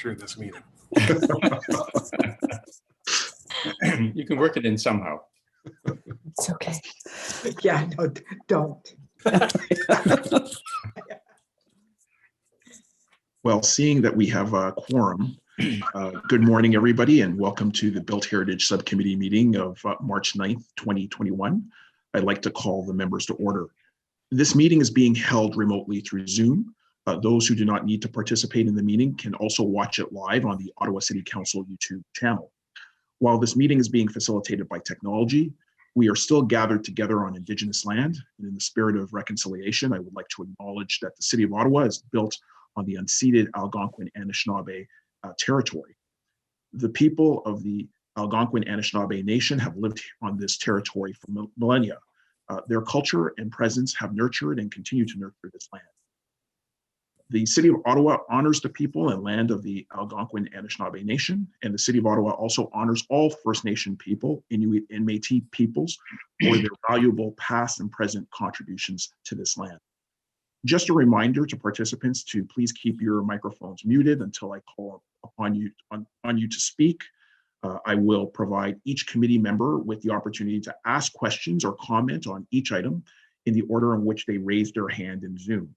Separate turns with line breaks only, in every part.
through this meeting.
You can work it in somehow.
It's okay.
Yeah, no, don't.
Well, seeing that we have a quorum, good morning, everybody, and welcome to the Built Heritage Subcommittee meeting of March 9th, 2021. I'd like to call the members to order. This meeting is being held remotely through Zoom. Those who do not need to participate in the meeting can also watch it live on the Ottawa City Council YouTube channel. While this meeting is being facilitated by technology, we are still gathered together on Indigenous land. And in the spirit of reconciliation, I would like to acknowledge that the City of Ottawa is built on the unceded Algonquin Anishinaabe territory. The people of the Algonquin Anishinaabe Nation have lived on this territory for millennia. Their culture and presence have nurtured and continue to nurture this land. The City of Ottawa honors the people and land of the Algonquin Anishinaabe Nation, and the City of Ottawa also honors all First Nation people, Inuit and Métis peoples, for their valuable past and present contributions to this land. Just a reminder to participants to please keep your microphones muted until I call upon you to speak. I will provide each committee member with the opportunity to ask questions or comment on each item in the order in which they raise their hand in Zoom.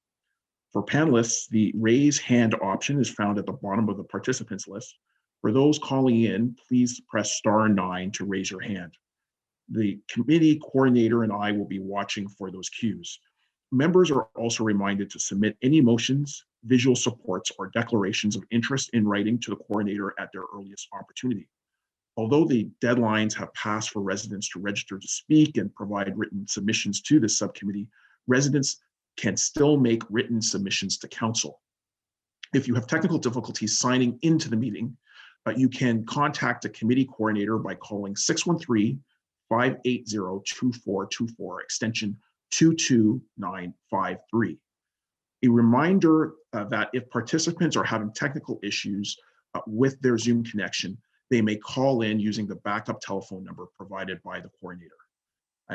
For panelists, the raise hand option is found at the bottom of the participants list. For those calling in, please press *9 to raise your hand. The committee coordinator and I will be watching for those cues. Members are also reminded to submit any motions, visual supports, or declarations of interest in writing to the coordinator at their earliest opportunity. Although the deadlines have passed for residents to register to speak and provide written submissions to the subcommittee, residents can still make written submissions to council. If you have technical difficulties signing into the meeting, you can contact the committee coordinator by calling 613-580-2424, extension 22953. A reminder that if participants are having technical issues with their Zoom connection, they may call in using the backup telephone number provided by the coordinator.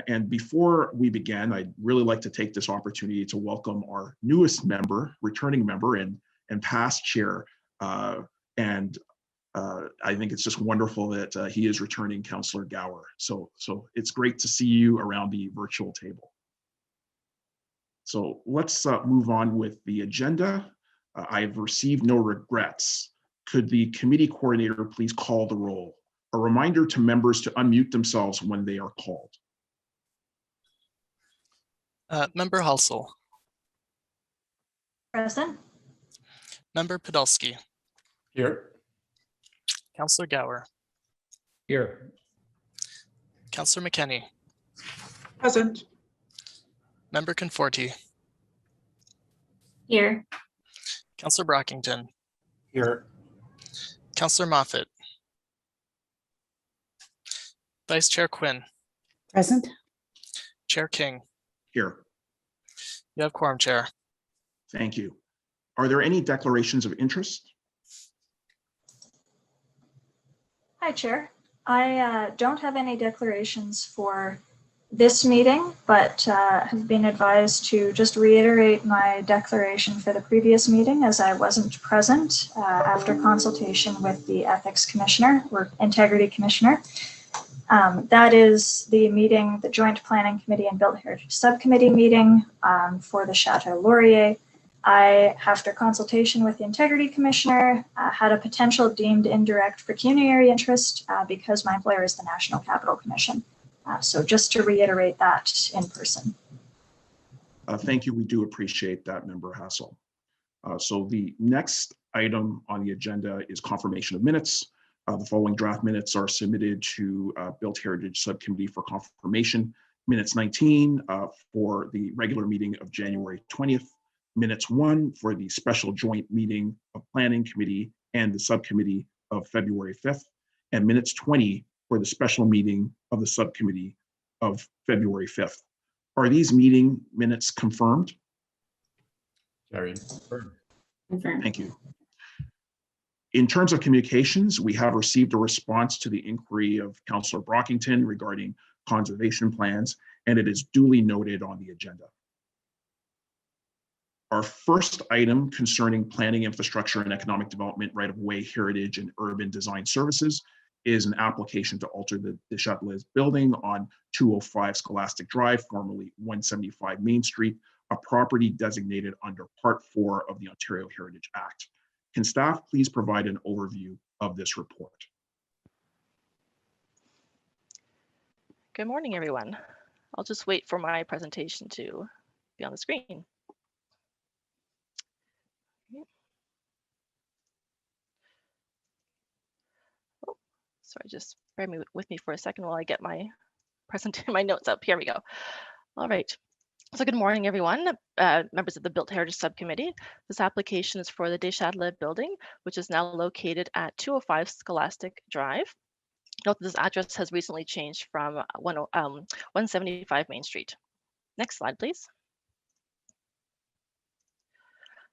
And before we begin, I'd really like to take this opportunity to welcome our newest member, returning member, and past chair. I think it's just wonderful that he is returning, Councillor Gower. So it's great to see you around the virtual table. So let's move on with the agenda. I've received no regrets. Could the committee coordinator please call the roll? A reminder to members to unmute themselves when they are called.
Member Halsell.
Present.
Member Podolsky.
Here.
Councillor Gower.
Here.
Councillor McKenney.
Present.
Member Conforti.
Here.
Councillor Brockington.
Here.
Councillor Moffat. Vice Chair Quinn.
Present.
Chair King.
Here.
You have quorum, Chair.
Thank you. Are there any declarations of interest?
Hi, Chair. I don't have any declarations for this meeting, but have been advised to just reiterate my declaration for the previous meeting, as I wasn't present after consultation with the Ethics Commissioner or Integrity Commissioner. That is the meeting, the Joint Planning Committee and Built Heritage Subcommittee meeting for the Chateau Laurier. I, after consultation with the Integrity Commissioner, had a potential deemed indirect pecuniary interest because my employer is the National Capital Commission. So just to reiterate that in person.
Thank you. We do appreciate that, Member Hassel. So the next item on the agenda is confirmation of minutes. The following draft minutes are submitted to Built Heritage Subcommittee for confirmation. Minutes 19 for the regular meeting of January 20th. Minutes 1 for the special joint meeting of Planning Committee and the Subcommittee of February 5th. And minutes 20 for the special meeting of the Subcommittee of February 5th. Are these meeting minutes confirmed?
Carried.
Confirmed.
Thank you. In terms of communications, we have received a response to the inquiry of Councillor Brockington regarding conservation plans, and it is duly noted on the agenda. Our first item concerning planning, infrastructure, and economic development, right-of-way, heritage, and urban design services is an application to alter the Châtelet building on 205 Scholastic Drive, formerly 175 Main Street, a property designated under Part 4 of the Ontario Heritage Act. Can staff please provide an overview of this report?
Good morning, everyone. I'll just wait for my presentation to be on the screen. Oh, sorry, just bear with me for a second while I get my my notes up. Here we go. All right. So good morning, everyone, members of the Built Heritage Subcommittee. This application is for the Deschâtelet building, which is now located at 205 Scholastic Drive. Note that this address has recently changed from 175 Main Street. Next slide, please.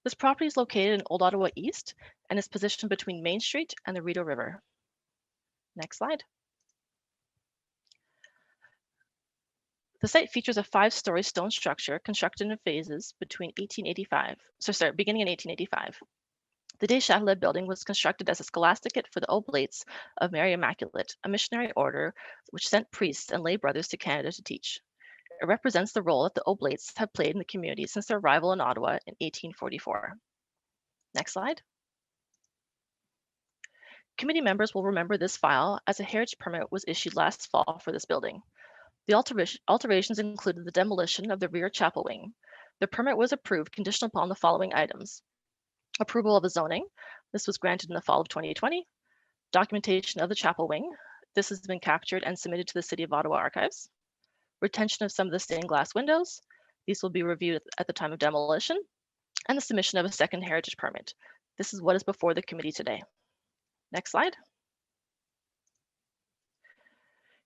This property is located in Old Ottawa East and is positioned between Main Street and the Rideau River. Next slide. The site features a 5-story stone structure constructed in phases beginning in 1885. The Deschâtelet building was constructed as a scholasticate for the Oblates of Mary Immaculate, a missionary order which sent priests and lay brothers to Canada to teach. It represents the role that the Oblates have played in the community since their arrival in Ottawa in 1844. Next slide. Committee members will remember this file as a heritage permit was issued last fall for this building. The alterations included the demolition of the rear chapel wing. The permit was approved conditional upon the following items: approval of the zoning. This was granted in the fall of 2020. Documentation of the chapel wing. This has been captured and submitted to the City of Ottawa Archives. Retention of some of the stained glass windows. These will be reviewed at the time of demolition. And the submission of a second heritage permit. This is what is before the committee today. Next slide.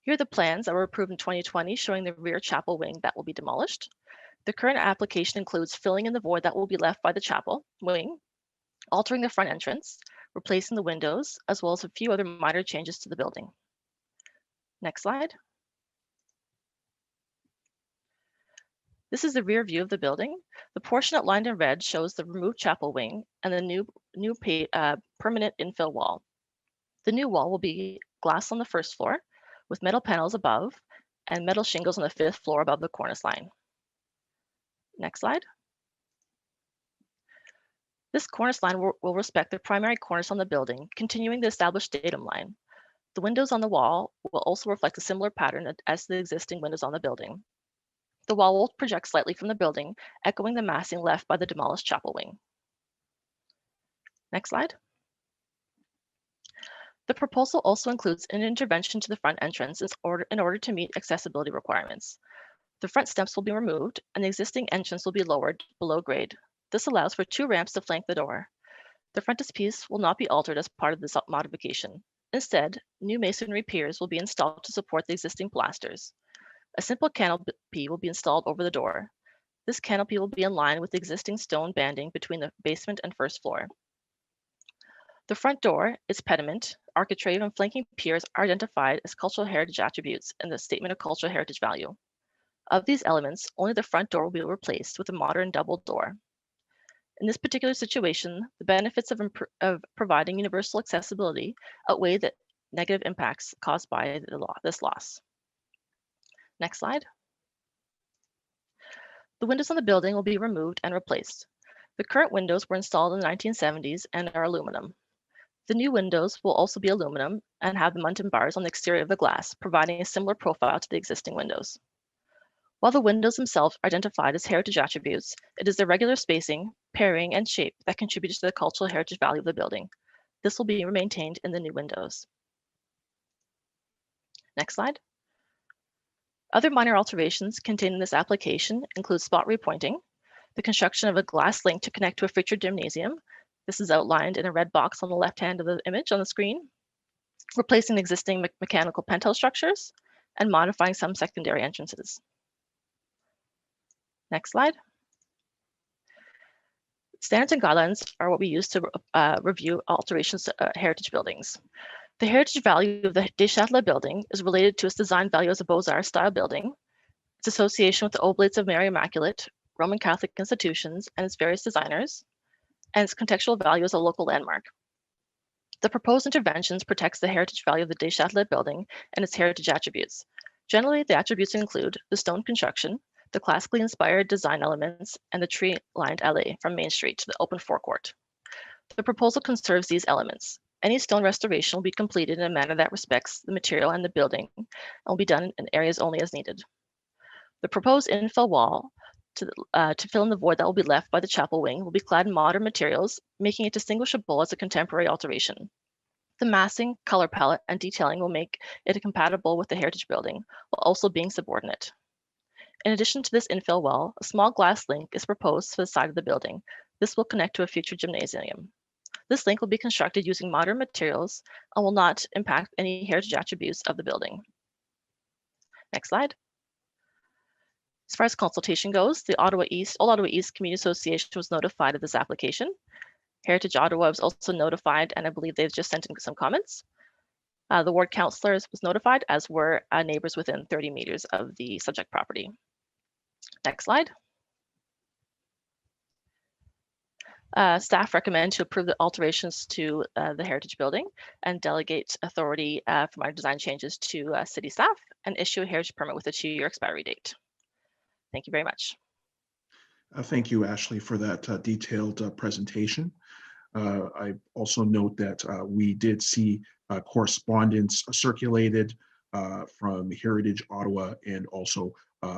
Here are the plans that were approved in 2020 showing the rear chapel wing that will be demolished. The current application includes filling in the void that will be left by the chapel wing, altering the front entrance, replacing the windows, as well as a few other minor changes to the building. Next slide. This is the rear view of the building. The portion outlined in red shows the removed chapel wing and the new permanent infill wall. The new wall will be glass on the first floor with metal panels above and metal shingles on the 5th floor above the cornice line. Next slide. This cornice line will respect the primary cornice on the building, continuing the established datum line. The windows on the wall will also reflect a similar pattern as the existing windows on the building. The wall will project slightly from the building, echoing the massing left by the demolished chapel wing. Next slide. The proposal also includes an intervention to the front entrance in order to meet accessibility requirements. The front steps will be removed and the existing entrance will be lowered below grade. This allows for 2 ramps to flank the door. The frontispiece will not be altered as part of this modification. Instead, new masonry piers will be installed to support the existing pilasters. A simple canopy will be installed over the door. This canopy will be in line with the existing stone banding between the basement and 1st floor. The front door, its pediment, architrave, and flanking piers are identified as cultural heritage attributes in the Statement of Cultural Heritage Value. Of these elements, only the front door will be replaced with a modern double door. In this particular situation, the benefits of providing universal accessibility outweigh the negative impacts caused by this loss. Next slide. The windows on the building will be removed and replaced. The current windows were installed in the 1970s and are aluminum. The new windows will also be aluminum and have the muntin bars on the exterior of the glass, providing a similar profile to the existing windows. While the windows themselves are identified as heritage attributes, it is the regular spacing, pairing, and shape that contributes to the cultural heritage value of the building. This will be maintained in the new windows. Next slide. Other minor alterations contained in this application include spot repointing, the construction of a glass link to connect to a featured gymnasium. This is outlined in a red box on the left hand of the image on the screen, replacing existing mechanical penthouse structures, and modifying some secondary entrances. Next slide. Standards and guidelines are what we use to review alterations to heritage buildings. The heritage value of the Deschâtelet building is related to its design value as a Beaux-Arts style building, its association with the Oblates of Mary Immaculate, Roman Catholic institutions and its various designers, and its contextual value as a local landmark. The proposed interventions protects the heritage value of the Deschâtelet building and its heritage attributes. Generally, the attributes include the stone construction, the classically inspired design elements, and the tree-lined alley from Main Street to the open forecourt. The proposal conserves these elements. Any stone restoration will be completed in a manner that respects the material and the building and will be done in areas only as needed. The proposed infill wall to fill in the void that will be left by the chapel wing will be clad in modern materials, making it distinguishable as a contemporary alteration. The massing, color palette, and detailing will make it compatible with the heritage building, while also being subordinate. In addition to this infill wall, a small glass link is proposed to the side of the building. This will connect to a future gymnasium. This link will be constructed using modern materials and will not impact any heritage attributes of the building. Next slide. As far as consultation goes, the Old Ottawa East Community Association was notified of this application. Heritage Ottawa was also notified, and I believe they've just sent in some comments. The ward councillors was notified, as were neighbors within 30 meters of the subject property. Next slide. Staff recommend to approve the alterations to the heritage building and delegate authority for minor design changes to city staff and issue a heritage permit with a 2-year expiry date. Thank you very much.
Thank you, Ashley, for that detailed presentation. I also note that we did see correspondence circulated from Heritage Ottawa and also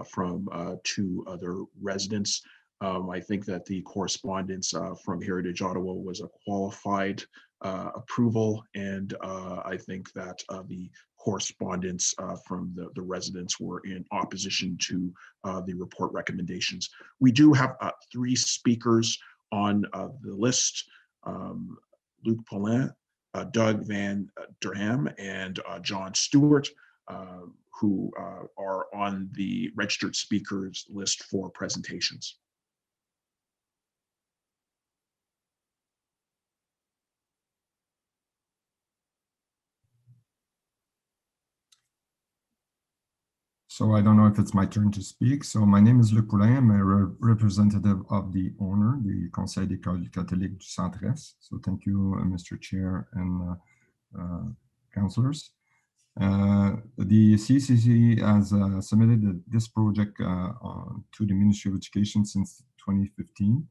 from 2 other residents. I think that the correspondence from Heritage Ottawa was a qualified approval, and I think that the correspondence from the residents were in opposition to the report recommendations. We do have 3 speakers on the list: Luc Paulin, Doug Van Durham, and John Stewart, who are on the registered speakers list for presentations.
So I don't know if it's my turn to speak. So my name is Luc Poulin. I'm a representative of the owner, the Conseil d'École catholique du Centre-Est. So thank you, Mr. Chair and councillors. The CCC has submitted this project to the Ministry of Education since 2015.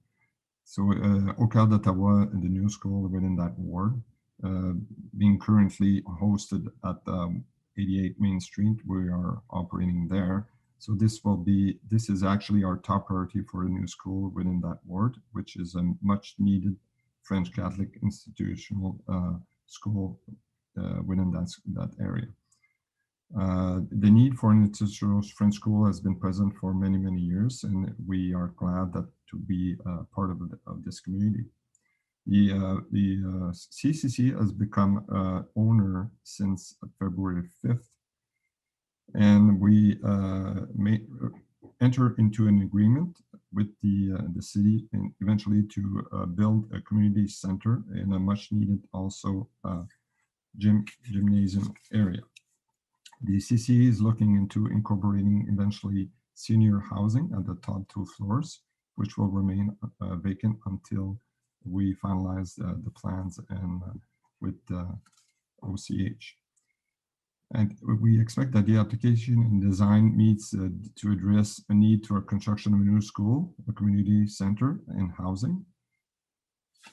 So Au Cœur d'Ottawa, the new school within that ward, being currently hosted at 88 Main Street. We are operating there. So this is actually our top priority for a new school within that ward, which is a much needed French Catholic institutional school within that area. The need for an institutional French school has been present for many, many years, and we are glad to be part of this community. The CCC has become owner since February 5th, and we enter into an agreement with the city and eventually to build a community center in a much needed also gymnasium area. The CCC is looking into incorporating eventually senior housing at the top 2 floors, which will remain vacant until we finalize the plans and with OCH. And we expect that the application and design meets to address a need to a construction of a new school, a community center, and housing.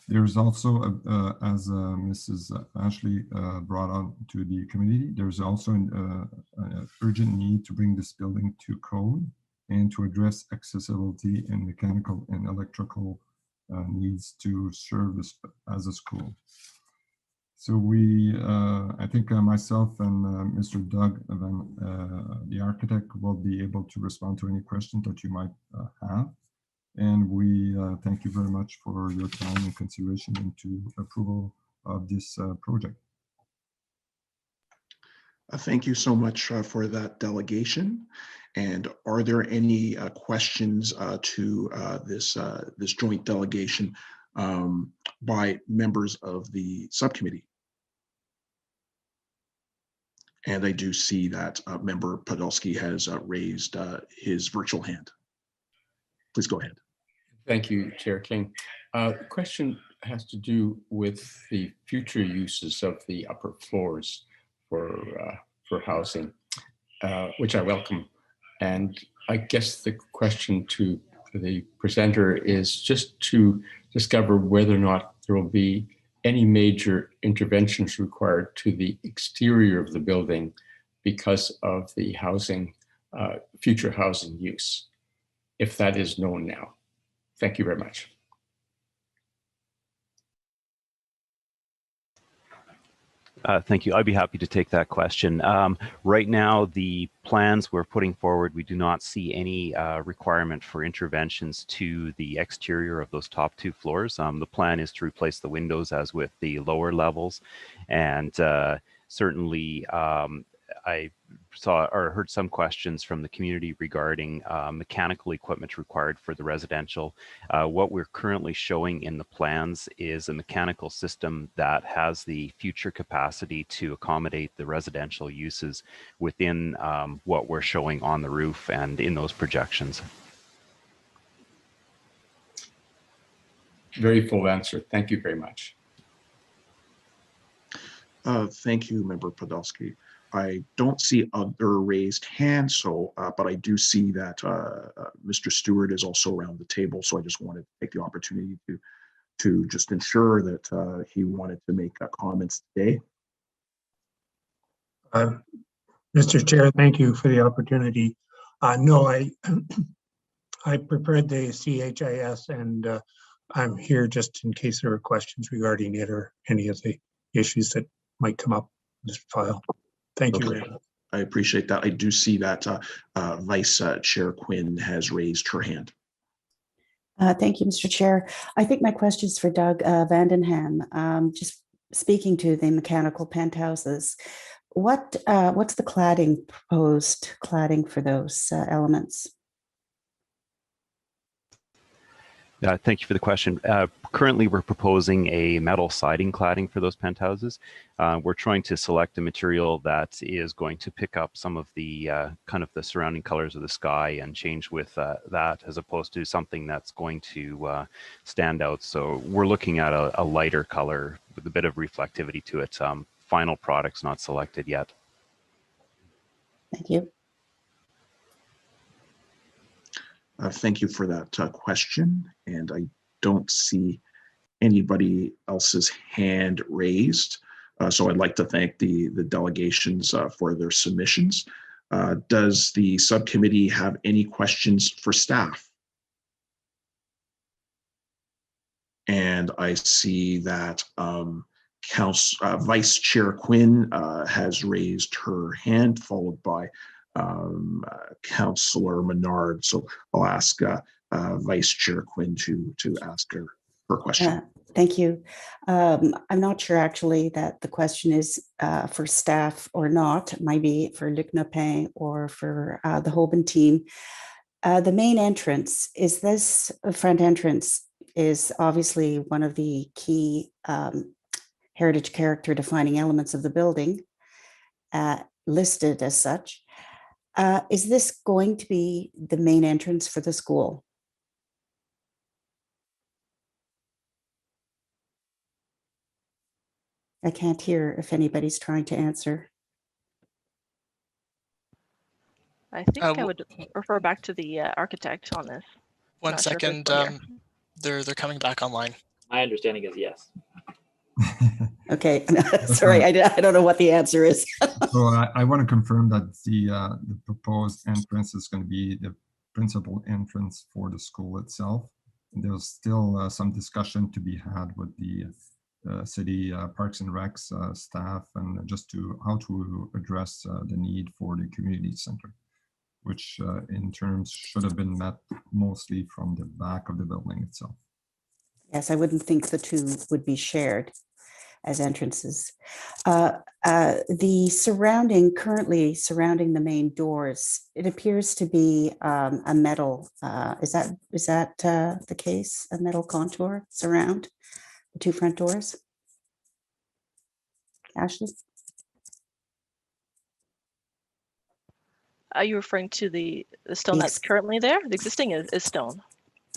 There's also, as Mrs. Ashley brought on to the committee, there's also an urgent need to bring this building to code and to address accessibility and mechanical and electrical needs to serve this as a school. So I think myself and Mr. Doug, the architect, will be able to respond to any questions that you might have. And we thank you very much for your time and consideration into approval of this project.
Thank you so much for that delegation. And are there any questions to this joint delegation by members of the subcommittee? And I do see that member Podolsky has raised his virtual hand. Please go ahead.
Thank you, Chair King. The question has to do with the future uses of the upper floors for housing, which I welcome. And I guess the question to the presenter is just to discover whether or not there will be any major interventions required to the exterior of the building because of the housing, future housing use, if that is known now. Thank you very much.
Thank you. I'd be happy to take that question. Right now, the plans we're putting forward, we do not see any requirement for interventions to the exterior of those top 2 floors. The plan is to replace the windows as with the lower levels. And certainly, I saw or heard some questions from the community regarding mechanical equipment required for the residential. What we're currently showing in the plans is a mechanical system that has the future capacity to accommodate the residential uses within what we're showing on the roof and in those projections.
Very full answer. Thank you very much.
Thank you, Member Podolsky. I don't see other raised hands, so but I do see that Mr. Stewart is also around the table. So I just wanted to take the opportunity to just ensure that he wanted to make comments today.
Mr. Chair, thank you for the opportunity. No, I prepared the CHIS, and I'm here just in case there are questions regarding it or any of the issues that might come up in this file. Thank you.
Okay. I appreciate that. I do see that Vice Chair Quinn has raised her hand.
Thank you, Mr. Chair. I think my question is for Doug Vandenham. Just speaking to the mechanical penthouses, what's the cladding, proposed cladding for those elements?
Thank you for the question. Currently, we're proposing a metal siding cladding for those penthouses. We're trying to select a material that is going to pick up some of the kind of the surrounding colors of the sky and change with that, as opposed to something that's going to stand out. So we're looking at a lighter color with a bit of reflectivity to it. Final product's not selected yet.
Thank you.
Thank you for that question, and I don't see anybody else's hand raised. So I'd like to thank the delegations for their submissions. Does the subcommittee have any questions for staff? And I see that Vice Chair Quinn has raised her hand, followed by Councillor Menard. So I'll ask Vice Chair Quinn to ask her question.
Thank you. I'm not sure actually that the question is for staff or not. It might be for Luc Nopin or for the Hoban team. The main entrance, is this front entrance, is obviously one of the key heritage character defining elements of the building, listed as such. Is this going to be the main entrance for the school? I can't hear if anybody's trying to answer.
I think I would refer back to the architect on this.
One second, they're coming back online.
My understanding is yes.
Okay, sorry, I don't know what the answer is.
So I want to confirm that the proposed entrance is going to be the principal entrance for the school itself. And there's still some discussion to be had with the city Parks and Recs staff, and just how to address the need for the community center, which in terms should have been met mostly from the back of the building itself.
Yes, I wouldn't think the two would be shared as entrances. The currently surrounding the main doors, it appears to be a metal, is that the case? A metal contour surround the two front doors? Ashley?
Are you referring to the stone that's currently there? The existing is stone.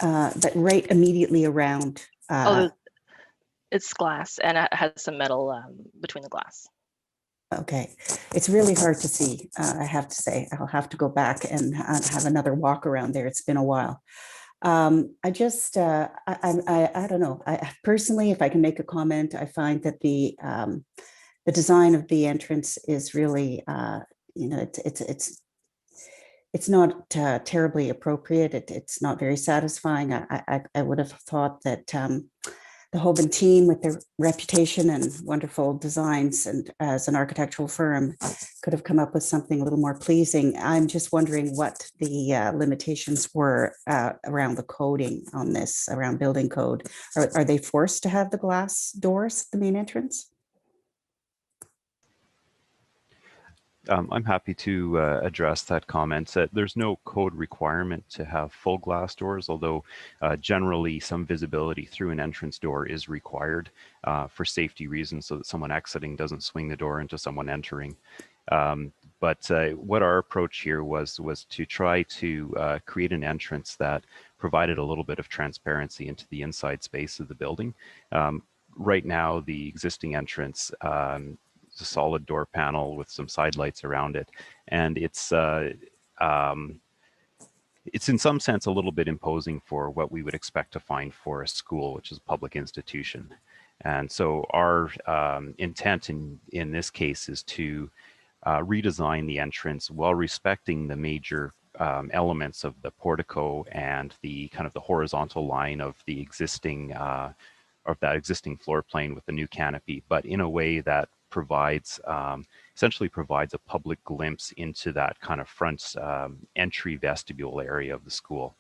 but right immediately around.
It's glass and it has some metal between the glass.
Okay, it's really hard to see. I have to say, I'll have to go back and have another walk around there. It's been a while. I just, I don't know. I personally, if I can make a comment, I find that the design of the entrance is really, you know, it's not terribly appropriate. It's not very satisfying. I would have thought that the Hoban team, with their reputation and wonderful designs and as an architectural firm, could have come up with something a little more pleasing. I'm just wondering what the limitations were around the coding on this, around building code. Are they forced to have the glass doors at the main entrance?
I'm happy to address that comment. There's no code requirement to have full glass doors, although generally some visibility through an entrance door is required for safety reasons, so that someone exiting doesn't swing the door into someone entering. But what our approach here was to try to create an entrance that provided a little bit of transparency into the inside space of the building. Right now, the existing entrance a solid door panel with some side lights around it, and it's in some sense a little bit imposing for what we would expect to find for a school, which is a public institution. And so our intent in this case is to redesign the entrance while respecting the major elements of the portico and the kind of the horizontal line of the existing of that existing floor plane with the new canopy, but in a way that provides essentially provides a public glimpse into that kind of front entry vestibule area of the school.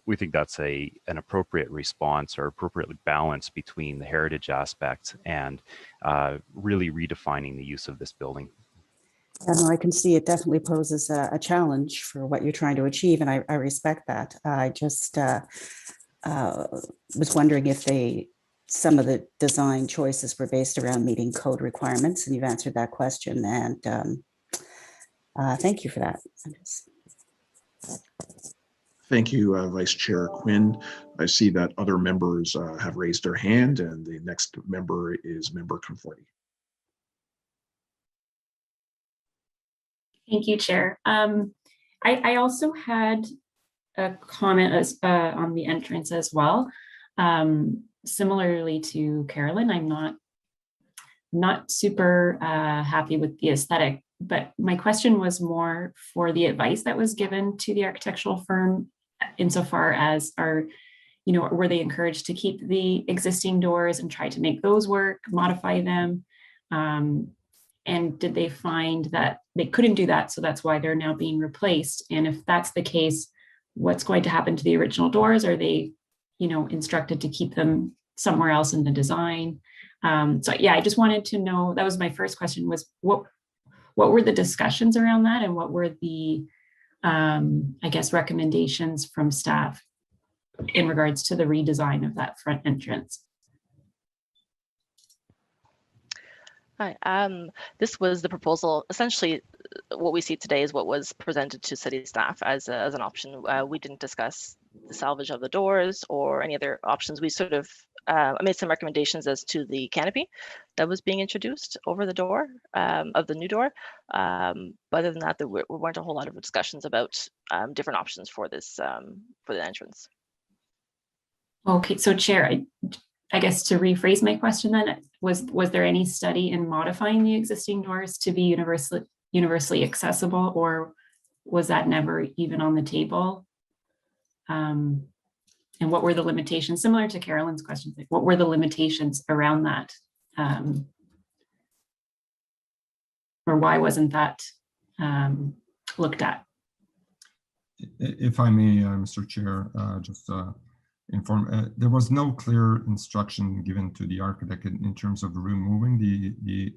We think that's an appropriate response or appropriately balanced between the heritage aspects and really redefining the use of this building.
No, I can see it definitely poses a challenge for what you're trying to achieve, and I respect that. I just was wondering if some of the design choices were based around meeting code requirements, and you've answered that question, and thank you for that.
Thank you, Vice Chair Quinn. I see that other members have raised their hand, and the next member is Member Conforti.
Thank you, Chair. I also had a comment on the entrance as well. Similarly to Carolyn, I'm not super happy with the aesthetic, but my question was more for the advice that was given to the architectural firm insofar as were they encouraged to keep the existing doors and try to make those work, modify them? And did they find that they couldn't do that, so that's why they're now being replaced? And if that's the case, what's going to happen to the original doors? Are they, instructed to keep them somewhere else in the design? So yeah, I just wanted to know, that was my first question, was what were the discussions around that, and what were the, I guess, recommendations from staff in regards to the redesign of that front entrance?
Hi, this was the proposal. Essentially, what we see today is what was presented to city staff as an option. We didn't discuss the salvage of the doors or any other options. We sort of made some recommendations as to the canopy that was being introduced over the door of the new door. But other than that, there weren't a whole lot of discussions about different options for this for the entrance.
Okay, so Chair, I guess to rephrase my question then, was there any study in modifying the existing doors to be universally accessible, or was that never even on the table? And what were the limitations, similar to Carolyn's question, what were the limitations around that? Or why wasn't that looked at?
If I may, Mr. Chair, just inform, there was no clear instruction given to the architect in terms of removing the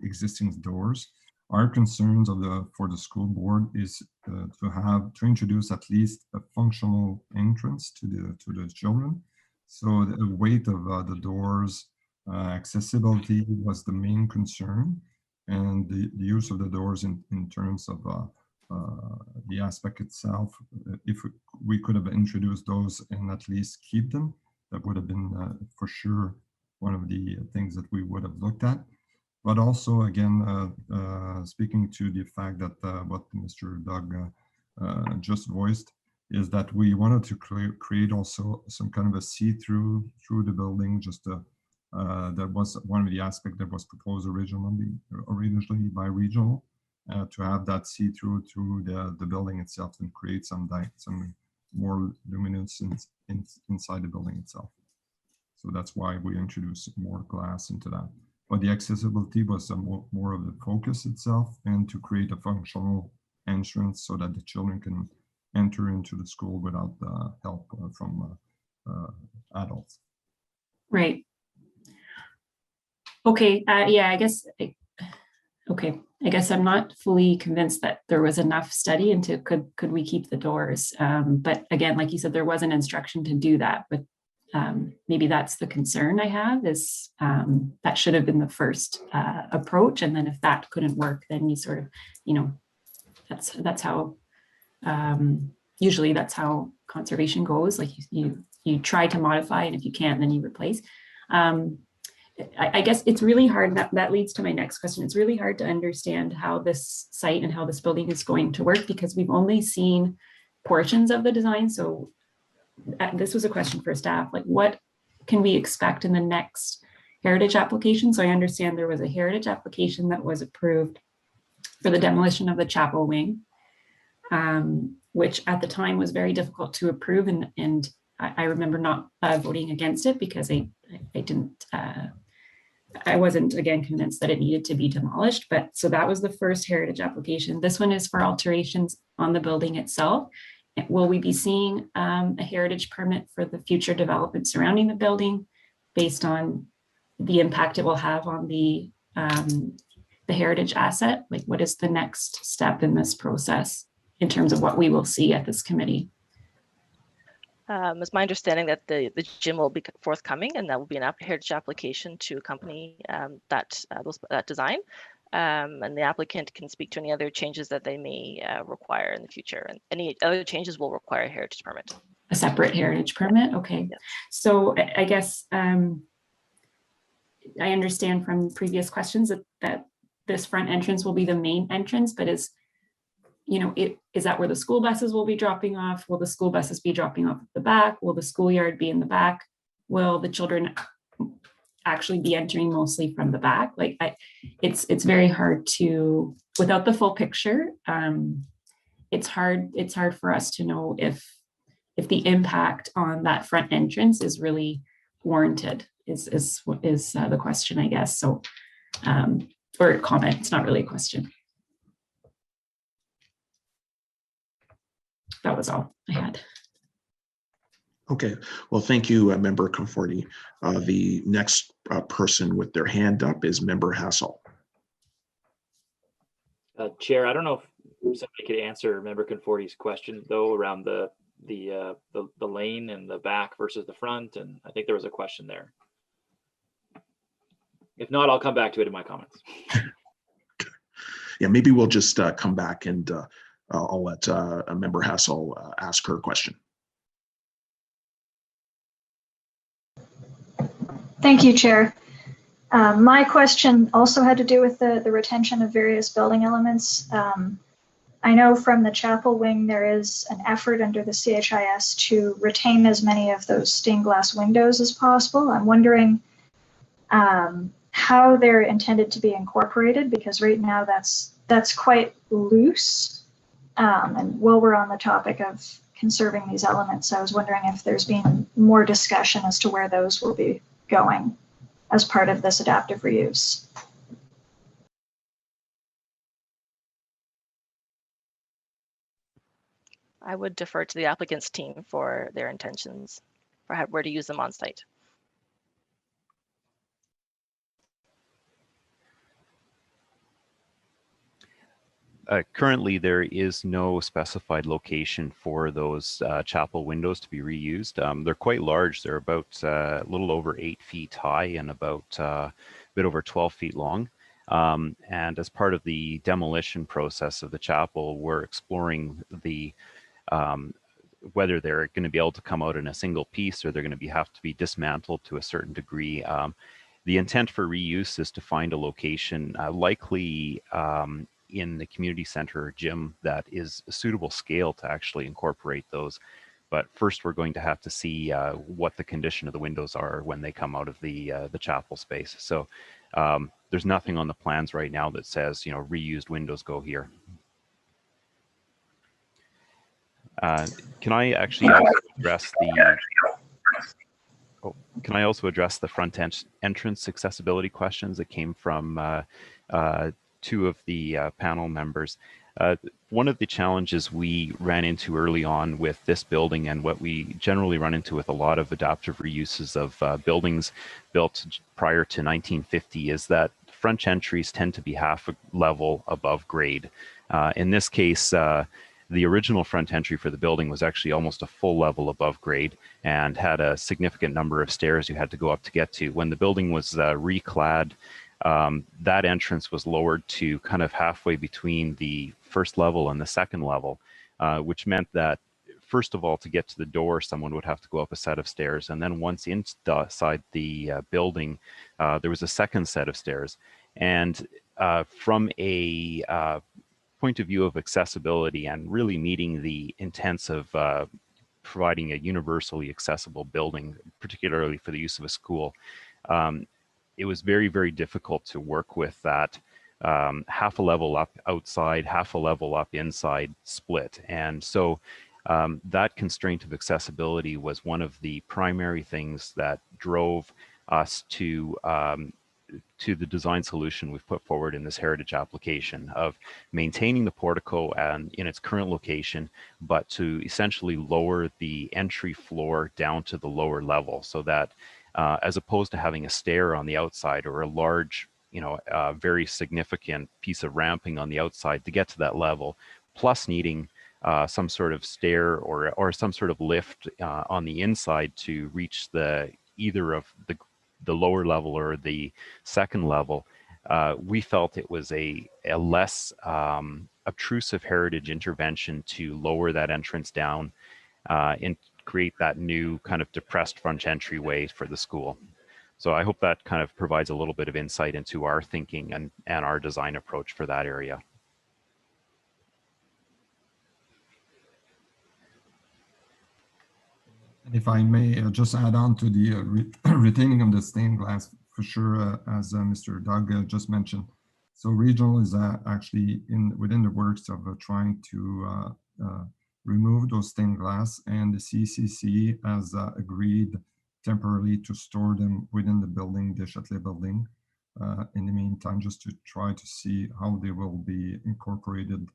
existing doors. Our concerns for the school board is to introduce at least a functional entrance to the children. So the weight of the doors, accessibility was the main concern, and the use of the doors in terms of the aspect itself, if we could have introduced those and at least keep them. That would have been for sure one of the things that we would have looked at. But also, again, speaking to the fact that what Mr. Doug just voiced, is that we wanted to create also some kind of a see-through through the building. Just that was one of the aspects that was proposed originally by regional, to have that see-through through the building itself and create some more luminance inside the building itself. So that's why we introduced more glass into that. But the accessibility was more of the focus itself, and to create a functional entrance so that the children can enter into the school without help from adults.
Right. Okay. Yeah, I guess. Okay. I guess I'm not fully convinced that there was enough study into could we keep the doors. But again, like you said, there was an instruction to do that. But maybe that's the concern I have, is that should have been the first approach. And then if that couldn't work, then you sort of, you know, that's how usually that's how conservation goes. Like you try to modify, and if you can't, then you replace. I guess it's really hard. That leads to my next question. It's really hard to understand how this site and how this building is going to work, because we've only seen portions of the design. So this was a question for staff, like what can we expect in the next heritage application? So I understand there was a heritage application that was approved for the demolition of the chapel wing, which at the time was very difficult to approve. And I remember not voting against it because I wasn't, again, convinced that it needed to be demolished. But so that was the first heritage application. This one is for alterations on the building itself. Will we be seeing a heritage permit for the future development surrounding the building based on the impact it will have on the heritage asset? Like, what is the next step in this process in terms of what we will see at this committee?
It's my understanding that the gym will be forthcoming, and that will be an heritage application to accompany that design. And the applicant can speak to any other changes that they may require in the future. And any other changes will require a heritage permit.
A separate heritage permit? Okay. Yeah. So I guess I understand from previous questions that this front entrance will be the main entrance, but is that where the school buses will be dropping off? Will the school buses be dropping off at the back? Will the schoolyard be in the back? Will the children actually be entering mostly from the back? Like it's very hard to, without the full picture, it's hard for us to know if the impact on that front entrance is really warranted, is the question, I guess. So, or a comment, it's not really a question. That was all I had.
Okay, well, thank you, Member Conforti. The next person with their hand up is Member Hassel.
Chair, I don't know if somebody could answer Member Conforti's question though around the lane and the back versus the front, and I think there was a question there. If not, I'll come back to it in my comments.
Yeah, maybe we'll just come back and I'll let Member Hassel ask her question.
Thank you, Chair. My question also had to do with the retention of various building elements. I know from the chapel wing there is an effort under the CHIS to retain as many of those stained glass windows as possible. I'm wondering how they're intended to be incorporated, because right now that's quite loose. And while we're on the topic of conserving these elements, I was wondering if there's been more discussion as to where those will be going as part of this adaptive reuse.
I would defer to the applicant's team for their intentions for where to use them on site.
Currently, there is no specified location for those chapel windows to be reused. They're quite large. They're about a little over 8 feet high and about a bit over 12 feet long. And as part of the demolition process of the chapel, we're exploring the whether they're going to be able to come out in a single piece or they're going to have to be dismantled to a certain degree. The intent for reuse is to find a location, likely in the community center or gym, that is a suitable scale to actually incorporate those. But first, we're going to have to see what the condition of the windows are when they come out of the chapel space. So there's nothing on the plans right now that says, you know, reused windows go here. Can I actually also address the? Oh, can I also address the front entrance accessibility questions that came from two of the panel members? One of the challenges we ran into early on with this building, and what we generally run into with a lot of adaptive reuses of buildings built prior to 1950, is that front entries tend to be half a level above grade. In this case, the original front entry for the building was actually almost a full level above grade and had a significant number of stairs you had to go up to get to. When the building was reclad, that entrance was lowered to kind of halfway between the first level and the second level, which meant that, first of all, to get to the door, someone would have to go up a set of stairs. And then once inside the building, there was a second set of stairs. And from a point of view of accessibility and really meeting the intents of providing a universally accessible building, particularly for the use of a school, it was very, very difficult to work with that half a level up outside, half a level up inside split. And so that constraint of accessibility was one of the primary things that drove us to the design solution we've put forward in this heritage application of maintaining the portico and in its current location, but to essentially lower the entry floor down to the lower level, so that as opposed to having a stair on the outside or a large, you know, very significant piece of ramping on the outside to get to that level, plus needing some sort of stair or some sort of lift on the inside to reach either of the lower level or the second level, we felt it was a less obtrusive heritage intervention to lower that entrance down and create that new kind of depressed front entryway for the school. So I hope that kind of provides a little bit of insight into our thinking and our design approach for that area.
If I may just add on to the retaining of the stained glass, for sure, as Mr. Doug just mentioned. So regional is actually within the works of trying to remove those stained glass, and the CCC has agreed temporarily to store them within the building, the Châtelet building, in the meantime, just to try to see how they will be incorporated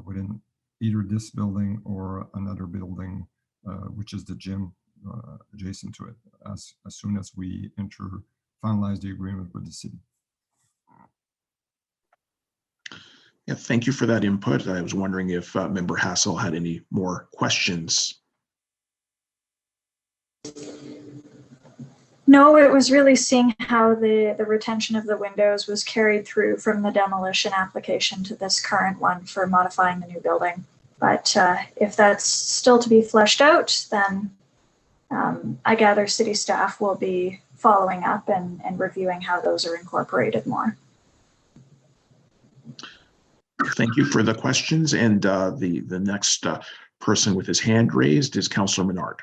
within either this building or another building, which is the gym adjacent to it, as soon as we finalize the agreement with the city.
Yeah, thank you for that input. I was wondering if Member Hassel had any more questions.
No, it was really seeing how the retention of the windows was carried through from the demolition application to this current one for modifying the new building. But if that's still to be fleshed out, then I gather city staff will be following up and reviewing how those are incorporated more.
Thank you for the questions. And the next person with his hand raised is Councillor Menard.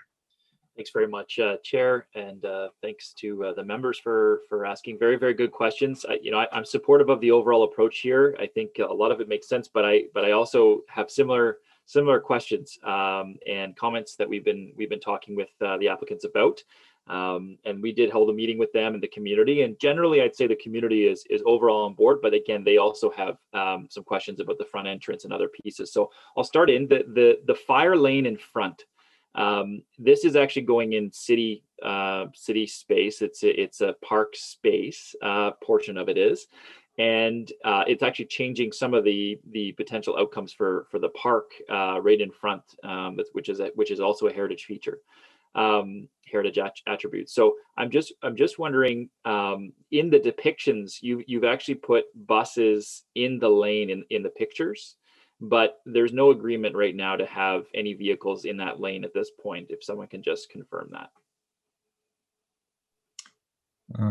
Thanks very much, Chair, and thanks to the members for asking very, very good questions. I'm supportive of the overall approach here. I think a lot of it makes sense, but I also have similar questions and comments that we've been talking with the applicants about. And we did hold a meeting with them and the community, and generally I'd say the community is overall on board, but again, they also have some questions about the front entrance and other pieces. So I'll start in the fire lane in front. This is actually going in city space. It's a park space portion of it is, and it's actually changing some of the potential outcomes for the park right in front, which is also a heritage feature, heritage attribute. So I'm just wondering, in the depictions, you've actually put buses in the lane in the pictures. but there's no agreement right now to have any vehicles in that lane at this point, if someone can just confirm that.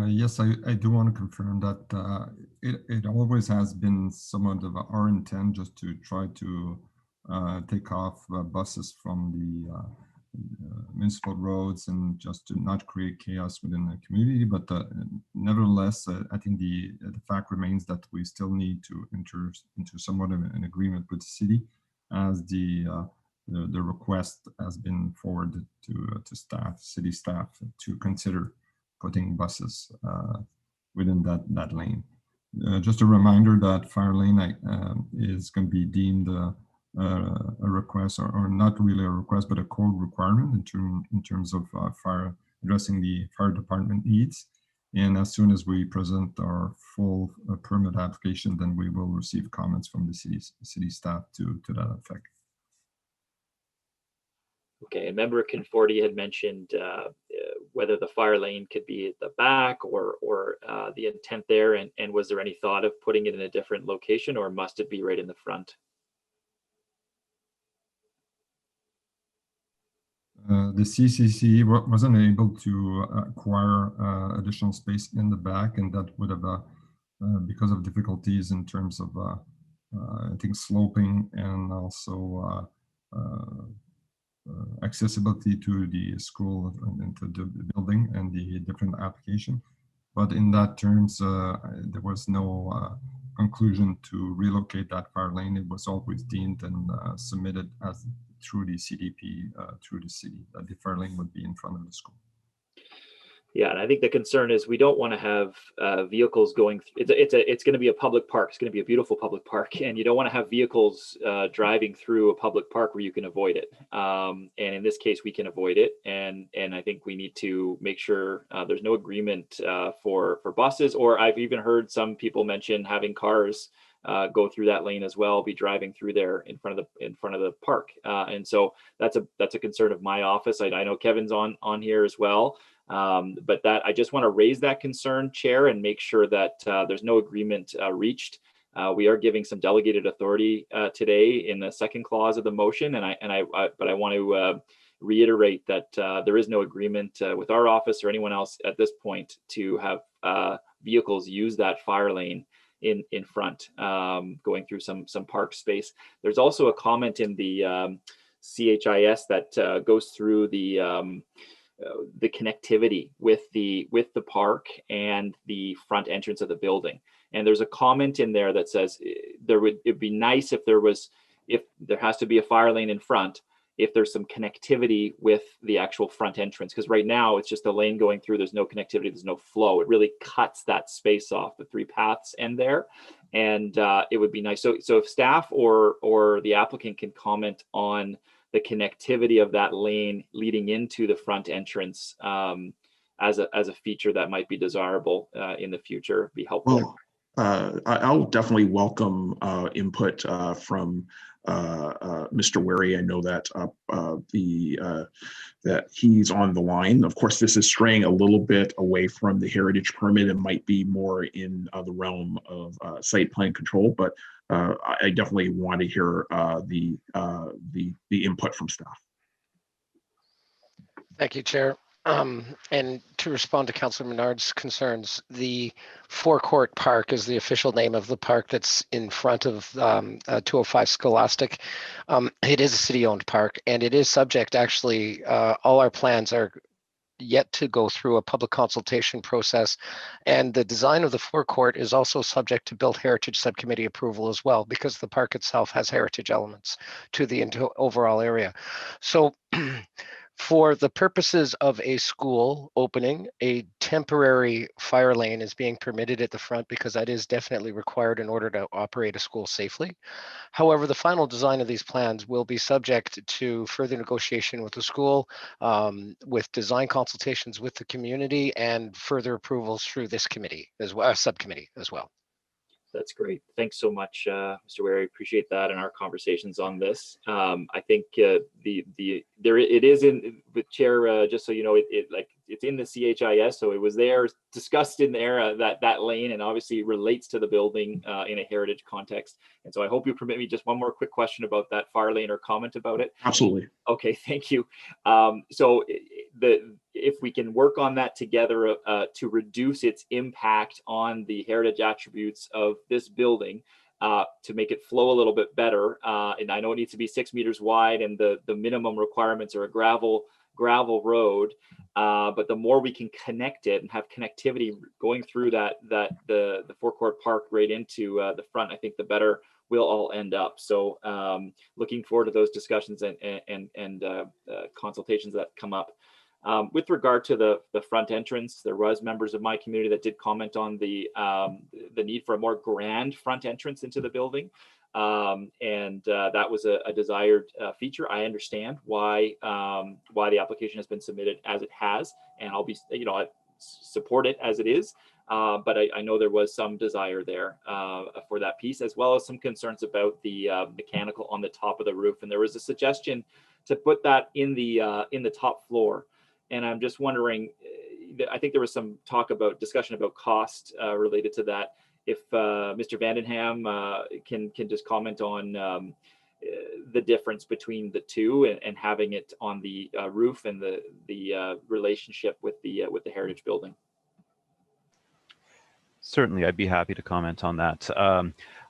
Yes, I do want to confirm that it always has been somewhat of our intent just to try to take off buses from the municipal roads and just to not create chaos within the community. But nevertheless, I think the fact remains that we still need to enter into somewhat of an agreement with the city, as the request has been forwarded to staff, city staff, to consider putting buses within that lane. Just a reminder that fire lane is going to be deemed a request, or not really a request, but a code requirement in terms of addressing the fire department needs. And as soon as we present our full permit application, then we will receive comments from the city staff to that effect.
Okay, and member Conforti had mentioned whether the fire lane could be at the back or the intent there, and was there any thought of putting it in a different location, or must it be right in the front?
The CCC wasn't able to acquire additional space in the back, and that would have, because of difficulties in terms of, I think, sloping and also accessibility to the school and to the building and the different application. But in that terms, there was no conclusion to relocate that fire lane. It was always deemed and submitted as through the CDP, through the city, that the fire lane would be in front of the school.
Yeah, and I think the concern is we don't want to have vehicles going. It's going to be a public park. It's going to be a beautiful public park, and you don't want to have vehicles driving through a public park where you can avoid it. And in this case, we can avoid it. And I think we need to make sure there's no agreement for buses. Or I've even heard some people mention having cars go through that lane as well, be driving through there in front of the park. And so that's a concern of my office. I know Kevin's on here as well. But that I just want to raise that concern, Chair, and make sure that there's no agreement reached. We are giving some delegated authority today in the second clause of the motion, but I want to reiterate that there is no agreement with our office or anyone else at this point to have vehicles use that fire lane in front, going through some park space. There's also a comment in the CHIS that goes through the connectivity with the park and the front entrance of the building. And there's a comment in there that says it'd be nice if there has to be a fire lane in front, if there's some connectivity with the actual front entrance. Because right now it's just a lane going through, there's no connectivity, there's no flow. It really cuts that space off, the three paths end there. And it would be nice. So if staff or the applicant can comment on the connectivity of that lane leading into the front entrance as a feature that might be desirable in the future, be helpful.
Well, I'll definitely welcome input from Mr. Wary. I know that that he's on the line. Of course, this is straying a little bit away from the heritage permit. It might be more in the realm of site plan control, but I definitely want to hear the input from staff.
Thank you, Chair. And to respond to Councillor Menard's concerns, the Forecourt Park is the official name of the park that's in front of 205 Scholastic. It is a city-owned park, and it is subject, actually, all our plans are yet to go through a public consultation process, and the design of the forecourt is also subject to Built Heritage Subcommittee approval as well, because the park itself has heritage elements to the overall area. So for the purposes of a school opening, a temporary fire lane is being permitted at the front because that is definitely required in order to operate a school safely. However, the final design of these plans will be subject to further negotiation with the school, with design consultations with the community, and further approvals through this committee as well, subcommittee as well.
That's great. Thanks so much, Mr. Wary. Appreciate that in our conversations on this. I think it is in with Chair. Just so you know, it's in the CHIS, so it was there, discussed in there, that lane, and obviously relates to the building in a heritage context. And so I hope you permit me just one more quick question about that far lane or comment about it.
Absolutely.
Okay, thank you. So if we can work on that together to reduce its impact on the heritage attributes of this building, to make it flow a little bit better. And I know it needs to be 6 meters wide, and the minimum requirements are a gravel road. But the more we can connect it and have connectivity going through the forecourt park right into the front, I think the better we'll all end up. So looking forward to those discussions and consultations that come up. With regard to the front entrance, there was members of my community that did comment on the need for a more grand front entrance into the building. And that was a desired feature. I understand why the application has been submitted as it has, and I'll be, I support it as it is. But I know there was some desire there for that piece, as well as some concerns about the mechanical on the top of the roof. And there was a suggestion to put that in the top floor. And I'm just wondering, I think there was some discussion about cost related to that. If Mr. Vandenham can just comment on the difference between the two and having it on the roof and the relationship with the heritage building.
Certainly, I'd be happy to comment on that.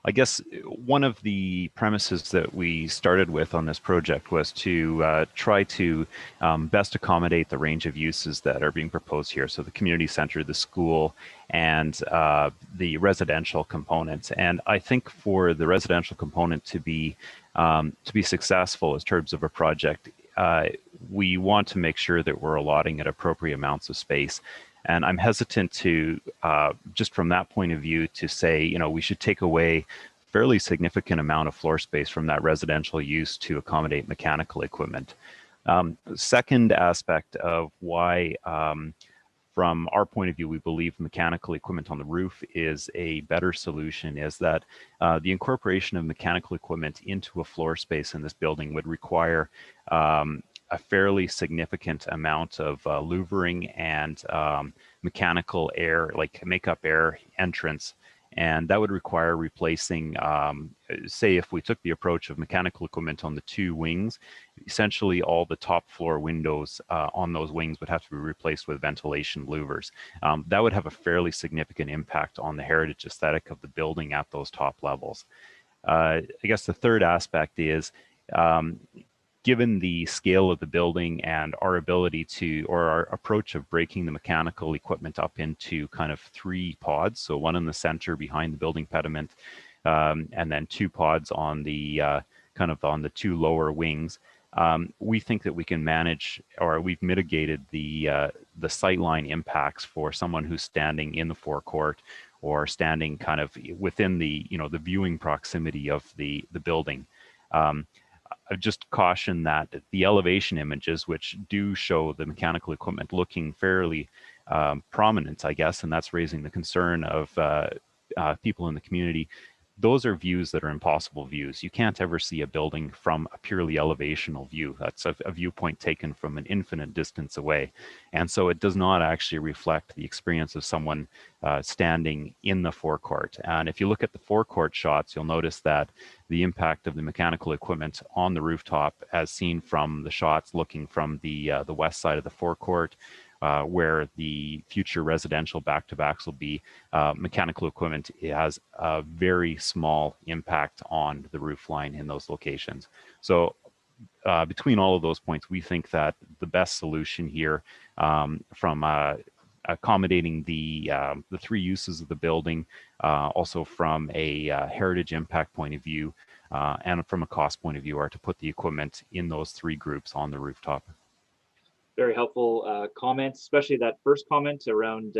I guess one of the premises that we started with on this project was to try to best accommodate the range of uses that are being proposed here. So the community center, the school, and the residential component. And I think for the residential component to be successful in terms of a project, we want to make sure that we're allotting it appropriate amounts of space. And I'm hesitant to, just from that point of view, to say, we should take away a fairly significant amount of floor space from that residential use to accommodate mechanical equipment. Second aspect of why, from our point of view, we believe mechanical equipment on the roof is a better solution is that the incorporation of mechanical equipment into a floor space in this building would require a fairly significant amount of louvering and mechanical air, like makeup air entrance. And that would require replacing, say if we took the approach of mechanical equipment on the two wings, essentially all the top floor windows on those wings would have to be replaced with ventilation louvers. That would have a fairly significant impact on the heritage aesthetic of the building at those top levels. I guess the third aspect is, given the scale of the building and our ability to, or our approach of breaking the mechanical equipment up into kind of 3 pods, so one in the center behind the building pediment, and then 2 pods on the kind of on the 2 lower wings, we think that we can manage, or we've mitigated the sightline impacts for someone who's standing in the forecourt or standing kind of within the, the viewing proximity of the building. I just caution that the elevation images, which do show the mechanical equipment looking fairly prominent, I guess, and that's raising the concern of people in the community. Those are views that are impossible views. You can't ever see a building from a purely elevational view. That's a viewpoint taken from an infinite distance away. And so it does not actually reflect the experience of someone standing in the forecourt. And if you look at the forecourt shots, you'll notice that the impact of the mechanical equipment on the rooftop, as seen from the shots looking from the west side of the forecourt, where the future residential back-to-backs will be, mechanical equipment, it has a very small impact on the roof line in those locations. So between all of those points, we think that the best solution here, from accommodating the 3 uses of the building, also from a heritage impact point of view, and from a cost point of view, are to put the equipment in those 3 groups on the rooftop.
Very helpful comments, especially that first comment around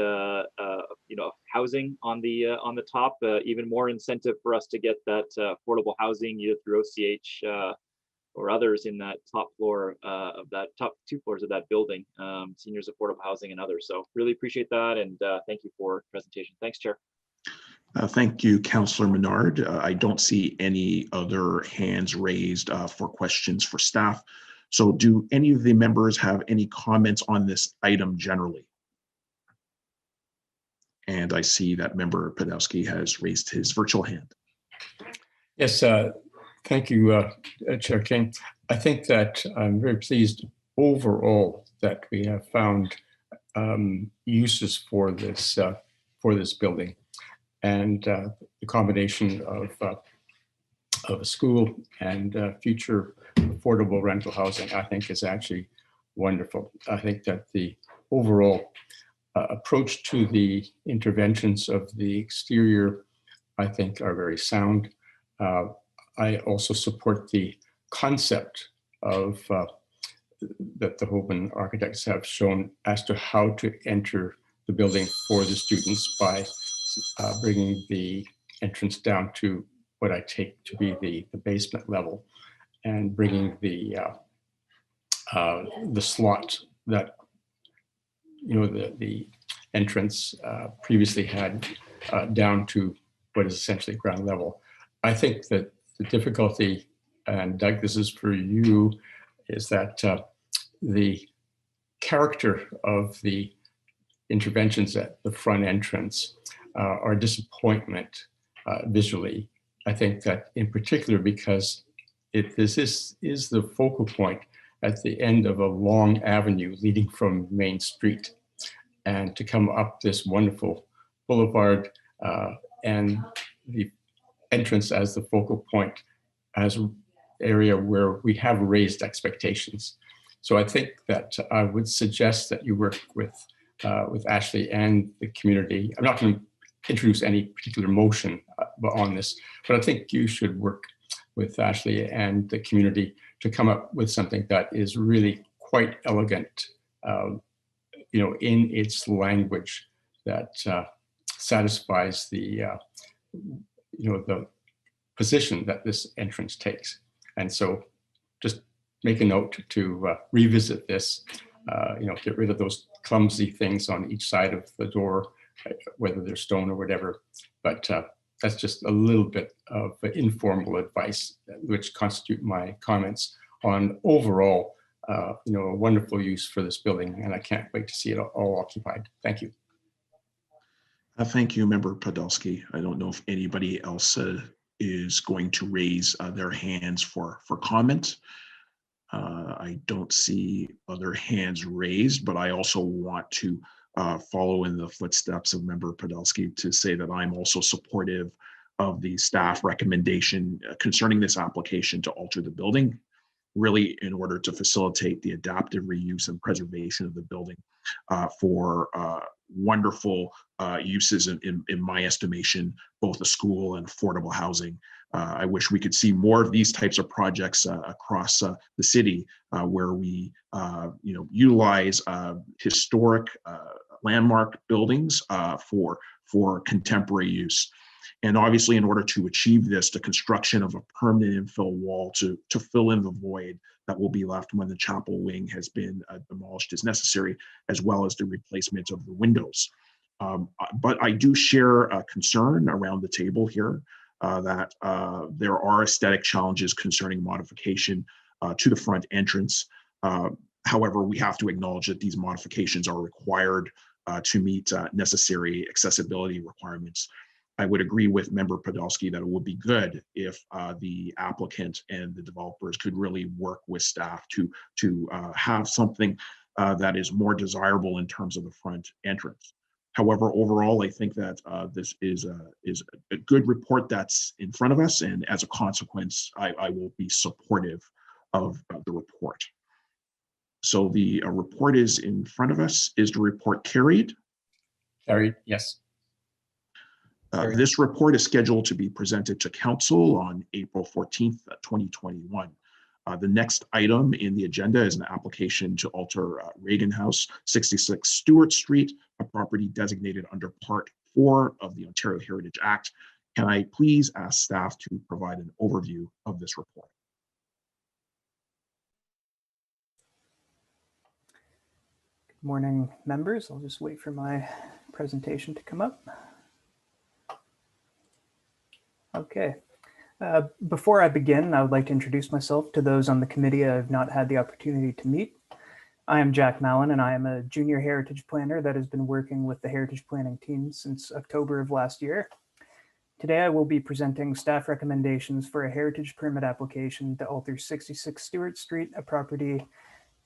housing on the top. Even more incentive for us to get that affordable housing either through OCH or others in that top floor of that top 2 floors of that building, seniors affordable housing and others. So really appreciate that, and thank you for the presentation. Thanks, Chair.
Thank you, Councillor Menard. I don't see any other hands raised for questions for staff. So do any of the members have any comments on this item generally? And I see that member Podolsky has raised his virtual hand.
Yes, thank you, Chair King. I think that I'm very pleased overall that we have found uses for this building, and the combination of a school and future affordable rental housing, I think, is actually wonderful. I think that the overall approach to the interventions of the exterior, I think, are very sound. I also support the concept of that the Hoban architects have shown as to how to enter the building for the students by bringing the entrance down to what I take to be the basement level, and bringing the slot that the entrance previously had down to what is essentially ground level. I think that the difficulty, and Doug, this is for you, is that the character of the interventions at the front entrance are a disappointment visually. I think that in particular because this is the focal point at the end of a long avenue leading from Main Street, and to come up this wonderful boulevard and the entrance as the focal point as an area where we have raised expectations. So I think that I would suggest that you work with Ashley and the community. I'm not going to introduce any particular motion on this, but I think you should work with Ashley and the community to come up with something that is really quite elegant, in its language that satisfies the position that this entrance takes. And so just make a note to revisit this, get rid of those clumsy things on each side of the door, whether they're stone or whatever. But that's just a little bit of informal advice, which constitute my comments on overall, a wonderful use for this building, and I can't wait to see it all occupied. Thank you.
Thank you, Member Podolsky. I don't know if anybody else is going to raise their hands for comment. I don't see other hands raised, but I also want to follow in the footsteps of Member Podolsky to say that I'm also supportive of the staff recommendation concerning this application to alter the building, really in order to facilitate the adaptive reuse and preservation of the building for wonderful uses in my estimation, both a school and affordable housing. I wish we could see more of these types of projects across the city where we utilize historic landmark buildings for contemporary use. And obviously, in order to achieve this, the construction of a permanent infill wall to fill in the void that will be left when the chapel wing has been demolished is necessary, as well as the replacement of the windows. But I do share a concern around the table here that there are aesthetic challenges concerning modification to the front entrance. However, we have to acknowledge that these modifications are required to meet necessary accessibility requirements. I would agree with Member Podolsky that it would be good if the applicant and the developers could really work with staff to have something that is more desirable in terms of the front entrance. However, overall, I think that this is a good report that's in front of us, and as a consequence, I will be supportive of the report. So the report is in front of us. Is the report carried?
Carried, yes.
This report is scheduled to be presented to Council on April 14th, 2021. The next item in the agenda is an application to alter Reagan House, 66 Stewart Street, a property designated under Part 4 of the Ontario Heritage Act. Can I please ask staff to provide an overview of this report?
Good morning, members. I'll just wait for my presentation to come up. Okay, Before I begin, I would like to introduce myself to those on the committee I have not had the opportunity to meet. I am Jack Mallon, and I am a junior heritage planner that has been working with the heritage planning team since October of last year. Today, I will be presenting staff recommendations for a heritage permit application to alter 66 Stewart Street, a property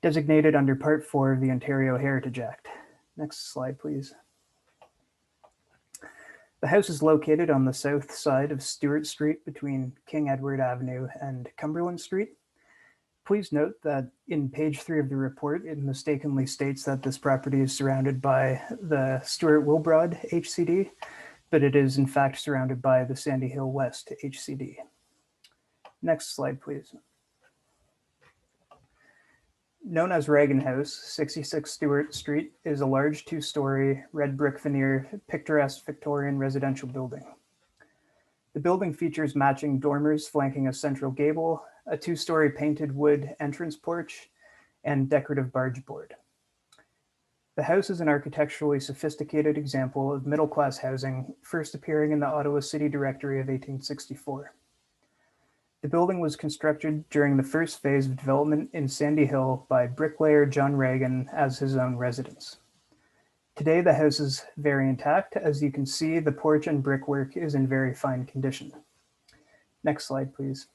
designated under Part 4 of the Ontario Heritage Act. Next slide, please. The house is located on the south side of Stewart Street between King Edward Avenue and Cumberland Street. Please note that in page 3 of the report, it mistakenly states that this property is surrounded by the Stuart Wilbrod HCD, but it is in fact surrounded by the Sandy Hill West HCD. Next slide, please. Known as Reagan House, 66 Stewart Street is a large 2-story red brick veneer picturesque Victorian residential building. The building features matching dormers flanking a central gable, a 2-story painted wood entrance porch, and decorative barge board. The house is an architecturally sophisticated example of middle-class housing, first appearing in the Ottawa City Directory of 1864. The building was constructed during the first phase of development in Sandy Hill by bricklayer John Reagan as his own residence. Today, the house is very intact. As you can see, the porch and brickwork is in very fine condition. Next slide, please.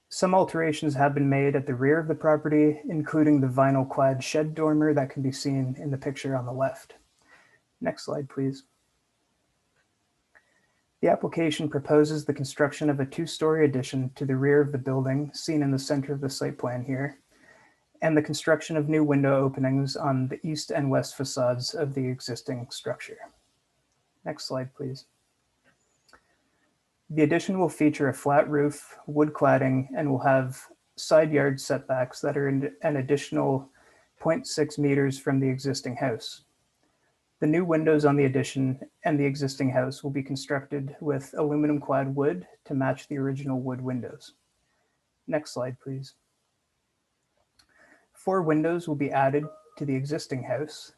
Some alterations have been made at the rear of the property, including the vinyl-clad shed dormer that can be seen in the picture on the left. Next slide, please. The application proposes the construction of a 2-story addition to the rear of the building, seen in the center of the site plan here, and the construction of new window openings on the east and west facades of the existing structure. Next slide, please. The addition will feature a flat roof, wood cladding, and will have side yard setbacks that are an additional 0.6 meters from the existing house. The new windows on the addition and the existing house will be constructed with aluminum clad wood to match the original wood windows. Next slide, please. 4 windows will be added to the existing house.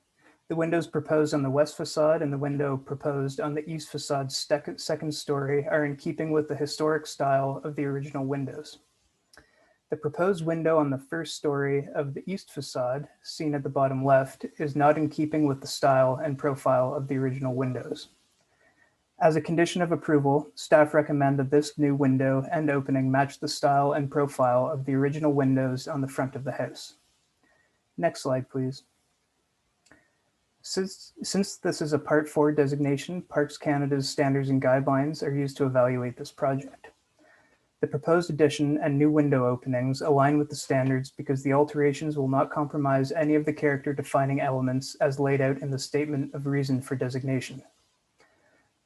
The windows proposed on the west facade and the window proposed on the east facade's second story are in keeping with the historic style of the original windows. The proposed window on the first story of the east facade, seen at the bottom left, is not in keeping with the style and profile of the original windows. As a condition of approval, staff recommend that this new window and opening match the style and profile of the original windows on the front of the house. Next slide, please. Since this is a Part 4 designation, Parks Canada's standards and guidelines are used to evaluate this project. The proposed addition and new window openings align with the standards because the alterations will not compromise any of the character defining elements as laid out in the statement of reason for designation.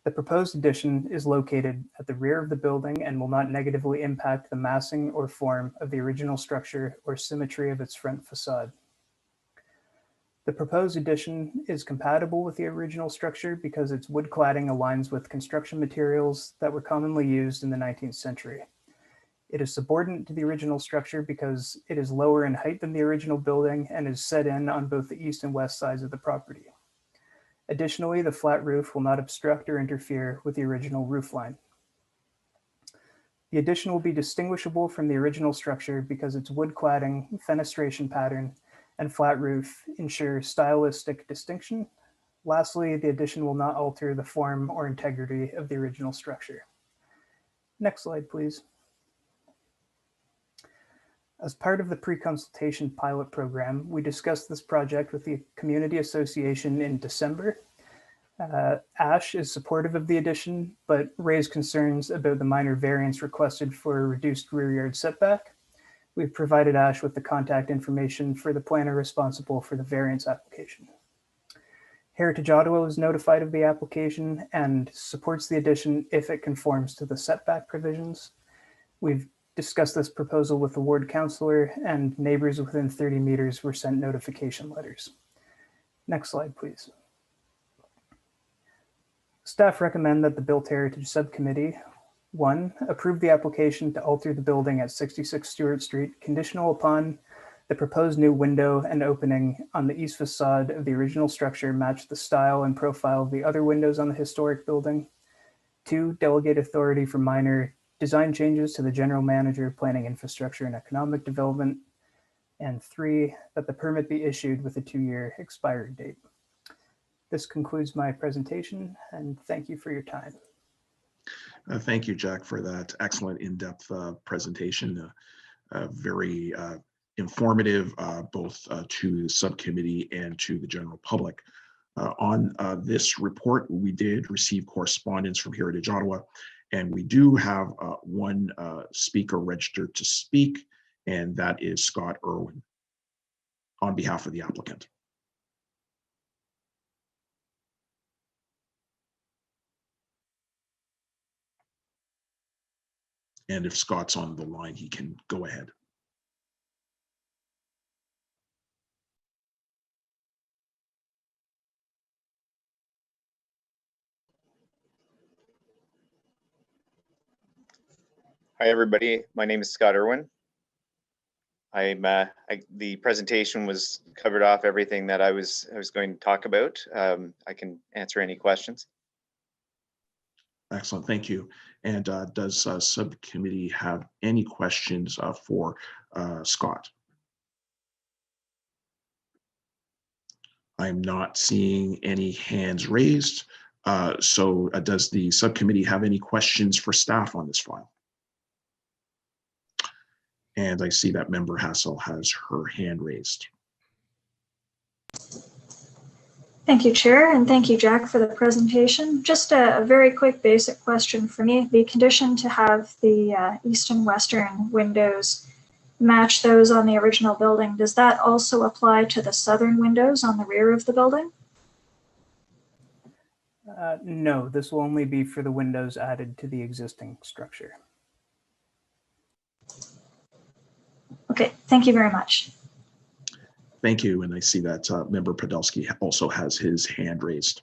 The proposed addition is located at the rear of the building and will not negatively impact the massing or form of the original structure or symmetry of its front facade. The proposed addition is compatible with the original structure because its wood cladding aligns with construction materials that were commonly used in the 19th century. It is subordinate to the original structure because it is lower in height than the original building and is set in on both the east and west sides of the property. Additionally, the flat roof will not obstruct or interfere with the original roof line. The addition will be distinguishable from the original structure because its wood cladding, fenestration pattern, and flat roof ensure stylistic distinction. Lastly, the addition will not alter the form or integrity of the original structure. Next slide, please. As part of the pre-consultation pilot program, we discussed this project with the Community Association in December. ASH is supportive of the addition, but raised concerns about the minor variance requested for a reduced rear yard setback. We've provided ASH with the contact information for the planner responsible for the variance application. Heritage Ottawa was notified of the application and supports the addition if it conforms to the setback provisions. We've discussed this proposal with the ward councillor, and neighbors within 30 meters were sent notification letters. Next slide, please. Staff recommend that the Built Heritage Subcommittee 1, approve the application to alter the building at 66 Stewart Street, conditional upon the proposed new window and opening on the east facade of the original structure match the style and profile of the other windows on the historic building. 2, delegate authority for minor design changes to the general manager, planning, infrastructure, and economic development. And 3, that the permit be issued with a 2-year expiry date. This concludes my presentation, and thank you for your time.
Thank you, Jack, for that excellent in-depth presentation. Very informative, both to the subcommittee and to the general public. On this report, we did receive correspondence from Heritage Ottawa, and we do have one speaker registered to speak, and that is Scott Irwin on behalf of the applicant. And if Scott's on the line, he can go ahead.
Hi, everybody. My name is Scott Irwin. The presentation was covered off everything that I was going to talk about. I can answer any questions.
Excellent, thank you. And does subcommittee have any questions for Scott? I'm not seeing any hands raised. So does the subcommittee have any questions for staff on this file? And I see that member Hassel has her hand raised.
Thank you, Chair, and thank you, Jack, for the presentation. Just a very quick basic question for me. The condition to have the east and western windows match those on the original building, does that also apply to the southern windows on the rear of the building?
No, this will only be for the windows added to the existing structure.
Okay, thank you very much.
Thank you, and I see that member Podolsky also has his hand raised.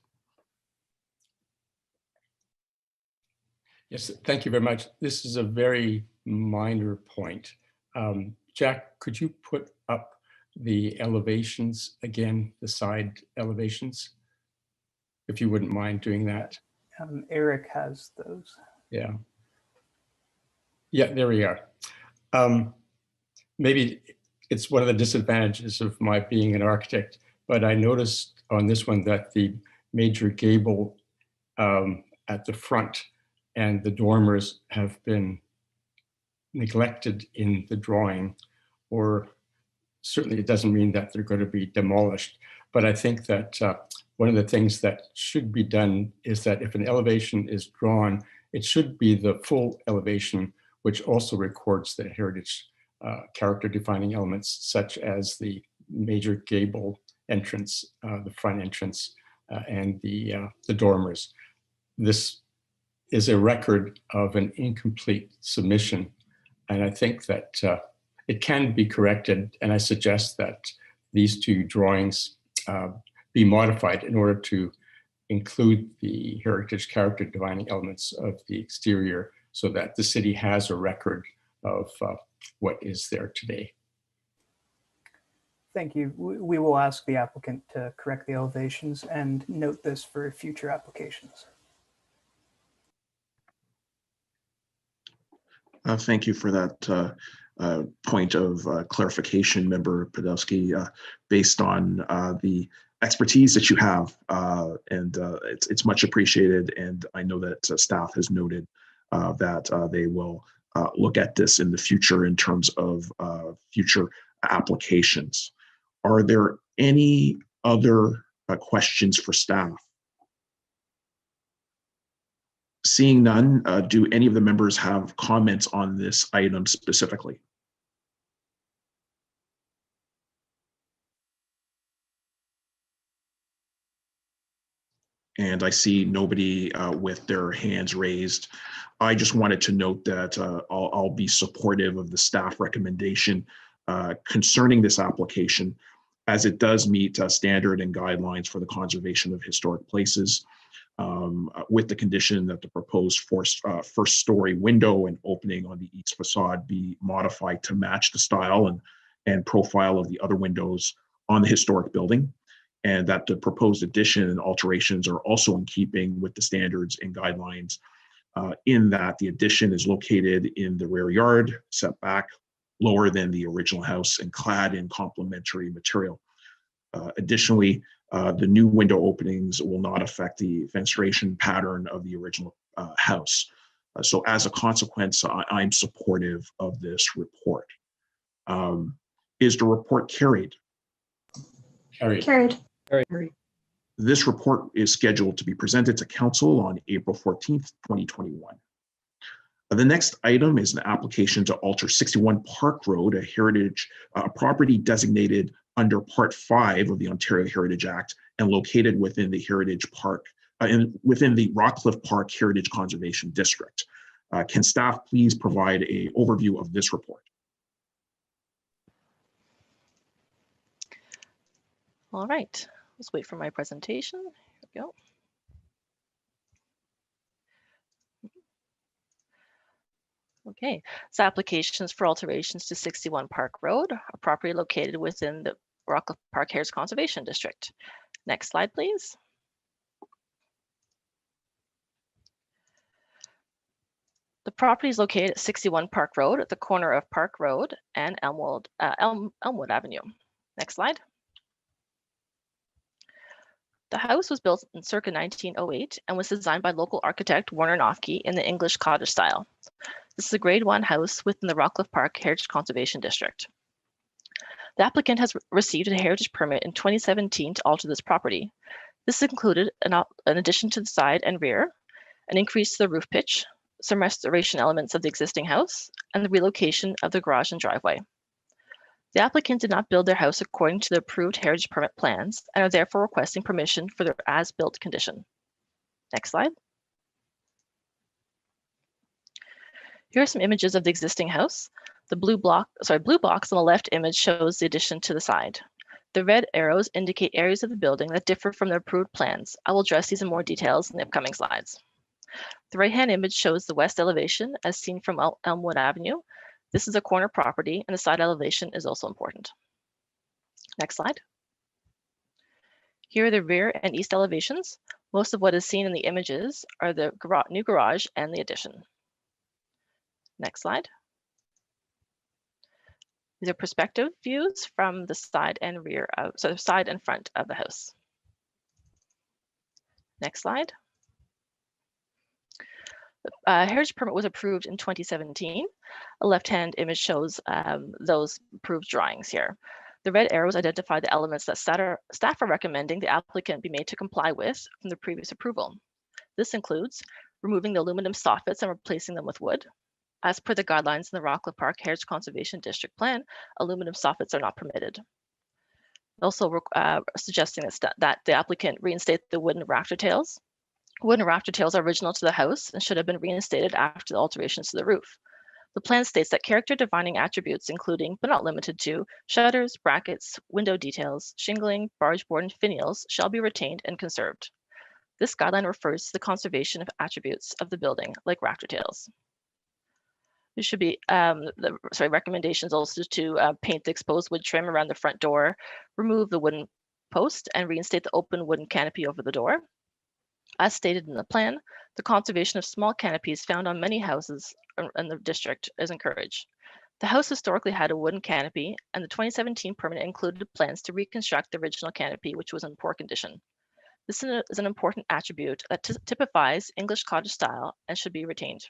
Yes, thank you very much. This is a very minor point. Jack, could you put up the elevations again, the side elevations, if you wouldn't mind doing that?
Eric has those.
Yeah. Yeah, there we are. Maybe it's one of the disadvantages of my being an architect, but I noticed on this one that the major gable at the front and the dormers have been neglected in the drawing, or certainly it doesn't mean that they're going to be demolished. But I think that one of the things that should be done is that if an elevation is drawn, it should be the full elevation, which also records the heritage character defining elements, such as the major gable entrance, the front entrance, and the dormers. This is a record of an incomplete submission, and I think that it can be corrected, and I suggest that these two drawings be modified in order to include the heritage character defining elements of the exterior, so that the city has a record of what is there today.
Thank you. We will ask the applicant to correct the elevations and note this for future applications.
Thank you for that point of clarification, Member Podolsky, based on the expertise that you have, and it's much appreciated. And I know that staff has noted that they will look at this in the future in terms of future applications. Are there any other questions for staff? Seeing none, do any of the members have comments on this item specifically? And I see nobody with their hands raised. I just wanted to note that I'll be supportive of the staff recommendation concerning this application, as it does meet standard and guidelines for the conservation of historic places, with the condition that the proposed first story window and opening on the east facade be modified to match the style and profile of the other windows on the historic building, and that the proposed addition and alterations are also in keeping with the standards and guidelines in that the addition is located in the rear yard, setback lower than the original house, and clad in complementary material. Additionally, the new window openings will not affect the fenestration pattern of the original house. So as a consequence, I'm supportive of this report. Is the report carried?
Carried.
Carried.
Carried.
This report is scheduled to be presented to Council on April 14th, 2021. The next item is an application to alter 61 Park Road, a heritage property designated under Part 5 of the Ontario Heritage Act and located within the Heritage Park, within the Rockcliffe Park Heritage Conservation District. Can staff please provide an overview of this report?
All right, let's wait for my presentation. Here we go. Okay, so applications for alterations to 61 Park Road, a property located within the Rockcliffe Park Heritage Conservation District. Next slide, please. The property is located at 61 Park Road at the corner of Park Road and Elmwood Avenue. Next slide. The house was built in circa 1908 and was designed by local architect Warner Nofke in the English cottage style. This is a Grade 1 house within the Rockcliffe Park Heritage Conservation District. The applicant has received a heritage permit in 2017 to alter this property. This included an addition to the side and rear, an increase to the roof pitch, some restoration elements of the existing house, and the relocation of the garage and driveway. The applicant did not build their house according to the approved heritage permit plans and are therefore requesting permission for their as-built condition. Next slide. Here are some images of the existing house. The blue box on the left image shows the addition to the side. The red arrows indicate areas of the building that differ from the approved plans. I will address these in more details in the upcoming slides. The right-hand image shows the west elevation as seen from Elmwood Avenue. This is a corner property and the side elevation is also important. Next slide. Here are the rear and east elevations. Most of what is seen in the images are the new garage and the addition. Next slide. These are perspective views from the side and rear of, so the side and front of the house. Next slide. The heritage permit was approved in 2017. A left-hand image shows those approved drawings here. The red arrows identify the elements that staff are recommending the applicant be made to comply with from the previous approval. This includes removing the aluminum soffits and replacing them with wood. As per the guidelines in the Rockcliffe Park Heritage Conservation District Plan, aluminum soffits are not permitted. Also suggesting that the applicant reinstate the wooden rafter tails. Wooden rafter tails are original to the house and should have been reinstated after the alterations to the roof. The plan states that character defining attributes, including but not limited to shutters, brackets, window details, shingling, barge board, and finials, shall be retained and conserved. This guideline refers to the conservation of attributes of the building, like rafter tails. There should be recommendations also to paint the exposed wood trim around the front door, remove the wooden post, and reinstate the open wooden canopy over the door. As stated in the plan, the conservation of small canopies found on many houses in the district is encouraged. The house historically had a wooden canopy, and the 2017 permit included plans to reconstruct the original canopy, which was in poor condition. This is an important attribute that typifies English cottage style and should be retained.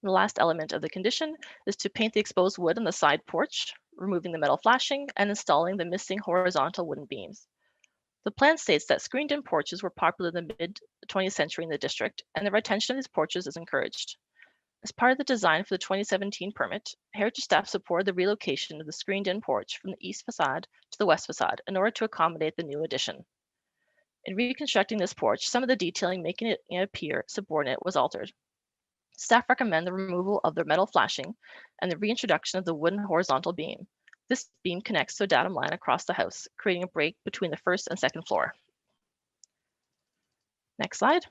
The last element of the condition is to paint the exposed wood on the side porch, removing the metal flashing, and installing the missing horizontal wooden beams. The plan states that screened-in porches were popular in the mid-20th century in the district, and the retention of these porches is encouraged. As part of the design for the 2017 permit, heritage staff supported the relocation of the screened-in porch from the east facade to the west facade in order to accommodate the new addition. In reconstructing this porch, some of the detailing making it appear subordinate was altered. Staff recommend the removal of the metal flashing and the reintroduction of the wooden horizontal beam. This beam connects to a datum line across the house, creating a break between the first and second floor. Next slide.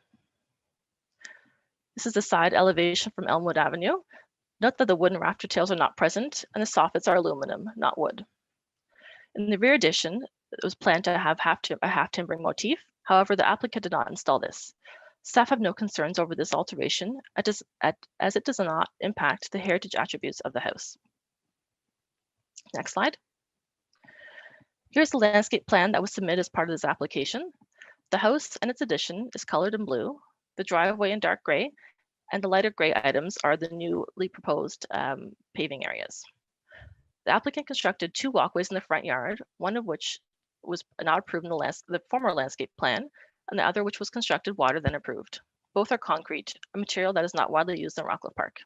This is the side elevation from Elmwood Avenue. Note that the wooden rafter tails are not present and the soffits are aluminum, not wood. In the rear addition, it was planned to have a half timbering motif. However, the applicant did not install this. Staff have no concerns over this alteration as it does not impact the heritage attributes of the house. Next slide. Here's the landscape plan that was submitted as part of this application. The house and its addition is colored in blue, the driveway in dark gray, and the lighter gray items are the newly proposed paving areas. The applicant constructed 2 walkways in the front yard, one of which was not approved in the former landscape plan, and the other which was constructed wider than approved. Both are concrete, a material that is not widely used in Rockcliffe Park.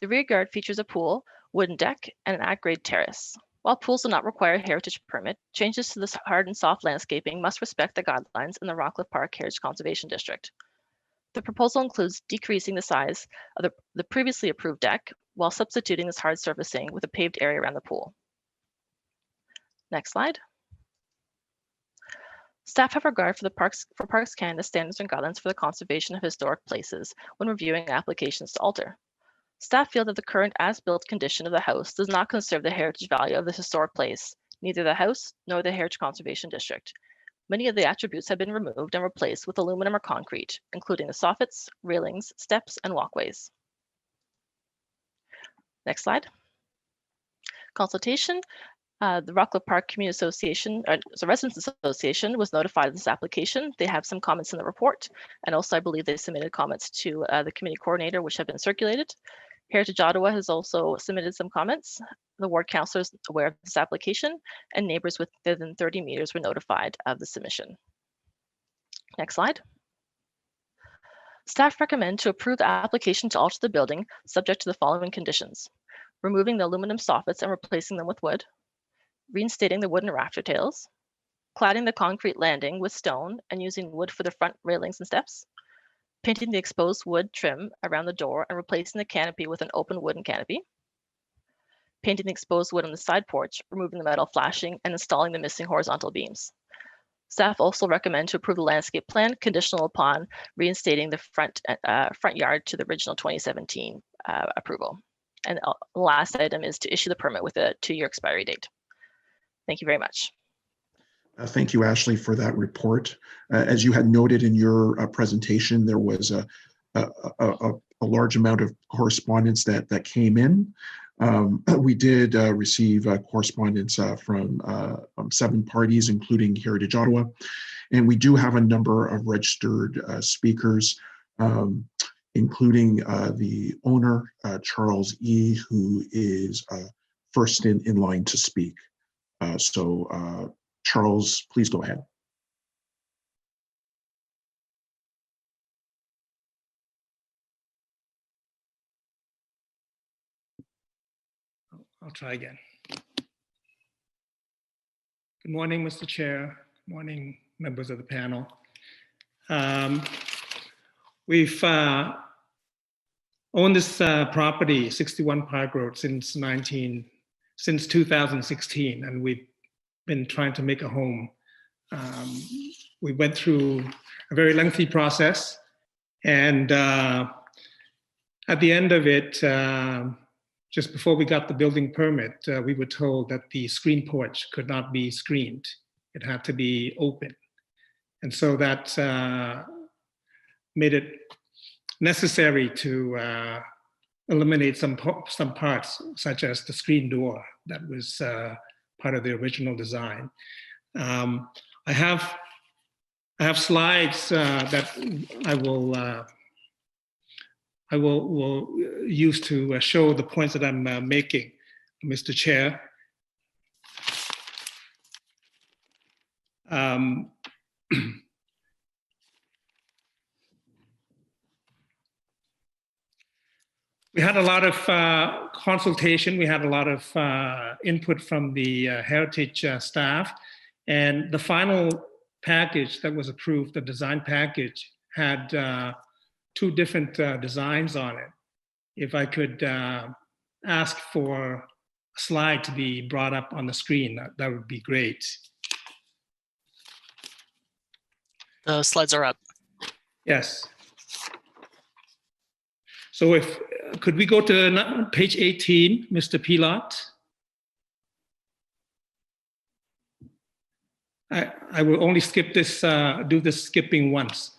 The rear yard features a pool, wooden deck, and an at-grade terrace. While pools do not require a heritage permit, changes to this hard and soft landscaping must respect the guidelines in the Rockcliffe Park Heritage Conservation District. The proposal includes decreasing the size of the previously approved deck while substituting this hard surfacing with a paved area around the pool. Next slide. Staff have regard for Parks Canada standards and guidelines for the conservation of historic places when reviewing applications to alter. Staff feel that the current as-built condition of the house does not conserve the heritage value of the historic place, neither the house nor the Heritage Conservation District. Many of the attributes have been removed and replaced with aluminum or concrete, including the soffits, railings, steps, and walkways. Next slide. Consultation. The Rockcliffe Park Community Association, Residents Association, was notified of this application. They have some comments in the report, and also I believe they submitted comments to the committee coordinator, which have been circulated. Heritage Ottawa has also submitted some comments. The ward councillor is aware of this application, and neighbors within 30 meters were notified of the submission. Next slide. Staff recommend to approve the application to alter the building subject to the following conditions: removing the aluminum soffits and replacing them with wood, reinstating the wooden rafter tails, cladding the concrete landing with stone and using wood for the front railings and steps, painting the exposed wood trim around the door and replacing the canopy with an open wooden canopy, painting the exposed wood on the side porch, removing the metal flashing, and installing the missing horizontal beams. Staff also recommend to approve the landscape plan conditional upon reinstating the front yard to the original 2017 approval. And the last item is to issue the permit with a 2-year expiry date. Thank you very much.
Thank you, Ashley, for that report. As you had noted in your presentation, there was a large amount of correspondence that came in. We did receive correspondence from 7 parties, including Heritage Ottawa, and we do have a number of registered speakers, including the owner, Charles E., who is first in line to speak. Charles, please go ahead.
I'll try again. Good morning, Mr. Chair. Good morning, members of the panel. We've owned this property, 61 Park Road, since 2016, and we've been trying to make a home. We went through a very lengthy process, and at the end of it, just before we got the building permit, we were told that the screen porch could not be screened. It had to be open. And so that made it necessary to eliminate some parts, such as the screen door that was part of the original design. I have slides that I will use to show the points that I'm making, Mr. Chair. We had a lot of consultation. We had a lot of input from the heritage staff, and the final package that was approved, the design package, had 2 different designs on it. If I could ask for a slide to be brought up on the screen, that would be great.
The slides are up.
Yes. So could we go to page 18, Mr. Pilot? I will only skip this, do this skipping once.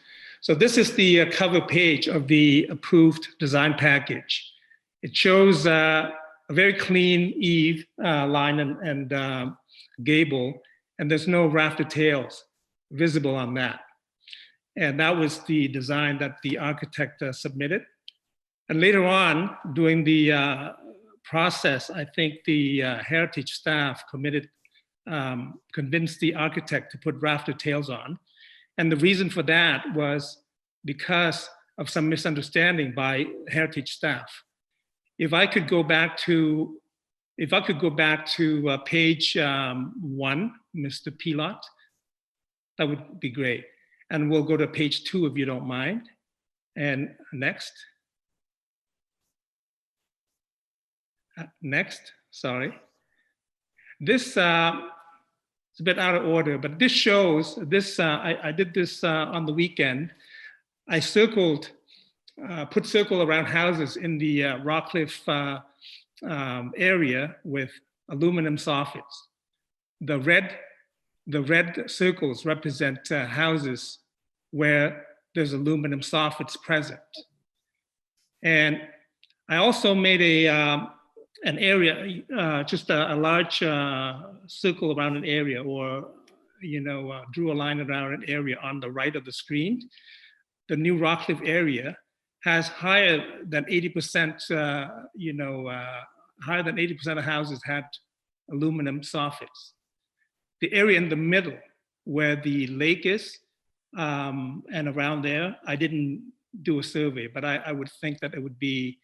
So this is the cover page of the approved design package. It shows a very clean eave line and gable, and there's no rafter tails visible on that. And that was the design that the architect submitted. And later on, during the process, I think the heritage staff convinced the architect to put rafter tails on. And the reason for that was because of some misunderstanding by heritage staff. If I could go back to page 1, Mr. Pilot, that would be great. And we'll go to page 2 if you don't mind. And next. Next, sorry. This is a bit out of order, but this shows this. I did this on the weekend. I put circle around houses in the Rockcliffe area with aluminum soffits. The red circles represent houses where there's aluminum soffits present. And I also made an area, just a large circle around an area, or drew a line around an area on the right of the screen. The new Rockcliffe area has higher than 80%, higher than 80% of houses had aluminum soffits. The area in the middle where the lake is and around there, I didn't do a survey, but I would think that it would be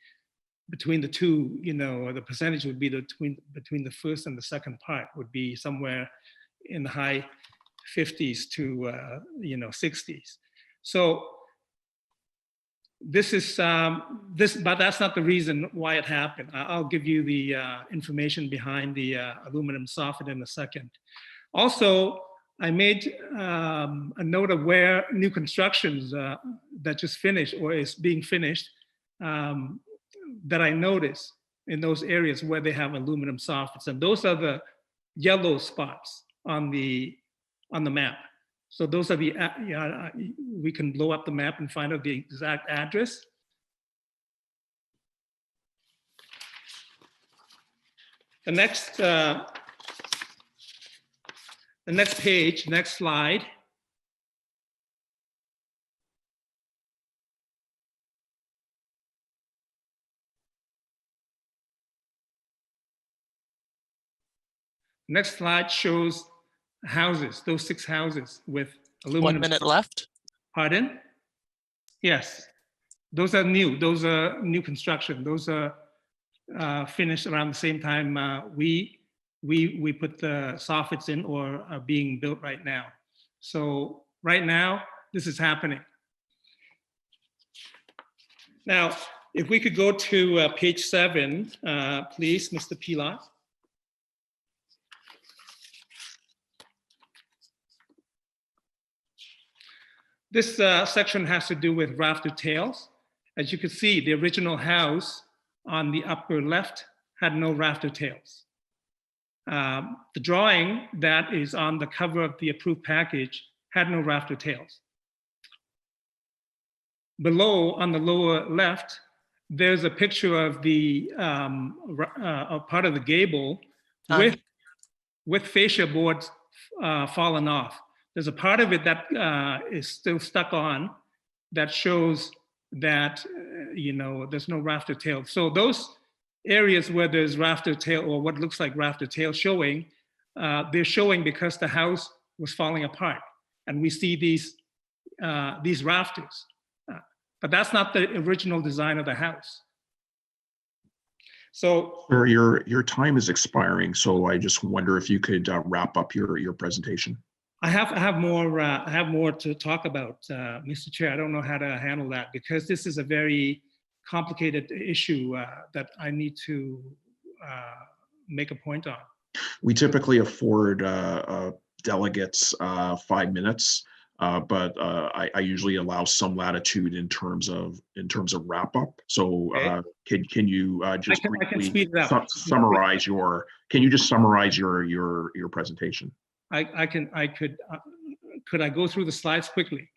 between the two, the percentage would be between the first and the second part would be somewhere in the high 50s to 60s. So this is but that's not the reason why it happened. I'll give you the information behind the aluminum soffit in a second. Also, I made a note of where new constructions that just finished or is being finished that I noticed in those areas where they have aluminum soffits, and those are the yellow spots on the map. So those are the, we can blow up the map and find out the exact address. The next page, next slide. Next slide shows houses, those 6 houses with aluminum.
1 minute left.
Pardon? Yes, those are new. Those are new construction. Those are finished around the same time we put the soffits in or are being built right now. So right now, this is happening. Now, if we could go to page 7, please, Mr. Pilot. This section has to do with Rafter Tails. As you can see, the original house on the upper left had no Rafter Tails. The drawing that is on the cover of the approved package had no Rafter Tails. Below, on the lower left, there's a picture of the part of the gable with fascia boards fallen off. There's a part of it that is still stuck on that shows that, there's no rafter tail. So those areas where there's rafter tail or what looks like rafter tail showing, they're showing because the house was falling apart. And we see these rafters. But that's not the original design of the house. So
your time is expiring. So I just wonder if you could wrap up your presentation.
I have more to talk about, Mr. Chair. I don't know how to handle that because this is a very complicated issue that I need to make a point on.
We typically afford delegates 5 minutes, but I usually allow some latitude in terms of wrap up. So can you just briefly summarize your? Can you just summarize your presentation?
Could I go through the slides quickly?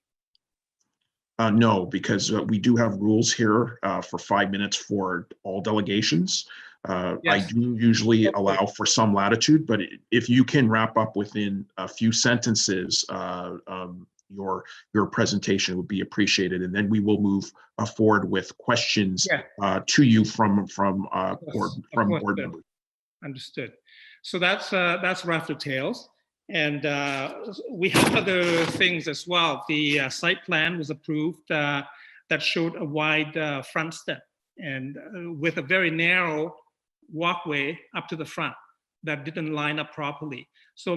No, because we do have rules here for 5 minutes for all delegations. I
Yes.
do usually
Okay.
allow for some latitude, but if you can wrap up within a few sentences, your presentation would be appreciated, and then we will move forward with questions
Yeah.
to you from
Of
board
course.
members.
Understood. So that's Rafter Tails. And we have other things as well. The site plan was approved that showed a wide front step and with a very narrow walkway up to the front that didn't line up properly. So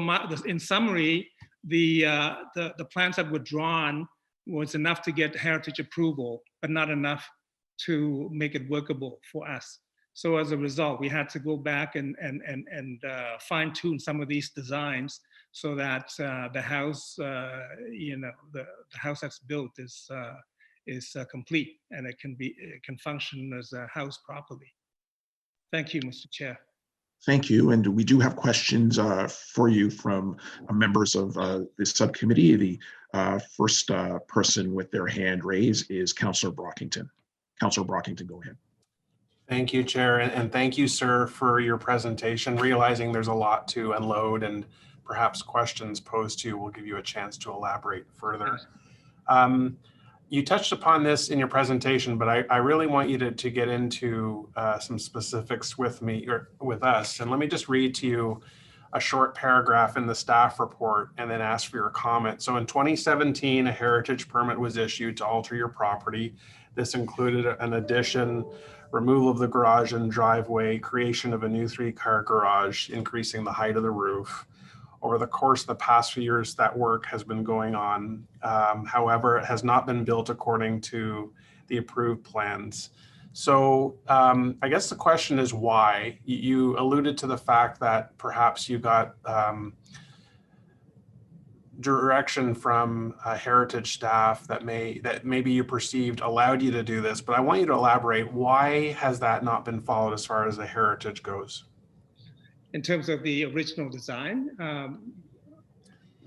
in summary, the plans that were drawn was enough to get heritage approval, but not enough to make it workable for us. So as a result, we had to go back and fine tune some of these designs so that the house, the house that's built is complete and it can function as a house properly. Thank you, Mr. Chair.
Thank you. And we do have questions for you from members of the subcommittee. The first person with their hand raised is Councillor Brockington. Councillor Brockington, go ahead.
Thank you, Chair, and thank you, sir, for your presentation. Realizing there's a lot to unload and perhaps questions posed to you will give you a chance to elaborate further. You touched upon this in your presentation, but I really want you to get into some specifics with me or with us. And let me just read to you a short paragraph in the staff report and then ask for your comment. So in 2017, a heritage permit was issued to alter your property. This included an addition, removal of the garage and driveway, creation of a new 3-car garage, increasing the height of the roof. Over the course of the past few years, that work has been going on. However, it has not been built according to the approved plans. So I guess the question is why? You alluded to the fact that perhaps you got direction from heritage staff that maybe you perceived allowed you to do this, but I want you to elaborate. Why has that not been followed as far as the heritage goes?
In terms of the original design, on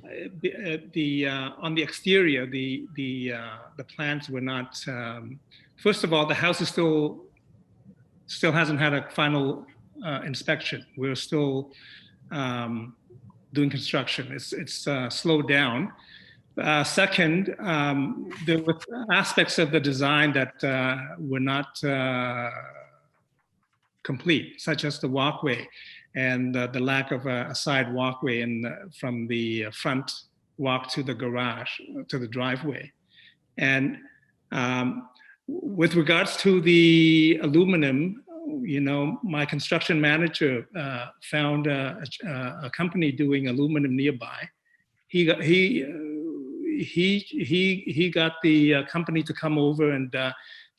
the exterior, the plans were not. First of all, the house is still hasn't had a final inspection. We're still doing construction. It's slowed down. Second, there were aspects of the design that were not complete, such as the walkway and the lack of a side walkway from the front walk to the garage, to the driveway. And with regards to the aluminum, my construction manager found a company doing aluminum nearby. He got the company to come over and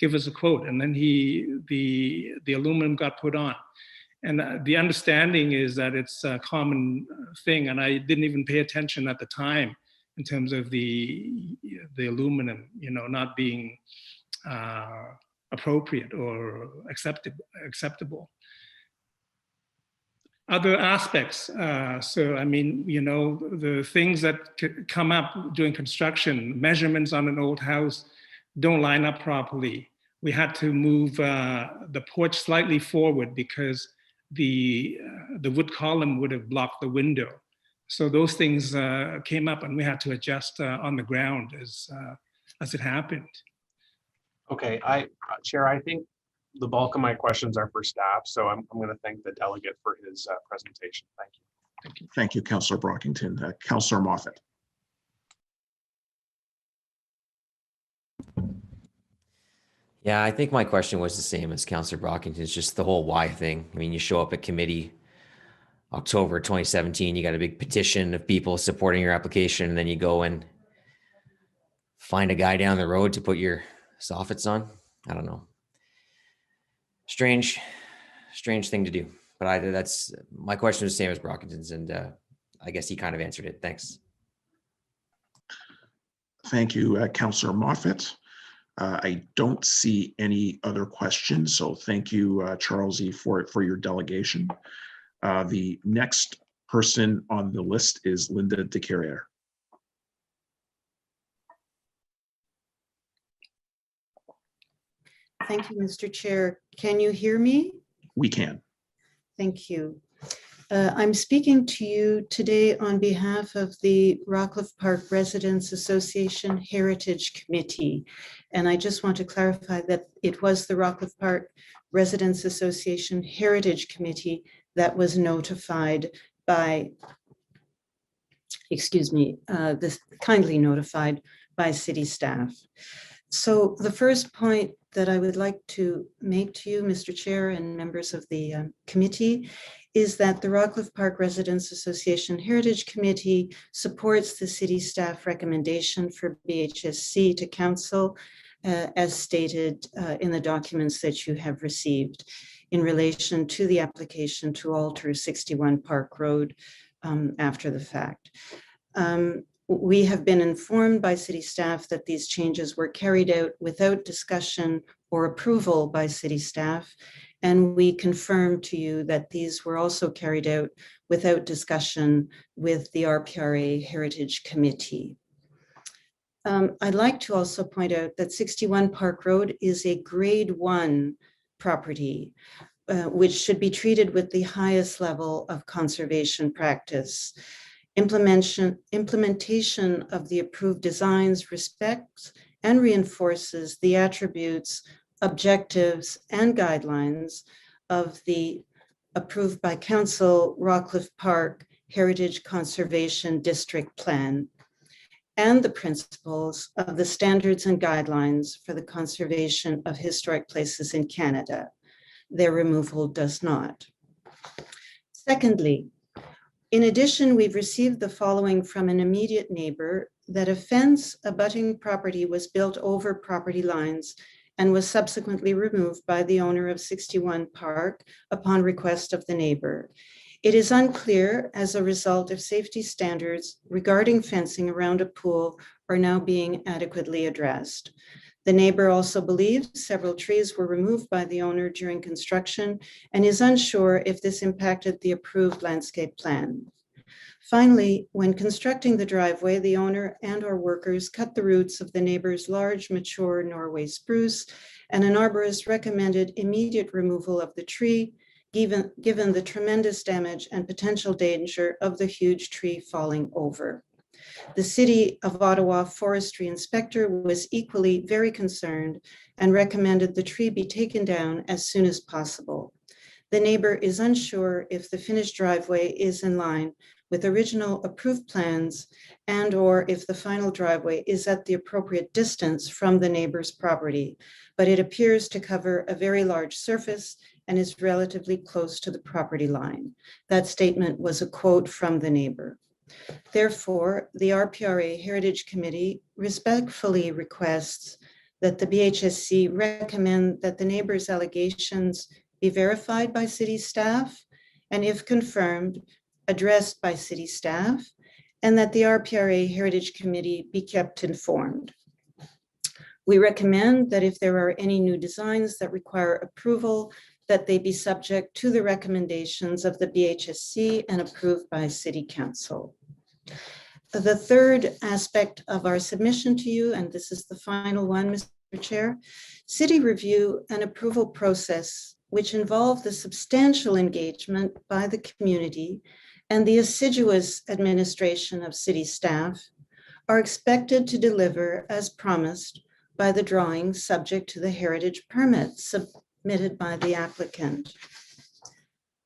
give us a quote, and then the aluminum got put on. And the understanding is that it's a common thing, and I didn't even pay attention at the time in terms of the aluminum, not being appropriate or acceptable. Other aspects, so I mean, the things that come up during construction, measurements on an old house don't line up properly. We had to move the porch slightly forward because the wood column would have blocked the window. So those things came up and we had to adjust on the ground as it happened.
Okay, Chair, I think the bulk of my questions are for staff, so I'm going to thank the delegate for his presentation. Thank you.
Thank you. Thank you, Councillor Brockington. Councillor Moffat.
Yeah, I think my question was the same as Councillor Brockington's, just the whole why thing. I mean, you show up at committee October 2017, you got a big petition of people supporting your application, and then you go and find a guy down the road to put your soffits on. I don't know. Strange thing to do. But that's my question was the same as Brockington's, and I guess he kind of answered it. Thanks.
Thank you, Councillor Moffat. I don't see any other questions, so thank you, Charles E., for your delegation. The next person on the list is Linda de Carrier.
Thank you, Mr. Chair. Can you hear me?
We can.
Thank you. I'm speaking to you today on behalf of the Rockcliffe Park Residents Association Heritage Committee. And I just want to clarify that it was the Rockcliffe Park Residents Association Heritage Committee that was notified by, kindly notified by city staff. So the first point that I would like to make to you, Mr. Chair and members of the committee, is that the Rockcliffe Park Residents Association Heritage Committee supports the city staff recommendation for BHSC to council as stated in the documents that you have received in relation to the application to alter 61 Park Road after the fact. We have been informed by city staff that these changes were carried out without discussion or approval by city staff, and we confirm to you that these were also carried out without discussion with the RPRA Heritage Committee. I'd like to also point out that 61 Park Road is a grade 1 property, which should be treated with the highest level of conservation practice. Implementation of the approved designs respects and reinforces the attributes, objectives, and guidelines of the approved by Council Rockcliffe Park Heritage Conservation District Plan and the principles of the standards and guidelines for the conservation of historic places in Canada. Their removal does not. Secondly, in addition, we've received the following from an immediate neighbor: that a fence abutting property was built over property lines and was subsequently removed by the owner of 61 Park upon request of the neighbor. It is unclear as a result of safety standards regarding fencing around a pool are now being adequately addressed. The neighbor also believes several trees were removed by the owner during construction and is unsure if this impacted the approved landscape plan. Finally, when constructing the driveway, the owner and/or workers cut the roots of the neighbor's large mature Norway spruce, and an arborist recommended immediate removal of the tree, given the tremendous damage and potential danger of the huge tree falling over. The City of Ottawa Forestry Inspector was equally very concerned and recommended the tree be taken down as soon as possible. The neighbor is unsure if the finished driveway is in line with original approved plans and/or if the final driveway is at the appropriate distance from the neighbor's property, but it appears to cover a very large surface and is relatively close to the property line. That statement was a quote from the neighbor. Therefore, the RPRA Heritage Committee respectfully requests that the BHSC recommend that the neighbor's allegations be verified by city staff, and if confirmed, addressed by city staff, and that the RPRA Heritage Committee be kept informed. We recommend that if there are any new designs that require approval, that they be subject to the recommendations of the BHSC and approved by City Council. The third aspect of our submission to you, and this is the final one, Mr. Chair, city review and approval process, which involve the substantial engagement by the community and the assiduous administration of city staff, are expected to deliver as promised by the drawing subject to the heritage permit submitted by the applicant.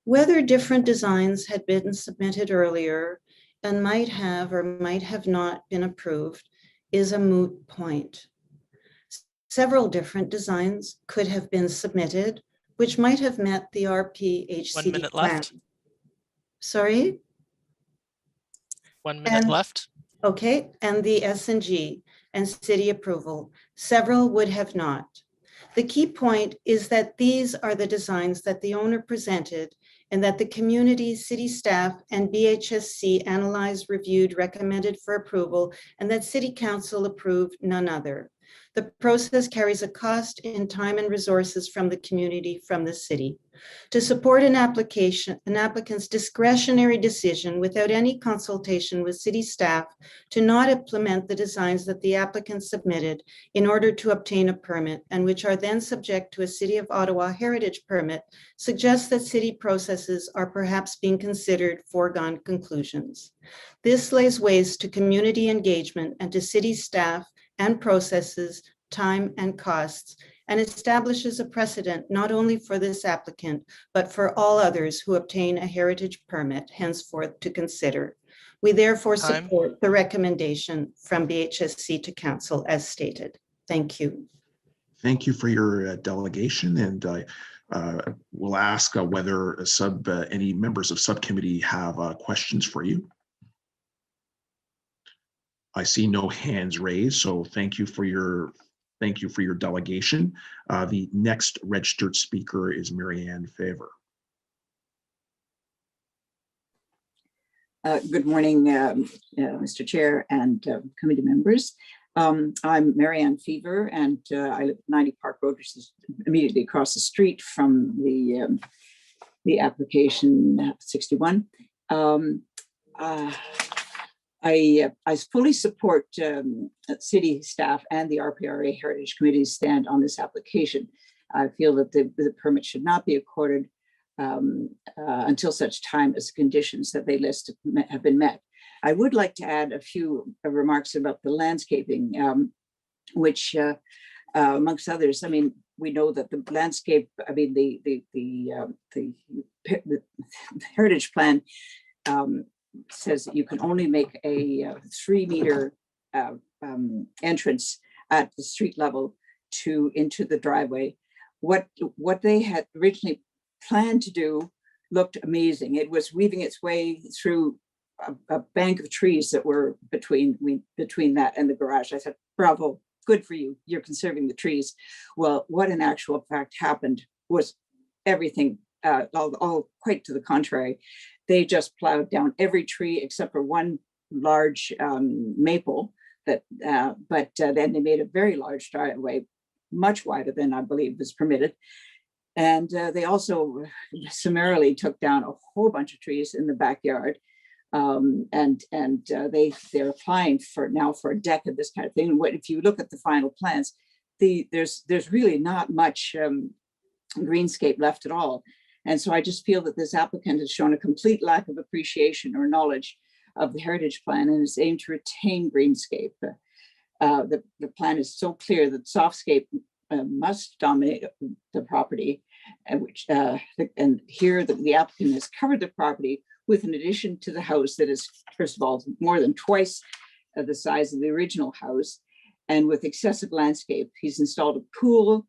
Whether different designs had been submitted earlier and might have or might have not been approved is a moot point. Several different designs could have been submitted, which might have met the RPHCD
1 minute
plan.
left.
Sorry?
1 minute left.
Okay, and the S&G and city approval. Several would have not. The key point is that these are the designs that the owner presented and that the community, city staff, and BHSC analyzed, reviewed, recommended for approval, and that City Council approved, none other.
The process carries a cost in time and resources from the community, from the city. To support an applicant's discretionary decision without any consultation with city staff to not implement the designs that the applicant submitted in order to obtain a permit, and which are then subject to a City of Ottawa heritage permit, suggests that city processes are perhaps being considered foregone conclusions. This lays waste to community engagement and to city staff and processes, time and costs, and establishes a precedent not only for this applicant, but for all others who obtain a heritage permit henceforth to consider. We therefore support the recommendation from BHSC to Council as stated. Thank you.
Thank you for your delegation, and I will ask whether any members of subcommittee have questions for you. I see no hands raised, so thank you for your delegation. The next registered speaker is Marianne Favor.
Good morning, Mr. Chair and committee members. I'm Marianne Fever, and I live at 90 Park Road, which is immediately across the street from the application 61. I fully support city staff and the RPRA Heritage Committee's stand on this application. I feel that the permit should not be accorded until such time as the conditions that they list have been met. I would like to add a few remarks about the landscaping, which amongst others, I mean, we know that the landscape, I mean, the heritage plan says that you can only make a 3-meter entrance at the street level into the driveway. What they had originally planned to do looked amazing. It was weaving its way through a bank of trees that were between that and the garage. I said, bravo, good for you. You're conserving the trees. Well, what in actual fact happened was everything, all quite to the contrary. They just plowed down every tree except for one large maple, but then they made a very large driveway, much wider than I believe was permitted. And they also summarily took down a whole bunch of trees in the backyard. They're applying now for a deck of this kind of thing. And if you look at the final plans, there's really not much greenscape left at all. And so I just feel that this applicant has shown a complete lack of appreciation or knowledge of the heritage plan and is aimed to retain greenscape. The plan is so clear that softscape must dominate the property, and here the applicant has covered the property with an addition to the house that is, first of all, more than twice the size of the original house, and with excessive landscape. He's installed a pool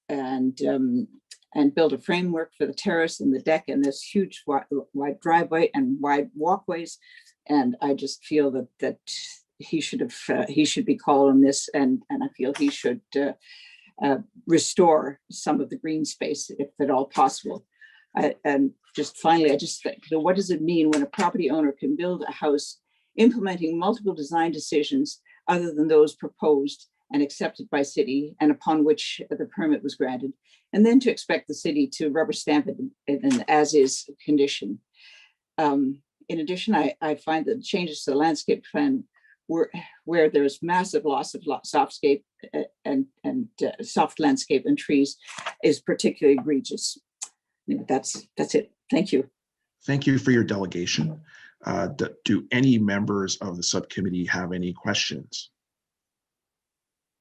and built a framework for the terrace and the deck and this huge wide driveway and wide walkways. And I just feel that he should be called on this, and I feel he should restore some of the green space if at all possible. And just finally, I just think, what does it mean when a property owner can build a house implementing multiple design decisions other than those proposed and accepted by city and upon which the permit was granted, and then to expect the city to rubber stamp it in an as-is condition? In addition, I find that changes to the landscape plan where there's massive loss of softscape and soft landscape and trees is particularly egregious. That's it. Thank you.
Thank you for your delegation. Do any members of the subcommittee have any questions?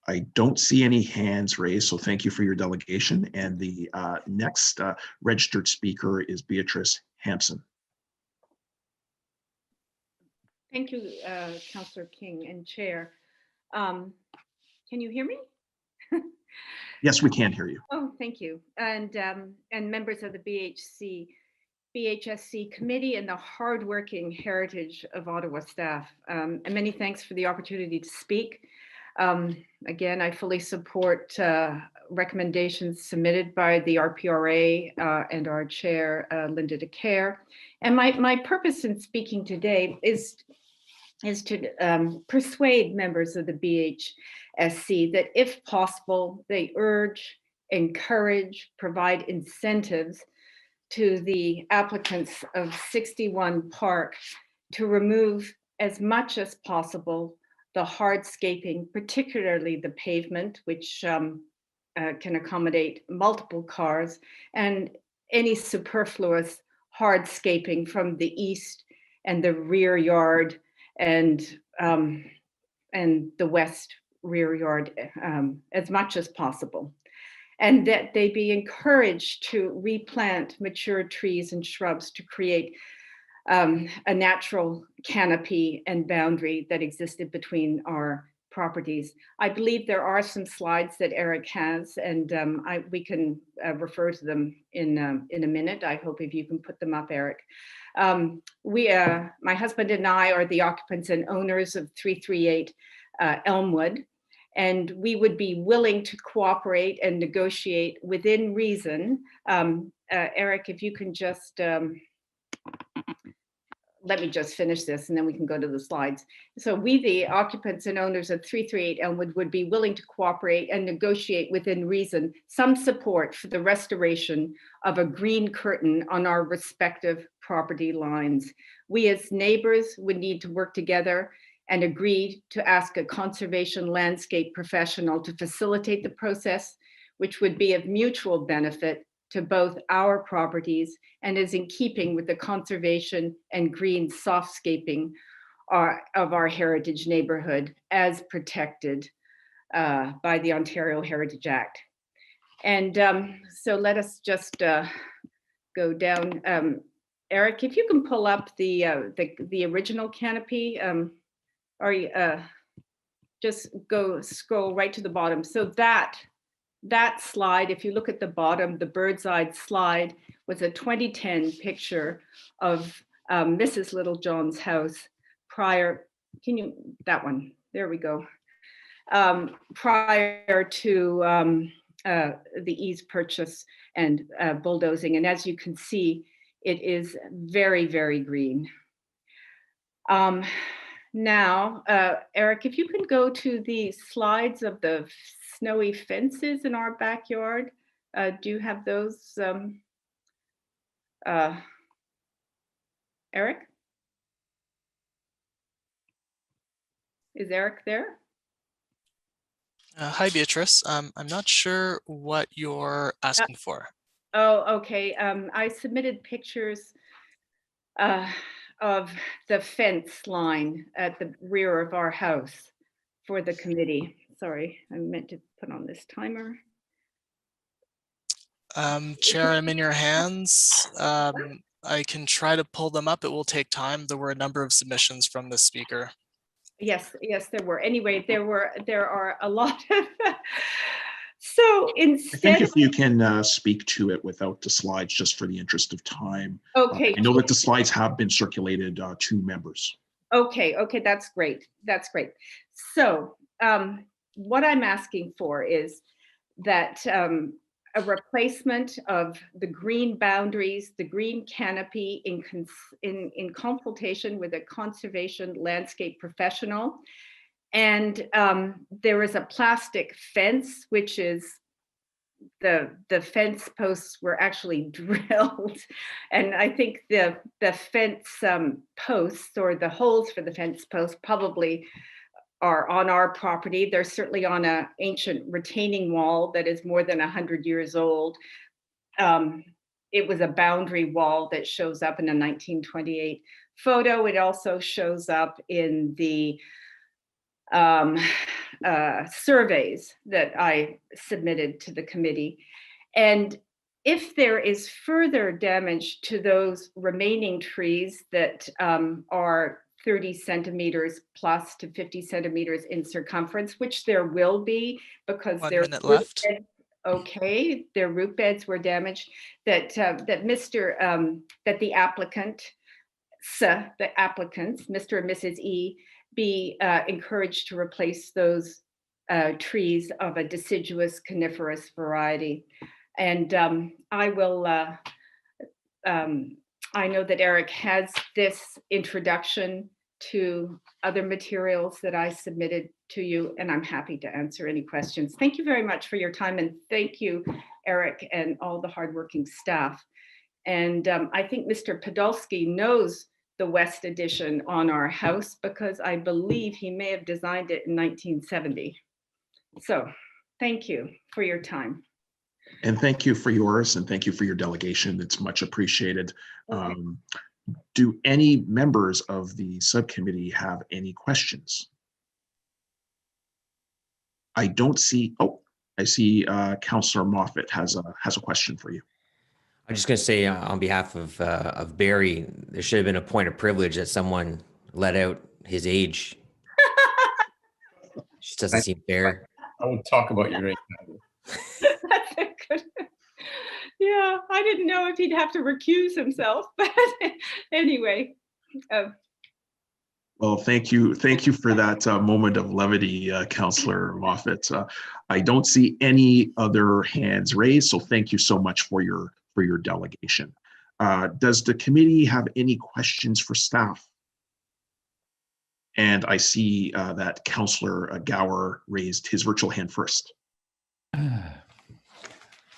I don't see any hands raised, so thank you for your delegation. And the next registered speaker is Beatrice Hampson.
Thank you, Councillor King and Chair. Can you hear me?
Yes, we can hear you.
Oh, thank you. And members of the BHSC committee and the hardworking Heritage of Ottawa staff. And many thanks for the opportunity to speak. Again, I fully support recommendations submitted by the RPRA and our chair, Linda DeCare. And my purpose in speaking today is to persuade members of the SC that if possible, they urge, encourage, provide incentives to the applicants of 61 Park to remove as much as possible the hardscaping, particularly the pavement, which can accommodate multiple cars, and any superfluous hardscaping from the east and the rear yard and the west rear yard as much as possible. And that they be encouraged to replant mature trees and shrubs to create a natural canopy and boundary that existed between our properties. I believe there are some slides that Eric has, and we can refer to them in a minute. I hope if you can put them up, Eric. My husband and I are the occupants and owners of 338 Elmwood, and we would be willing to cooperate and negotiate within reason. Eric, if you can just, let me just finish this and then we can go to the slides. So we, the occupants and owners of 338 Elmwood, would be willing to cooperate and negotiate within reason some support for the restoration of a green curtain on our respective property lines. We as neighbors would need to work together and agree to ask a conservation landscape professional to facilitate the process, which would be of mutual benefit to both our properties and is in keeping with the conservation and green softscaping of our heritage neighborhood as protected by the Ontario Heritage Act. And so let us just go down. Eric, if you can pull up the original canopy, or just scroll right to the bottom. So that slide, if you look at the bottom, the bird's eye slide was a 2010 picture of Mrs. Littlejohn's house prior, that one, there we go. Prior to the ease purchase and bulldozing. And as you can see, it is very, very green. Now, Eric, if you can go to the slides of the snowy fences in our backyard. Do you have those, Eric? Is Eric there?
Hi, Beatrice. I'm not sure what you're asking for.
Oh, okay. I submitted pictures of the fence line at the rear of our house for the committee. Sorry, I meant to put on this timer.
Chair, I'm in your hands. I can try to pull them up. It will take time. There were a number of submissions from the speaker.
Yes, there were. Anyway, there are a lot of. So instead,
I think if you can speak to it without the slides, just for the interest of time.
Okay.
I know that the slides have been circulated to members.
Okay, that's great. That's great. So what I'm asking for is that a replacement of the green boundaries, the green canopy in consultation with a conservation landscape professional. And there is a plastic fence, which is the fence posts were actually drilled. And I think the fence posts, or the holes for the fence posts, probably are on our property. They're certainly on an ancient retaining wall that is more than 100 years old. It was a boundary wall that shows up in a 1928 photo. It also shows up in the surveys that I submitted to the committee. And if there is further damage to those remaining trees that are 30 centimeters plus to 50 centimeters in circumference, which there will be because their root beds were damaged, that the applicants, Mr. and Mrs. E, be encouraged to replace those trees of a deciduous coniferous variety. And I know that Eric has this introduction to other materials that I submitted to you, and I'm happy to answer any questions. Thank you very much for your time, and thank you, Eric, and all the hardworking staff. And I think Mr. Podolsky knows the West Addition on our house because I believe he may have designed it in 1970. So thank you for your time.
And thank you for yours, and thank you for your delegation. It's much appreciated. Do any members of the subcommittee have any questions? I don't see, oh, I see Councillor Moffat has a question for you.
I'm just going to say on behalf of Barry, there should have been a point of privilege that someone let out his age. Just doesn't seem fair.
I won't talk about your age.
That's a good. Yeah, I didn't know if he'd have to recuse himself, but anyway.
Well, thank you for that moment of levity, Councillor Moffat. I don't see any other hands raised, so thank you so much for your delegation. Does the committee have any questions for staff? And I see that Councillor Gower raised his virtual hand first.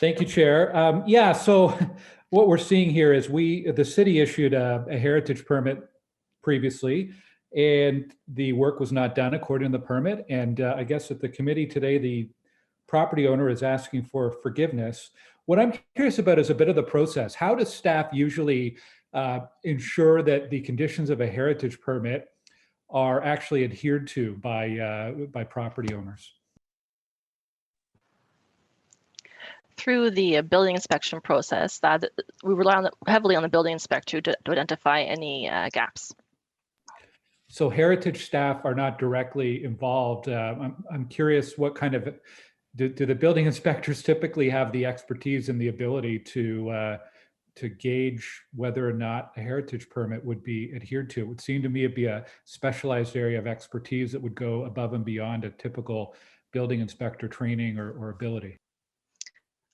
Thank you, Chair. Yeah, so what we're seeing here is the city issued a heritage permit previously, and the work was not done according to the permit. And I guess at the committee today, the property owner is asking for forgiveness. What I'm curious about is a bit of the process. How does staff usually ensure that the conditions of a heritage permit are actually adhered to by property owners?
Through the building inspection process, that we rely heavily on the building inspector to identify any gaps.
So heritage staff are not directly involved. I'm curious what kind of, do the building inspectors typically have the expertise and the ability to gauge whether or not a heritage permit would be adhered to? It would seem to me it'd be a specialized area of expertise that would go above and beyond a typical building inspector training or ability.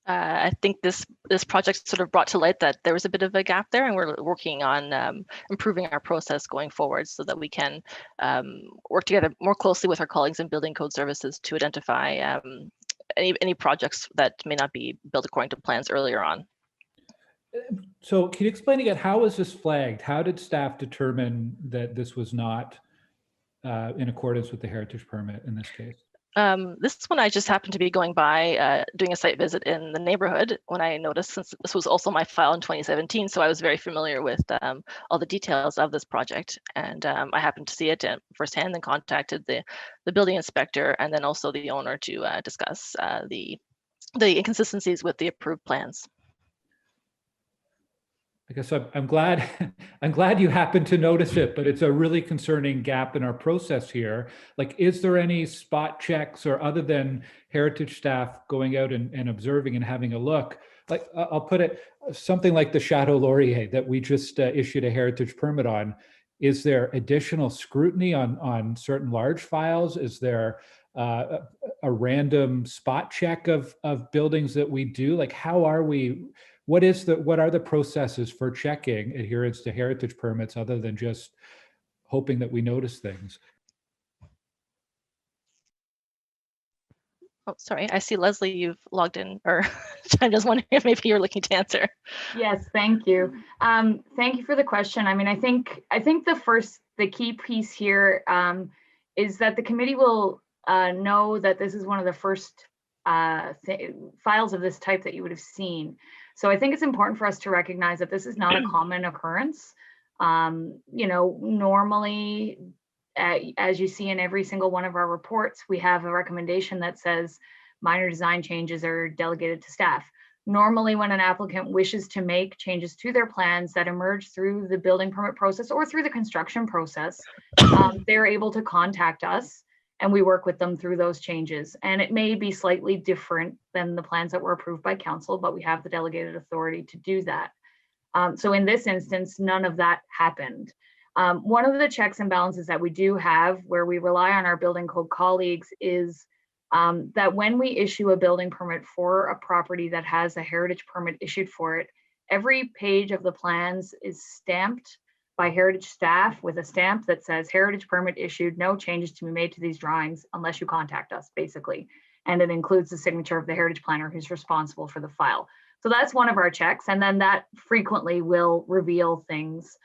I think this project sort of brought to light that there was a bit of a gap there, and we're working on improving our process going forward so that we can work together more closely with our colleagues in building code services to identify any projects that may not be built according to plans earlier on.
So can you explain again, how was this flagged? How did staff determine that this was not in accordance with the heritage permit in this case?
This one I just happened to be going by doing a site visit in the neighborhood when I noticed, since this was also my file in 2017, so I was very familiar with all the details of this project, and I happened to see it firsthand and contacted the building inspector and then also the owner to discuss the inconsistencies with the approved plans.
I guess I'm glad you happened to notice it, but it's a really concerning gap in our process here. Like, is there any spot checks, or other than heritage staff going out and observing and having a look? Like, I'll put it something like the Chateau Laurier that we just issued a heritage permit on. Is there additional scrutiny on certain large files? Is there a random spot check of buildings that we do? Like, how are we? What are the processes for checking adherence to heritage permits other than just hoping that we notice things?
Oh, sorry, I see Leslie, you've logged in, or I'm just wondering if maybe you're looking to answer.
Yes, thank you. Thank you for the question. I mean, I think the key piece here is that the committee will know that this is one of the first files of this type that you would have seen. So I think it's important for us to recognize that this is not a common occurrence. You know, normally, as you see in every single one of our reports, we have a recommendation that says minor design changes are delegated to staff. Normally, when an applicant wishes to make changes to their plans that emerge through the building permit process or through the construction process, they're able to contact us, and we work with them through those changes. And it may be slightly different than the plans that were approved by council, but we have the delegated authority to do that. So in this instance, none of that happened. One of the checks and balances that we do have, where we rely on our building code colleagues, is that when we issue a building permit for a property that has a heritage permit issued for it, every page of the plans is stamped by heritage staff with a stamp that says heritage permit issued, no changes to be made to these drawings unless you contact us, basically. And it includes the signature of the heritage planner who's responsible for the file. So that's one of our checks. And then that frequently will reveal things.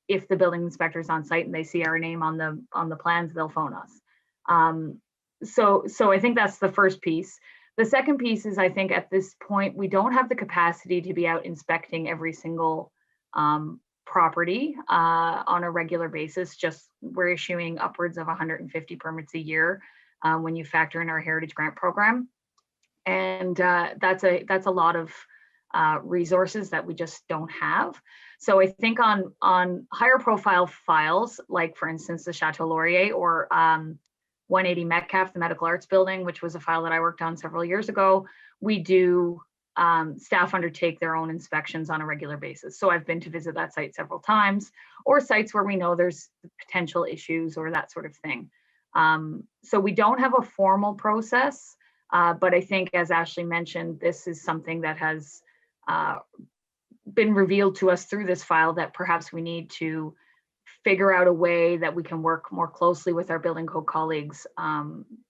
If the building inspector is on site and they see our name on the plans, they'll phone us. So I think that's the first piece. The second piece is, I think at this point, we don't have the capacity to be out inspecting every single property on a regular basis. Just we're issuing upwards of 150 permits a year when you factor in our heritage grant program. And that's a lot of resources that we just don't have. So I think on higher profile files, like for instance, the Chateau Laurier or 180 Metcalf, the Medical Arts Building, which was a file that I worked on several years ago, we do staff undertake their own inspections on a regular basis. So I've been to visit that site several times, or sites where we know there's potential issues or that sort of thing. So we don't have a formal process, but I think, as Ashley mentioned, this is something that has been revealed to us through this file that perhaps we need to figure out a way that we can work more closely with our building code colleagues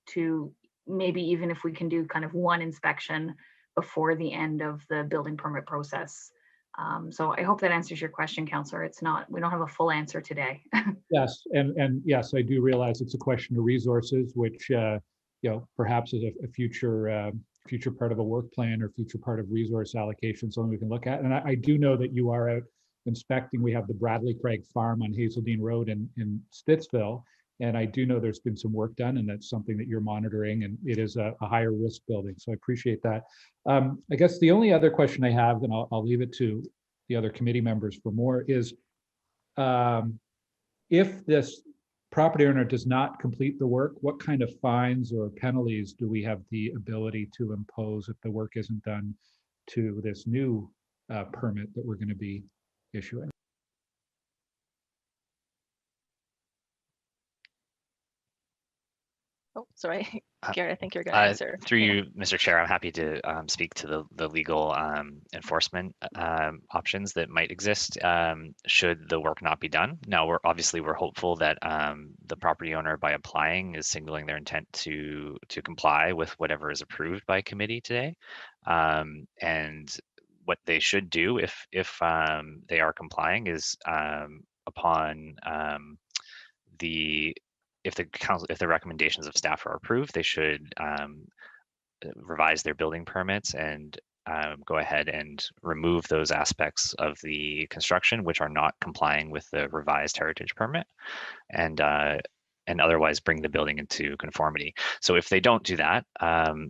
to maybe even if we can do kind of one inspection before the end of the building permit process. So I hope that answers your question, Councillor. It's not, we don't have a full answer today.
Yes, and yes, I do realize it's a question of resources, which you know, perhaps is a future future part of a work plan or future part of resource allocation, something we can look at. And I do know that you are out inspecting. We have the Bradley Craig Farm on Hazeldean Road in Stittsville, and I do know there's been some work done, and that's something that you're monitoring, and it is a higher risk building. So I appreciate that. I guess the only other question I have, and I'll leave it to the other committee members for more, is if this property owner does not complete the work, what kind of fines or penalties do we have the ability to impose if the work isn't done to this new permit that we're going to be issuing?
Oh, sorry, Garrett, I think you're going to answer.
Through you, Mr. Chair, I'm happy to speak to the legal enforcement options that might exist should the work not be done. Now, we're hopeful that the property owner, by applying, is signaling their intent to comply with whatever is approved by committee today. And what they should do if they are complying is upon if the recommendations of staff are approved, they should revise their building permits and go ahead and remove those aspects of the construction which are not complying with the revised heritage permit, and otherwise bring the building into conformity. So if they don't do that,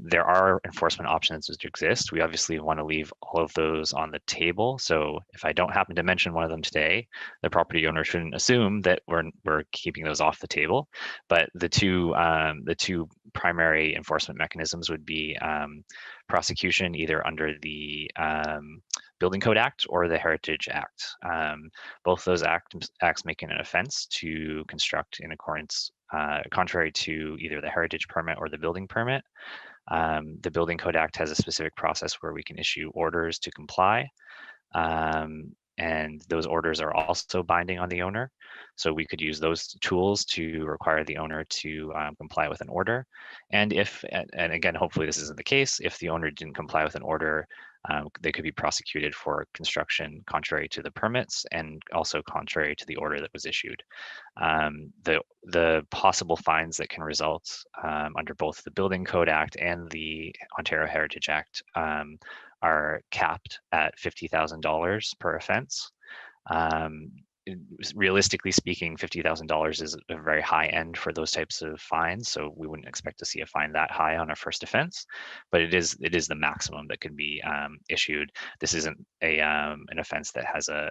there are enforcement options that exist. We obviously want to leave all of those on the table. So if I don't happen to mention one of them today, the property owner shouldn't assume that we're keeping those off the table. But the two primary enforcement mechanisms would be prosecution either under the Building Code Act or the Heritage Act. Both those acts make it an offense to construct in accordance, contrary to either the heritage permit or the building permit. The Building Code Act has a specific process where we can issue orders to comply. And those orders are also binding on the owner. So we could use those tools to require the owner to comply with an order. And and again, hopefully this isn't the case, if the owner didn't comply with an order, they could be prosecuted for construction contrary to the permits and also contrary to the order that was issued. The possible fines that can result under both the Building Code Act and the Ontario Heritage Act are capped at $50,000 per offense. Realistically speaking, $50,000 is a very high end for those types of fines, so we wouldn't expect to see a fine that high on a first offense, but it is the maximum that can be issued. This isn't an offense that has a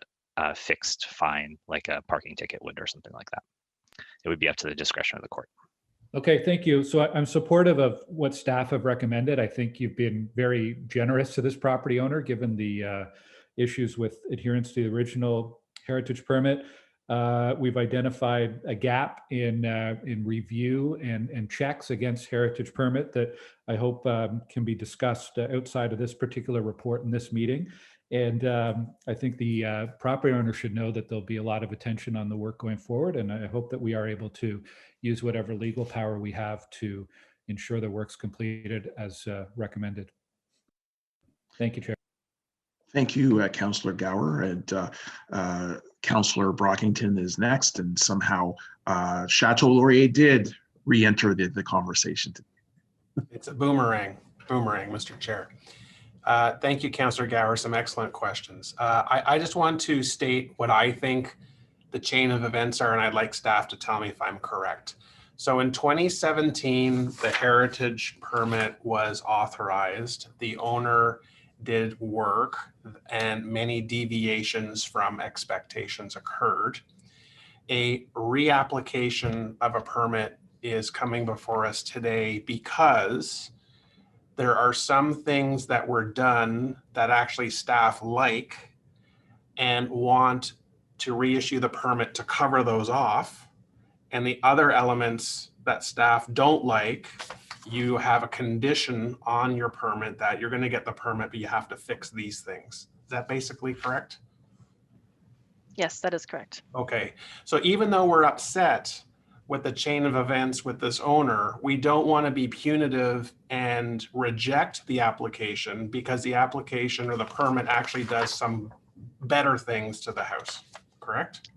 fixed fine like a parking ticket would or something like that. It would be up to the discretion of the court.
Okay, thank you. So I'm supportive of what staff have recommended. I think you've been very generous to this property owner, given the issues with adherence to the original heritage permit. We've identified a gap in review and checks against heritage permit that I hope can be discussed outside of this particular report in this meeting. And I think the property owner should know that there'll be a lot of attention on the work going forward. And I hope that we are able to use whatever legal power we have to ensure the work's completed as recommended. Thank you, Chair.
Thank you, Councillor Gower. And Councillor Brockington is next. And somehow Chateau Laurier did re-enter the conversation.
It's a boomerang, Mr. Chair. Thank you, Councillor Gower. Some excellent questions. I just want to state what I think the chain of events are, and I'd like staff to tell me if I'm correct. So in 2017, the heritage permit was authorized. The owner did work and many deviations from expectations occurred. A reapplication of a permit is coming before us today because there are some things that were done that actually staff like and want to reissue the permit to cover those off. And the other elements that staff don't like, you have a condition on your permit that you're going to get the permit, but you have to fix these things. Is that basically correct?
Yes, that is correct.
Okay, so even though we're upset with the chain of events with this owner, we don't want to be punitive and reject the application because the application or the permit actually does some better things to the house, correct?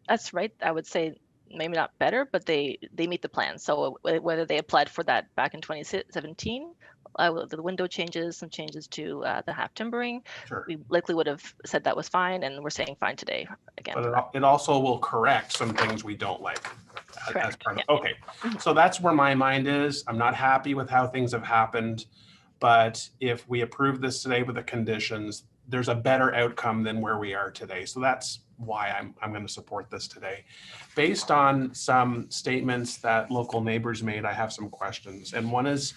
That's right. I would say maybe not better, but they meet the plan. So whether they applied for that back in 2017, the window changes, some changes to the half timbering,
sure,
we likely would have said that was fine, and we're saying fine today again.
But it also will correct some things we don't like. As part of,
yeah.
Okay, so that's where my mind is. I'm not happy with how things have happened, but if we approve this today with the conditions, there's a better outcome than where we are today. So that's why I'm going to support this today. Based on some statements that local neighbors made, I have some questions. And one is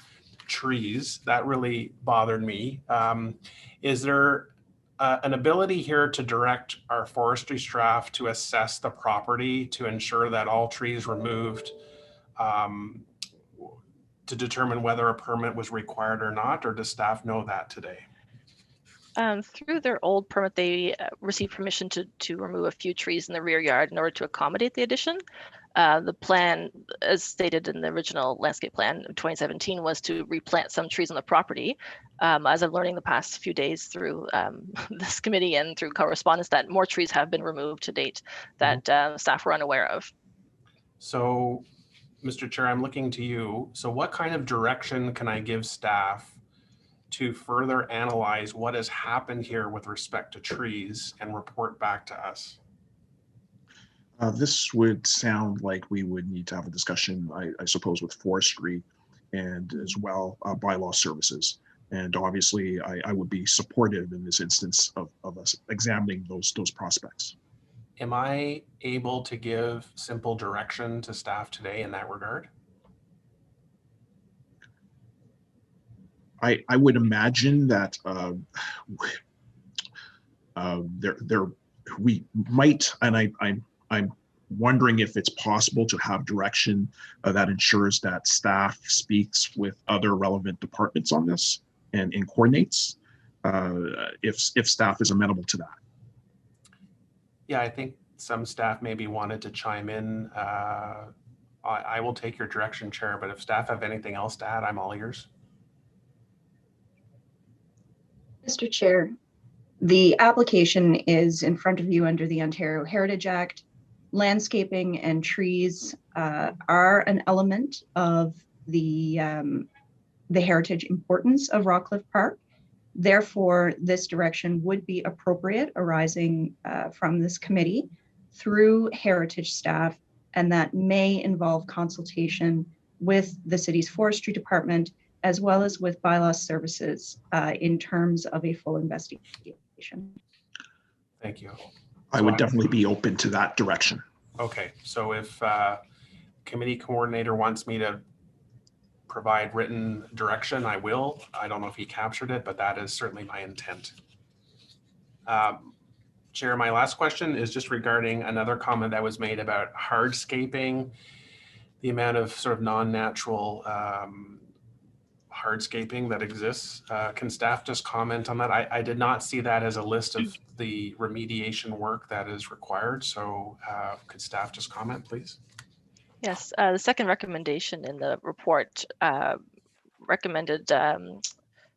trees. That really bothered me. Is there an ability here to direct our forestry staff to assess the property to ensure that all trees removed to determine whether a permit was required or not, or does staff know that today?
Through their old permit, they received permission to remove a few trees in the rear yard in order to accommodate the addition. The plan, as stated in the original landscape plan of 2017, was to replant some trees on the property. As I'm learning the past few days through this committee and through correspondence, that more trees have been removed to date that staff were unaware of.
So, Mr. Chair, I'm looking to you. So what kind of direction can I give staff to further analyze what has happened here with respect to trees and report back to us?
This would sound like we would need to have a discussion, I suppose, with forestry and as well bylaw services. And obviously, I would be supportive in this instance of us examining those prospects.
Am I able to give simple direction to staff today in that regard?
I would imagine that we might, and I'm wondering if it's possible to have direction that ensures that staff speaks with other relevant departments on this and coordinates if staff is amenable to that.
Yeah, I think some staff maybe wanted to chime in. I will take your direction, Chair, but if staff have anything else to add, I'm all ears.
Mr. Chair, the application is in front of you under the Ontario Heritage Act. Landscaping and trees are an element of the heritage importance of Rockcliffe Park. Therefore, this direction would be appropriate arising from this committee through heritage staff, and that may involve consultation with the city's forestry department as well as with bylaw services in terms of a full investigation.
Thank you.
I would definitely be open to that direction.
Okay, so if committee coordinator wants me to provide written direction, I will. I don't know if he captured it, but that is certainly my intent. Chair, my last question is just regarding another comment that was made about hardscaping, the amount of sort of non-natural hardscaping that exists. Can staff just comment on that? I did not see that as a list of the remediation work that is required. So could staff just comment, please?
Yes, the second recommendation in the report recommended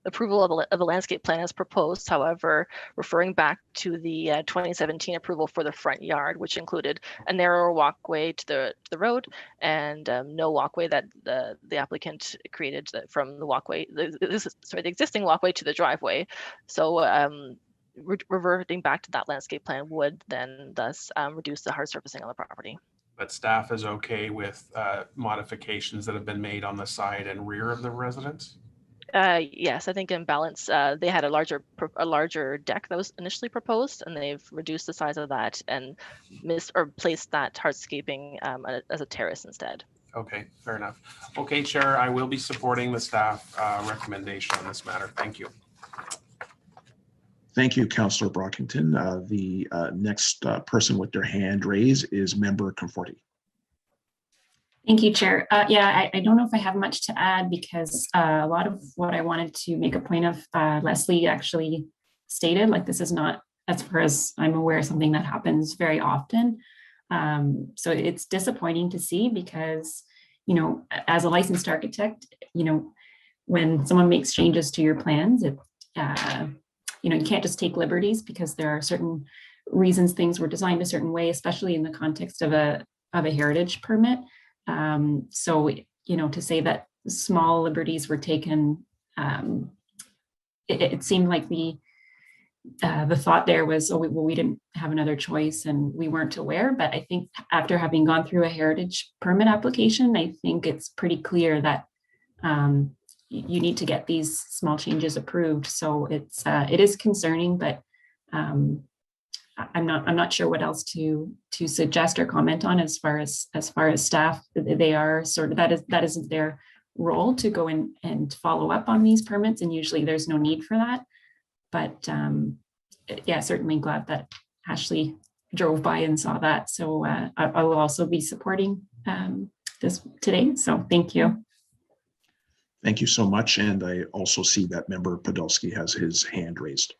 approval of the landscape plan as proposed, however, referring back to the 2017 approval for the front yard, which included a narrower walkway to the road and no walkway that the applicant created from the walkway, the existing walkway to the driveway. So reverting back to that landscape plan would then thus reduce the hard surfacing on the property.
But staff is okay with modifications that have been made on the side and rear of the residence?
Yes, I think in balance, they had a larger deck that was initially proposed, and they've reduced the size of that and placed that hardscaping as a terrace instead.
Okay, fair enough. Okay, Chair, I will be supporting the staff recommendation on this matter. Thank you.
Thank you, Councillor Brockington. The next person with their hand raised is Member Conforti.
Thank you, Chair. Yeah, I don't know if I have much to add because a lot of what I wanted to make a point of, Leslie actually stated, like this is not, as far as I'm aware, something that happens very often. So it's disappointing to see because, you know, as a licensed architect, you know, when someone makes changes to your plans, you know, you can't just take liberties because there are certain reasons things were designed a certain way, especially in the context of a heritage permit. So, you know, to say that small liberties were taken, it seemed like the thought there was, oh, well, we didn't have another choice and we weren't aware. But I think after having gone through a heritage permit application, I think it's pretty clear that you need to get these small changes approved. So it is concerning, but I'm not sure what else to suggest or comment on as far as staff. They are sort of, that isn't their role to go in and follow up on these permits, and usually there's no need for that. But yeah, certainly glad that Ashley drove by and saw that. So I will also be supporting this today. So thank you.
Thank you so much. And I also see that Member Podolsky has his hand raised.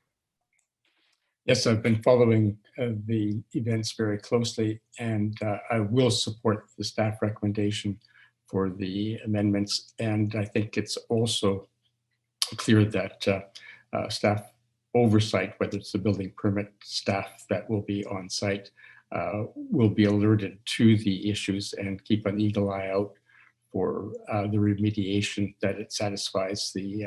Yes, I've been following the events very closely, and I will support the staff recommendation for the amendments. And I think it's also clear that staff oversight, whether it's the building permit staff that will be on site, will be alerted to the issues and keep an eagle eye out for the remediation, that it satisfies the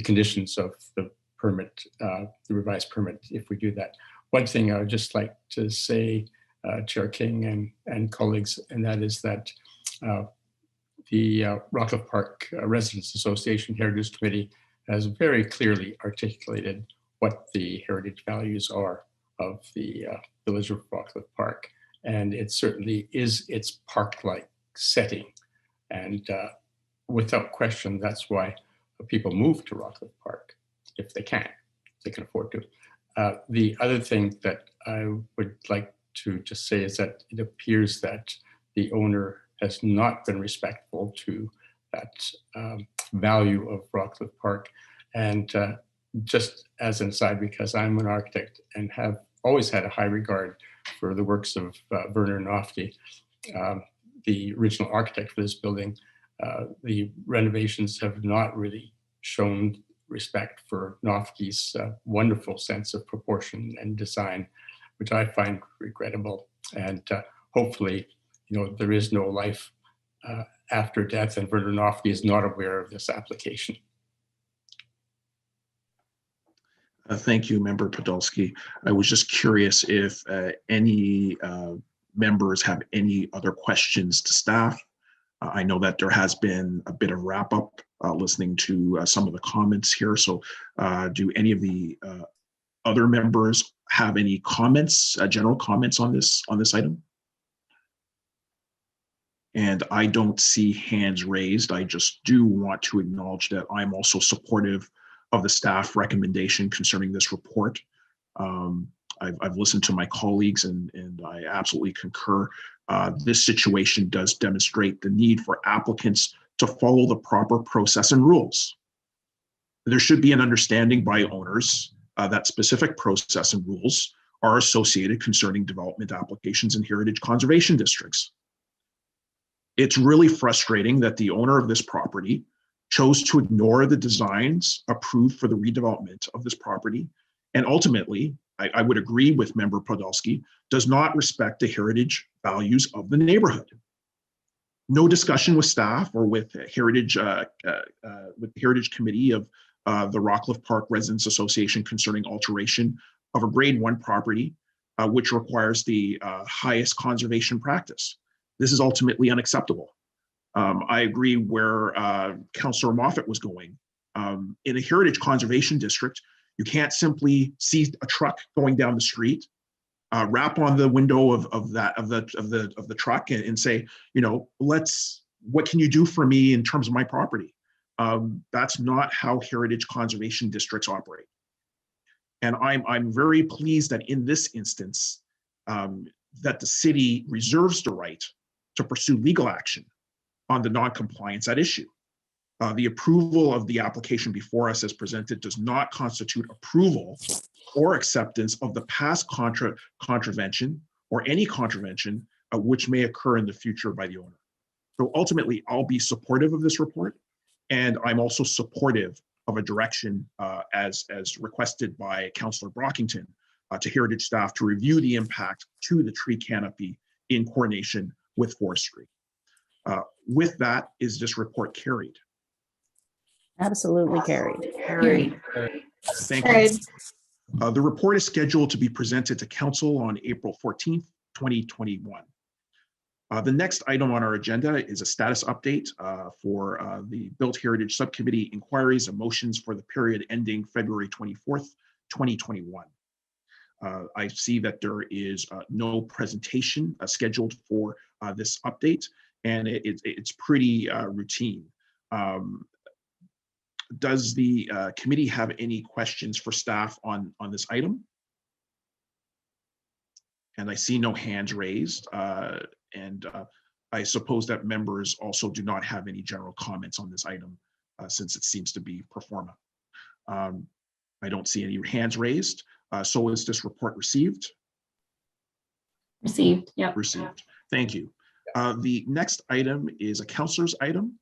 conditions of the permit, the revised permit, if we do that. One thing I would just like to say, Chair King and colleagues, and that is that the Rockcliffe Park Residents Association Heritage Committee has very clearly articulated what the heritage values are of the village of Rockcliffe Park. And it certainly is its park-like setting. And without question, that's why people move to Rockcliffe Park, if they can afford to. The other thing that I would like to just say is that it appears that the owner has not been respectful to that value of Rockcliffe Park. And just as an aside, because I'm an architect and have always had a high regard for the works of Werner Nofte, the original architect for this building, the renovations have not really shown respect for Nofte's wonderful sense of proportion and design, which I find regrettable. And hopefully, you know, there is no life after death, and Werner Nofte is not aware of this application.
Thank you, Member Podolsky. I was just curious if any members have any other questions to staff. I know that there has been a bit of wrap up listening to some of the comments here. So do any of the other members have any comments, general comments on this item? And I don't see hands raised. I just do want to acknowledge that I'm also supportive of the staff recommendation concerning this report. I've listened to my colleagues and I absolutely concur. This situation does demonstrate the need for applicants to follow the proper process and rules. There should be an understanding by owners that specific process and rules are associated concerning development applications in heritage conservation districts. It's really frustrating that the owner of this property chose to ignore the designs approved for the redevelopment of this property, and ultimately, I would agree with Member Podolsky, does not respect the heritage values of the neighborhood. No discussion with staff or with Heritage Committee of the Rockcliffe Park Residents Association concerning alteration of a grade 1 property, which requires the highest conservation practice. This is ultimately unacceptable. I agree where Councillor Moffat was going. In a heritage conservation district, you can't simply see a truck going down the street, rap on the window of the truck and say, you know, what can you do for me in terms of my property? That's not how heritage conservation districts operate. And I'm very pleased that in this instance, that the city reserves the right to pursue legal action on the non-compliance at issue. The approval of the application before us as presented does not constitute approval or acceptance of the past contravention or any contravention which may occur in the future by the owner. So ultimately, I'll be supportive of this report, and I'm also supportive of a direction as requested by Councillor Brockington to heritage staff to review the impact to the tree canopy in coordination with forestry. With that, is this report carried?
Absolutely carried.
Carried.
Thank you. The report is scheduled to be presented to Council on April 14th, 2021. The next item on our agenda is a status update for the Built Heritage Subcommittee inquiries and motions for the period ending February 24th, 2021. I see that there is no presentation scheduled for this update, and it's pretty routine. Does the committee have any questions for staff on this item? And I see no hands raised. And I suppose that members also do not have any general comments on this item since it seems to be pro forma. I don't see any hands raised. So is this report received?
Received, yeah.
Received, thank you. The next item is a councillor's item.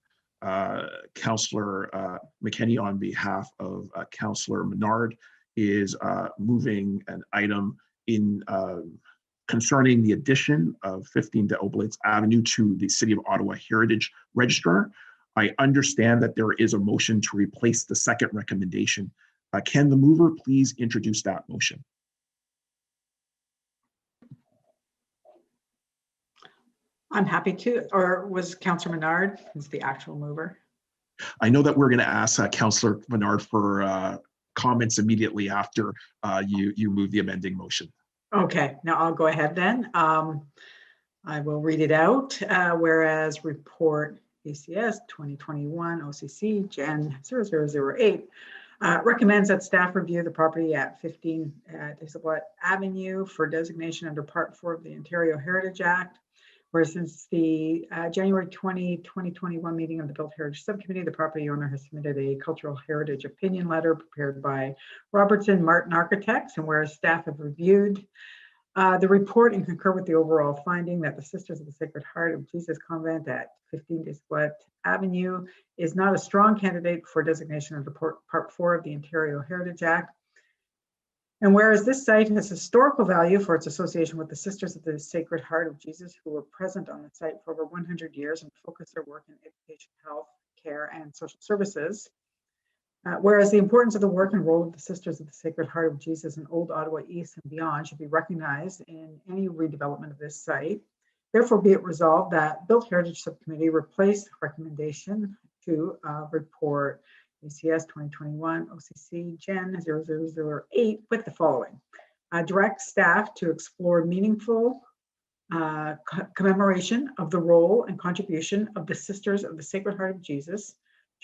Councillor McKenney, on behalf of Councillor Menard, is moving an item in concerning the addition of 15 de Oblitz Avenue to the City of Ottawa Heritage Register. I understand that there is a motion to replace the second recommendation. Can the mover please introduce that motion?
I'm happy to, or was Councillor Menard is the actual mover?
I know that we're going to ask Councillor Menard for comments immediately after you move the amending motion.
Okay, now I'll go ahead then. I will read it out. Whereas report BCS 2021 OCC Gen 0008 recommends that staff review the property at 15 Disablet Avenue for designation under Part 4 of the Ontario Heritage Act. Whereas since the January 2021 meeting of the Built Heritage Subcommittee, the property owner has submitted a cultural heritage opinion letter prepared by Robertson Martin Architects, and whereas staff have reviewed the report and concur with the overall finding that the Sisters of the Sacred Heart of Jesus Convent at 15 Displett Avenue is not a strong candidate for designation under Part 4 of the Ontario Heritage Act. And whereas this site has historical value for its association with the Sisters of the Sacred Heart of Jesus, who were present on the site for over 100 years and focused their work in education, health, care, and social services. Whereas the importance of the work and role of the Sisters of the Sacred Heart of Jesus in Old Ottawa East and beyond should be recognized in any redevelopment of this site. Therefore, be it resolved that Built Heritage Subcommittee replace recommendation to report BCS 2021 OCC Gen 0008 with the following. Direct staff to explore meaningful commemoration of the role and contribution of the Sisters of the Sacred Heart of Jesus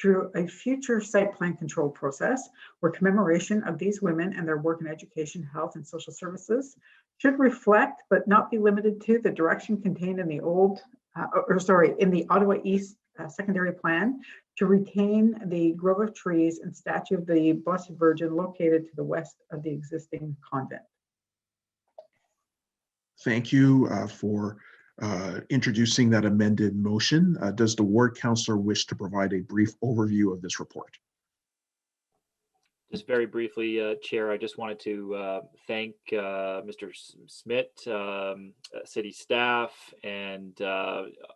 through a future site plan control process where commemoration of these women and their work in education, health, and social services should reflect but not be limited to the direction contained in the in the Ottawa East secondary plan to retain the grove of trees and statue of the Blessed Virgin located to the west of the existing convent.
Thank you for introducing that amended motion. Does the ward councillor wish to provide a brief overview of this report?
Just very briefly, Chair, I just wanted to thank Mr. Smith, city staff, and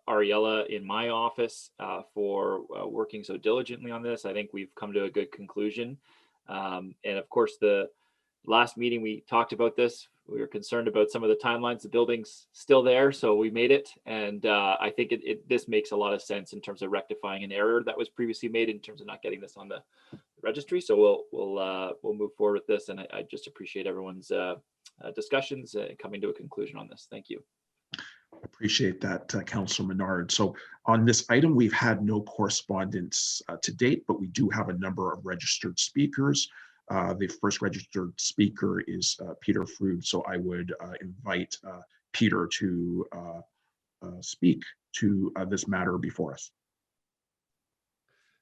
Ariella in my office for working so diligently on this. I think we've come to a good conclusion. And of course, the last meeting we talked about this. We were concerned about some of the timelines. The building's still there, so we made it. And I think this makes a lot of sense in terms of rectifying an error that was previously made in terms of not getting this on the registry. So we'll move forward with this, and I just appreciate everyone's discussions and coming to a conclusion on this. Thank you.
Appreciate that, Councillor Menard. So on this item, we've had no correspondence to date, but we do have a number of registered speakers. The first registered speaker is Peter Frood, so I would invite Peter to speak to this matter before us.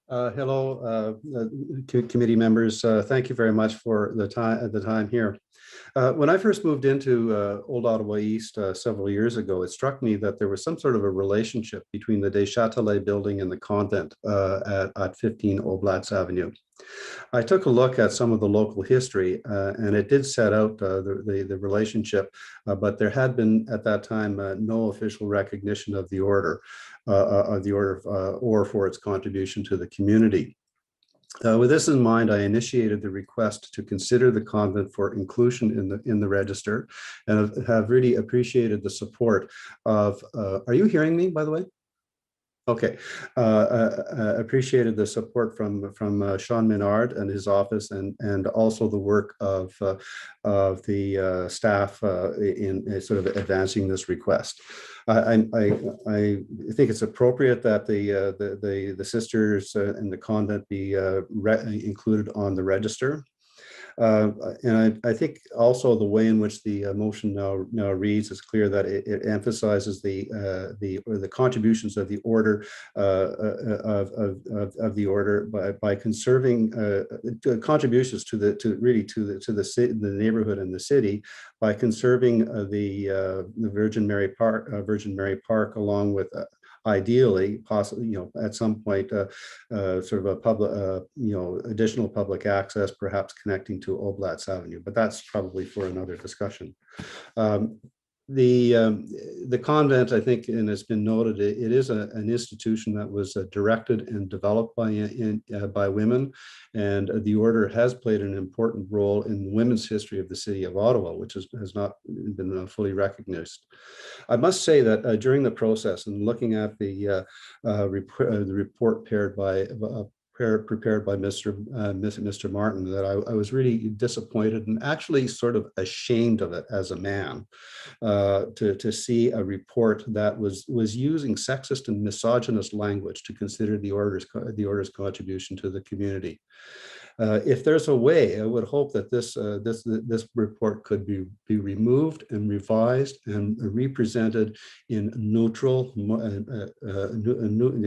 Hello, committee members. Thank you very much for the time here. When I first moved into Old Ottawa East several years ago, it struck me that there was some sort of a relationship between the Deschâtelet building and the convent at 15 Oblatz Avenue. I took a look at some of the local history, and it did set out the relationship, but there had been at that time no official recognition of the order, or for its contribution to the community. With this in mind, I initiated the request to consider the convent for inclusion in the register, and have really appreciated the support of. Are you hearing me, by the way? Okay, appreciated the support from Sean Menard and his office, and also the work of the staff in sort of advancing this request. I think it's appropriate that the sisters in the convent be included on the register. And I think also the way in which the motion now reads is clear that it emphasizes the contributions of the order of the order by conserving contributions to the neighborhood and the city by conserving the Virgin Mary Park along with ideally, possibly, at some point, sort of a public, additional public access, perhaps connecting to Oblatz Avenue, but that's probably for another discussion. The convent, I think, and it's been noted, it is an institution that was directed and developed by women, and the order has played an important role in women's history of the city of Ottawa, which has not been fully recognized. I must say that during the process and looking at the report prepared by Mr. Martin, that I was really disappointed and actually sort of ashamed of it as a man, to see a report that was using sexist and misogynist language to consider the order's contribution to the community. If there's a way, I would hope that this report could be removed and revised and represented in neutral,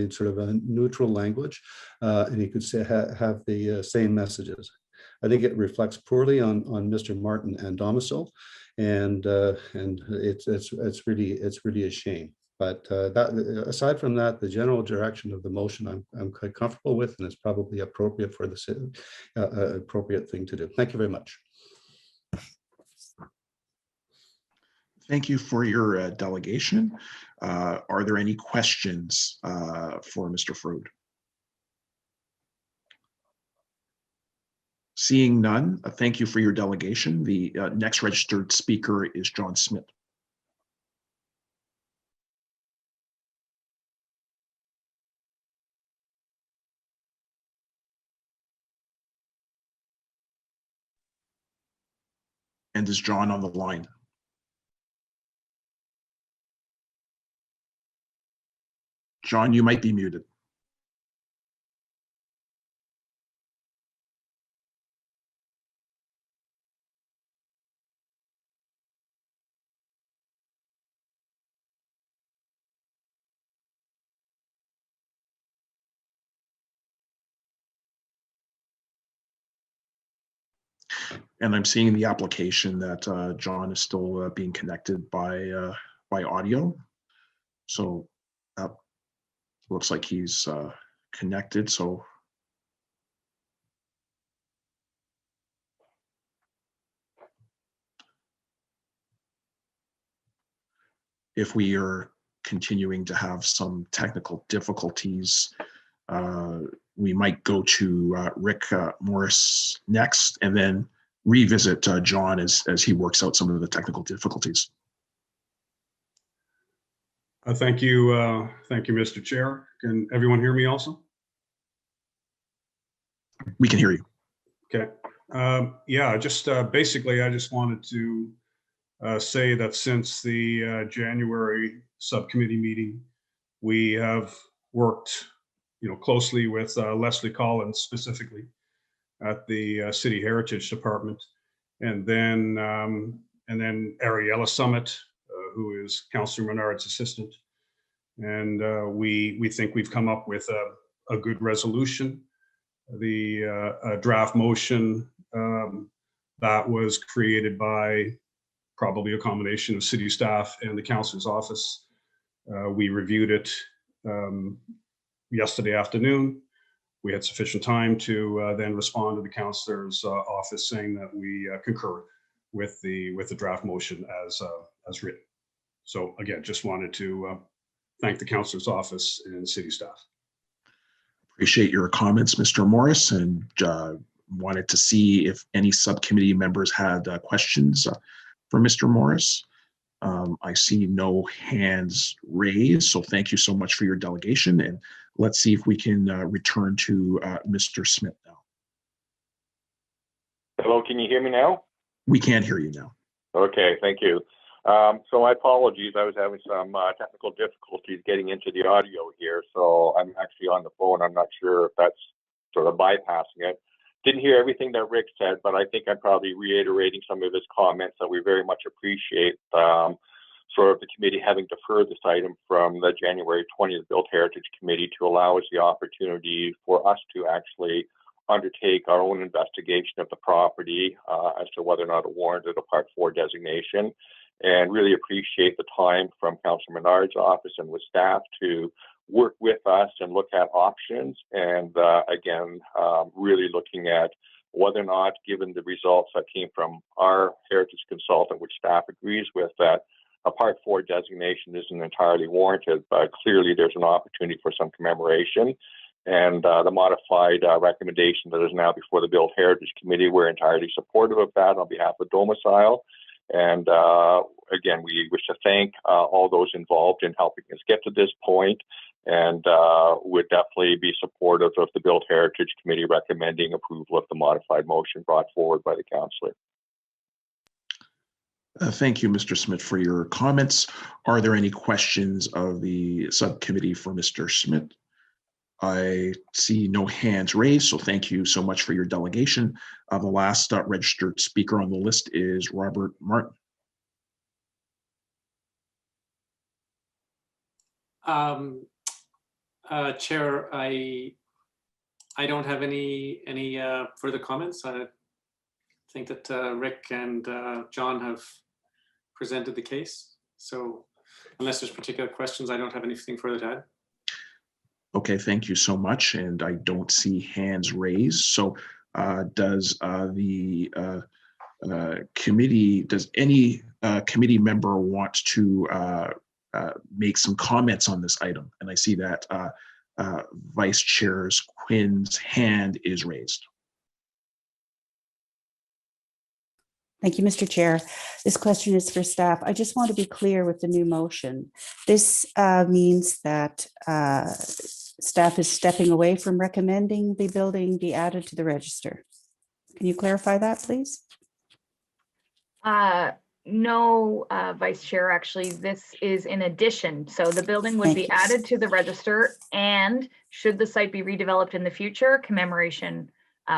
sort of a neutral language, and you could say have the same messages. I think it reflects poorly on Mr. Martin and Domicile, and it's really a shame. But aside from that, the general direction of the motion I'm quite comfortable with, and it's probably appropriate for the appropriate thing to do. Thank you very much.
Thank you for your delegation. Are there any questions for Mr. Frood? Seeing none, thank you for your delegation. The next registered speaker is John Smith. And is John on the line? John, you might be muted. And I'm seeing in the application that John is still being connected by audio. So that looks like he's connected. So if we are continuing to have some technical difficulties, we might go to Rick Morris next, and then revisit John as he works out some of the technical difficulties.
Thank you, Mr. Chair. Can everyone hear me also?
We can hear you.
Okay. Yeah, just basically, I just wanted to say that since the January subcommittee meeting, we have worked, closely with Leslie Collins specifically at the City Heritage Department, and then Ariella Summit, who is Councillor Menard's assistant, and we think we've come up with a good resolution. The draft motion that was created by probably a combination of city staff and the council's office. We reviewed it yesterday afternoon. We had sufficient time to then respond to the councillor's office saying that we concur with the draft motion as written. So again, just wanted to thank the councillor's office and city staff.
Appreciate your comments, Mr. Morris, and wanted to see if any subcommittee members had questions for Mr. Morris. I see no hands raised, so thank you so much for your delegation. And let's see if we can return to Mr. Smith now.
Hello, can you hear me now?
We can hear you now.
Okay, thank you. So my apologies, I was having some technical difficulties getting into the audio here, so I'm actually on the phone. I'm not sure if that's sort of bypassing it. Didn't hear everything that Rick said, but I think I'm probably reiterating some of his comments that we very much appreciate sort of the committee having deferred this item from the January 20th Built Heritage Committee to allow us the opportunity for us to actually undertake our own investigation of the property as to whether or not it warranted a Part 4 designation, and really appreciate the time from Councillor Menard's office and with staff to work with us and look at options. And again, really looking at whether or not, given the results that came from our heritage consultant, which staff agrees with, that a Part 4 designation isn't entirely warranted, but clearly there's an opportunity for some commemoration. And the modified recommendation that is now before the Built Heritage Committee, we're entirely supportive of that on behalf of Domicile. And again, we wish to thank all those involved in helping us get to this point, and would definitely be supportive of the Built Heritage Committee recommending approval of the modified motion brought forward by the councillor.
Thank you, Mr. Smith, for your comments. Are there any questions of the subcommittee for Mr. Smith? I see no hands raised, so thank you so much for your delegation. The last registered speaker on the list is Robert Martin.
Chair, I don't have any further comments. I think that Rick and John have presented the case. So unless there's particular questions, I don't have anything further to add.
Okay, thank you so much. And I don't see hands raised. So does the committee, does any committee member want to make some comments on this item? And I see that Vice Chair Quinn's hand is raised.
Thank you, Mr. Chair. This question is for staff. I just want to be clear with the new motion. This means that staff is stepping away from recommending the building be added to the register. Can you clarify that, please?
No, Vice Chair, actually, this is in addition. So the building would be added to the register, and should the site be redeveloped in the future, commemoration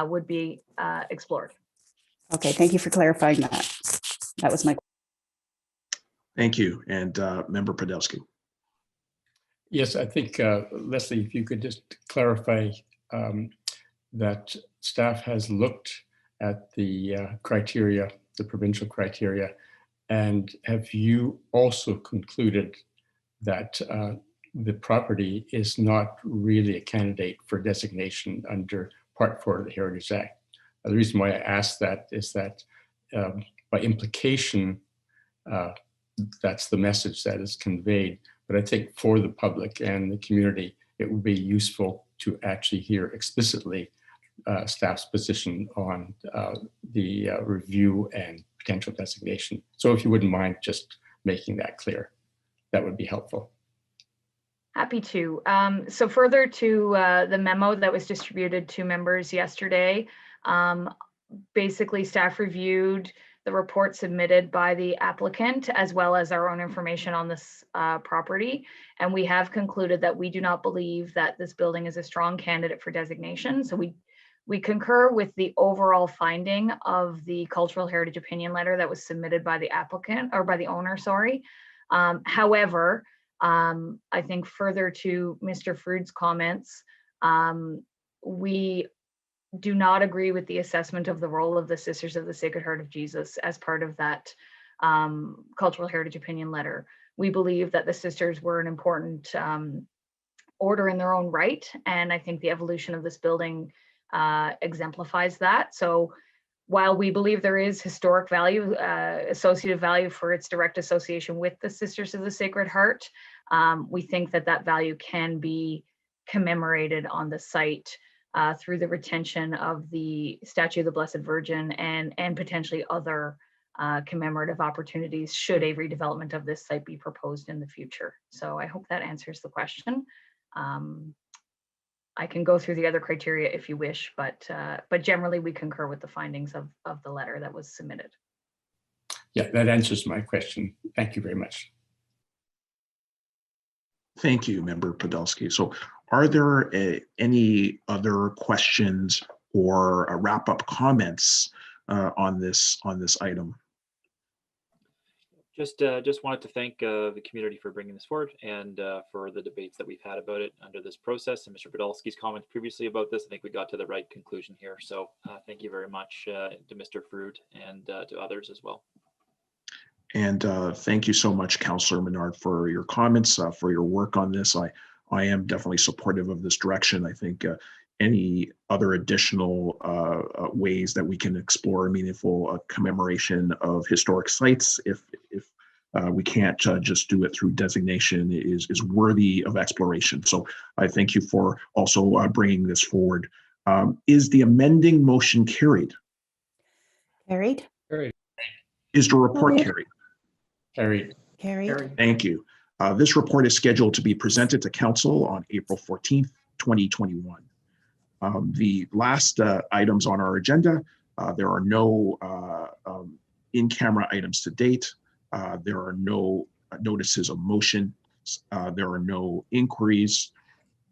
would be explored.
Okay, thank you for clarifying that. That was my question.
Thank you. And Member Podolsky.
Yes, I think, Leslie, if you could just clarify that staff has looked at the criteria, the provincial criteria? And have you also concluded that the property is not really a candidate for designation under Part 4 of the Heritage Act? The reason why I ask that is that by implication, that's the message that is conveyed. But I think for the public and the community, it would be useful to actually hear explicitly staff's position on the review and potential designation. So if you wouldn't mind just making that clear, that would be helpful.
Happy to. So further to the memo that was distributed to members yesterday, basically staff reviewed the report submitted by the applicant as well as our own information on this property. And we have concluded that we do not believe that this building is a strong candidate for designation. So we concur with the overall finding of the cultural heritage opinion letter that was submitted by the applicant, or by the owner, sorry. However, I think further to Mr. Frood's comments, we do not agree with the assessment of the role of the Sisters of the Sacred Heart of Jesus as part of that cultural heritage opinion letter. We believe that the sisters were an important order in their own right, and I think the evolution of this building exemplifies that. So while we believe there is historic value, associative value for its direct association with the Sisters of the Sacred Heart, we think that that value can be commemorated on the site through the retention of the statue of the Blessed Virgin and potentially other commemorative opportunities should a redevelopment of this site be proposed in the future. So I hope that answers the question. I can go through the other criteria if you wish, but generally we concur with the findings of the letter that was submitted.
Yeah, that answers my question. Thank you very much.
Thank you, Member Podolsky. So are there any other questions or wrap-up comments on this item?
Just wanted to thank the community for bringing this forward and for the debates that we've had about it under this process, and Mr. Podolsky's comments previously about this. I think we got to the right conclusion here. So thank you very much to Mr. Frood and to others as well.
And thank you so much, Councillor Menard, for your comments, for your work on this. I am definitely supportive of this direction. I think any other additional ways that we can explore meaningful commemoration of historic sites, if we can't just do it through designation, is worthy of exploration. So I thank you for also bringing this forward. Is the amending motion carried?
Carried.
Carried.
Is the report carried?
Carried.
Carried.
Thank you. This report is scheduled to be presented to Council on April 14th, 2021. The last items on our agenda, there are no in-camera items to date. There are no notices of motion. There are no inquiries.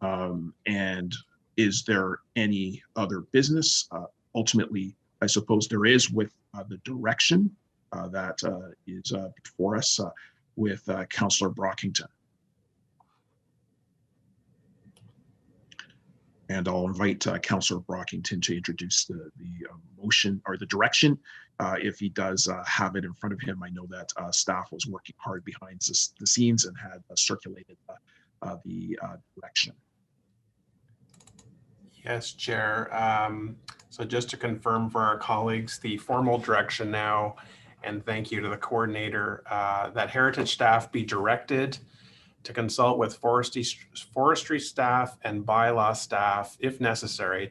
And is there any other business? Ultimately, I suppose there is with the direction that is before us with Councillor Brockington. And I'll invite Councillor Brockington to introduce the motion or the direction. If he does have it in front of him, I know that staff was working hard behind the scenes and had circulated the direction.
Yes, Chair. So just to confirm for our colleagues, the formal direction now, and thank you to the coordinator, that heritage staff be directed to consult with forestry staff and bylaw staff, if necessary,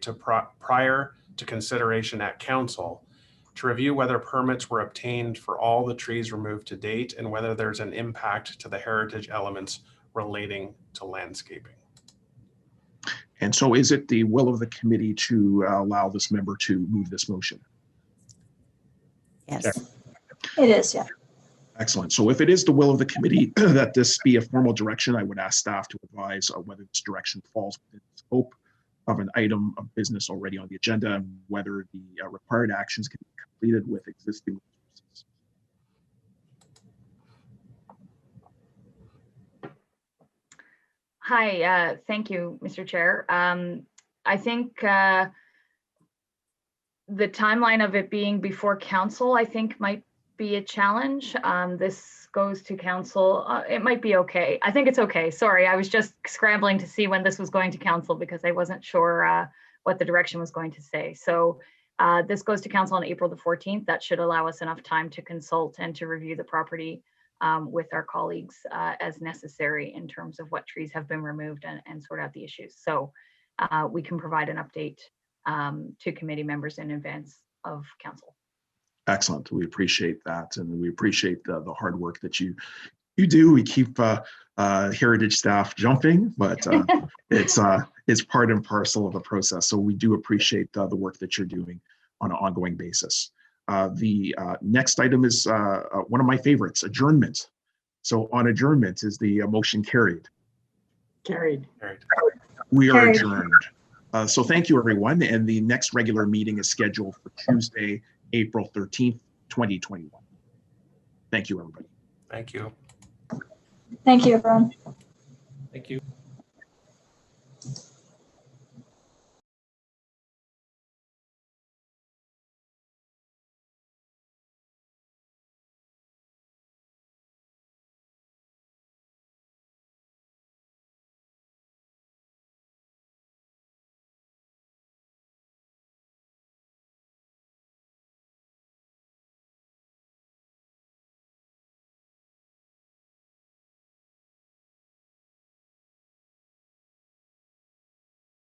prior to consideration at council, to review whether permits were obtained for all the trees removed to date and whether there's an impact to the heritage elements relating to landscaping.
And so is it the will of the committee to allow this member to move this motion?
Yes.
It is, yeah.
Excellent. So if it is the will of the committee that this be a formal direction, I would ask staff to advise whether this direction falls within the scope of an item of business already on the agenda and whether the required actions can be completed with existing resources.
Hi, thank you, Mr. Chair. I think the timeline of it being before council, I think might be a challenge. This goes to council. It might be okay. I think it's okay. Sorry, I was just scrambling to see when this was going to council because I wasn't sure what the direction was going to say. So this goes to council on April the 14th. That should allow us enough time to consult and to review the property with our colleagues as necessary in terms of what trees have been removed and sort out the issues. So we can provide an update to committee members in advance of council.
Excellent. We appreciate that, and we appreciate the hard work that you do. We keep heritage staff jumping, but it's part and parcel of the process. So we do appreciate the work that you're doing on an ongoing basis. The next item is one of my favorites, adjournment. So on adjournment, is the motion carried?
Carried.
We are
Carried.
adjourned. So thank you, everyone. And the next regular meeting is scheduled for Tuesday, April 13th, 2021. Thank you, everybody.
Thank you.
Thank you, everyone.
Thank you.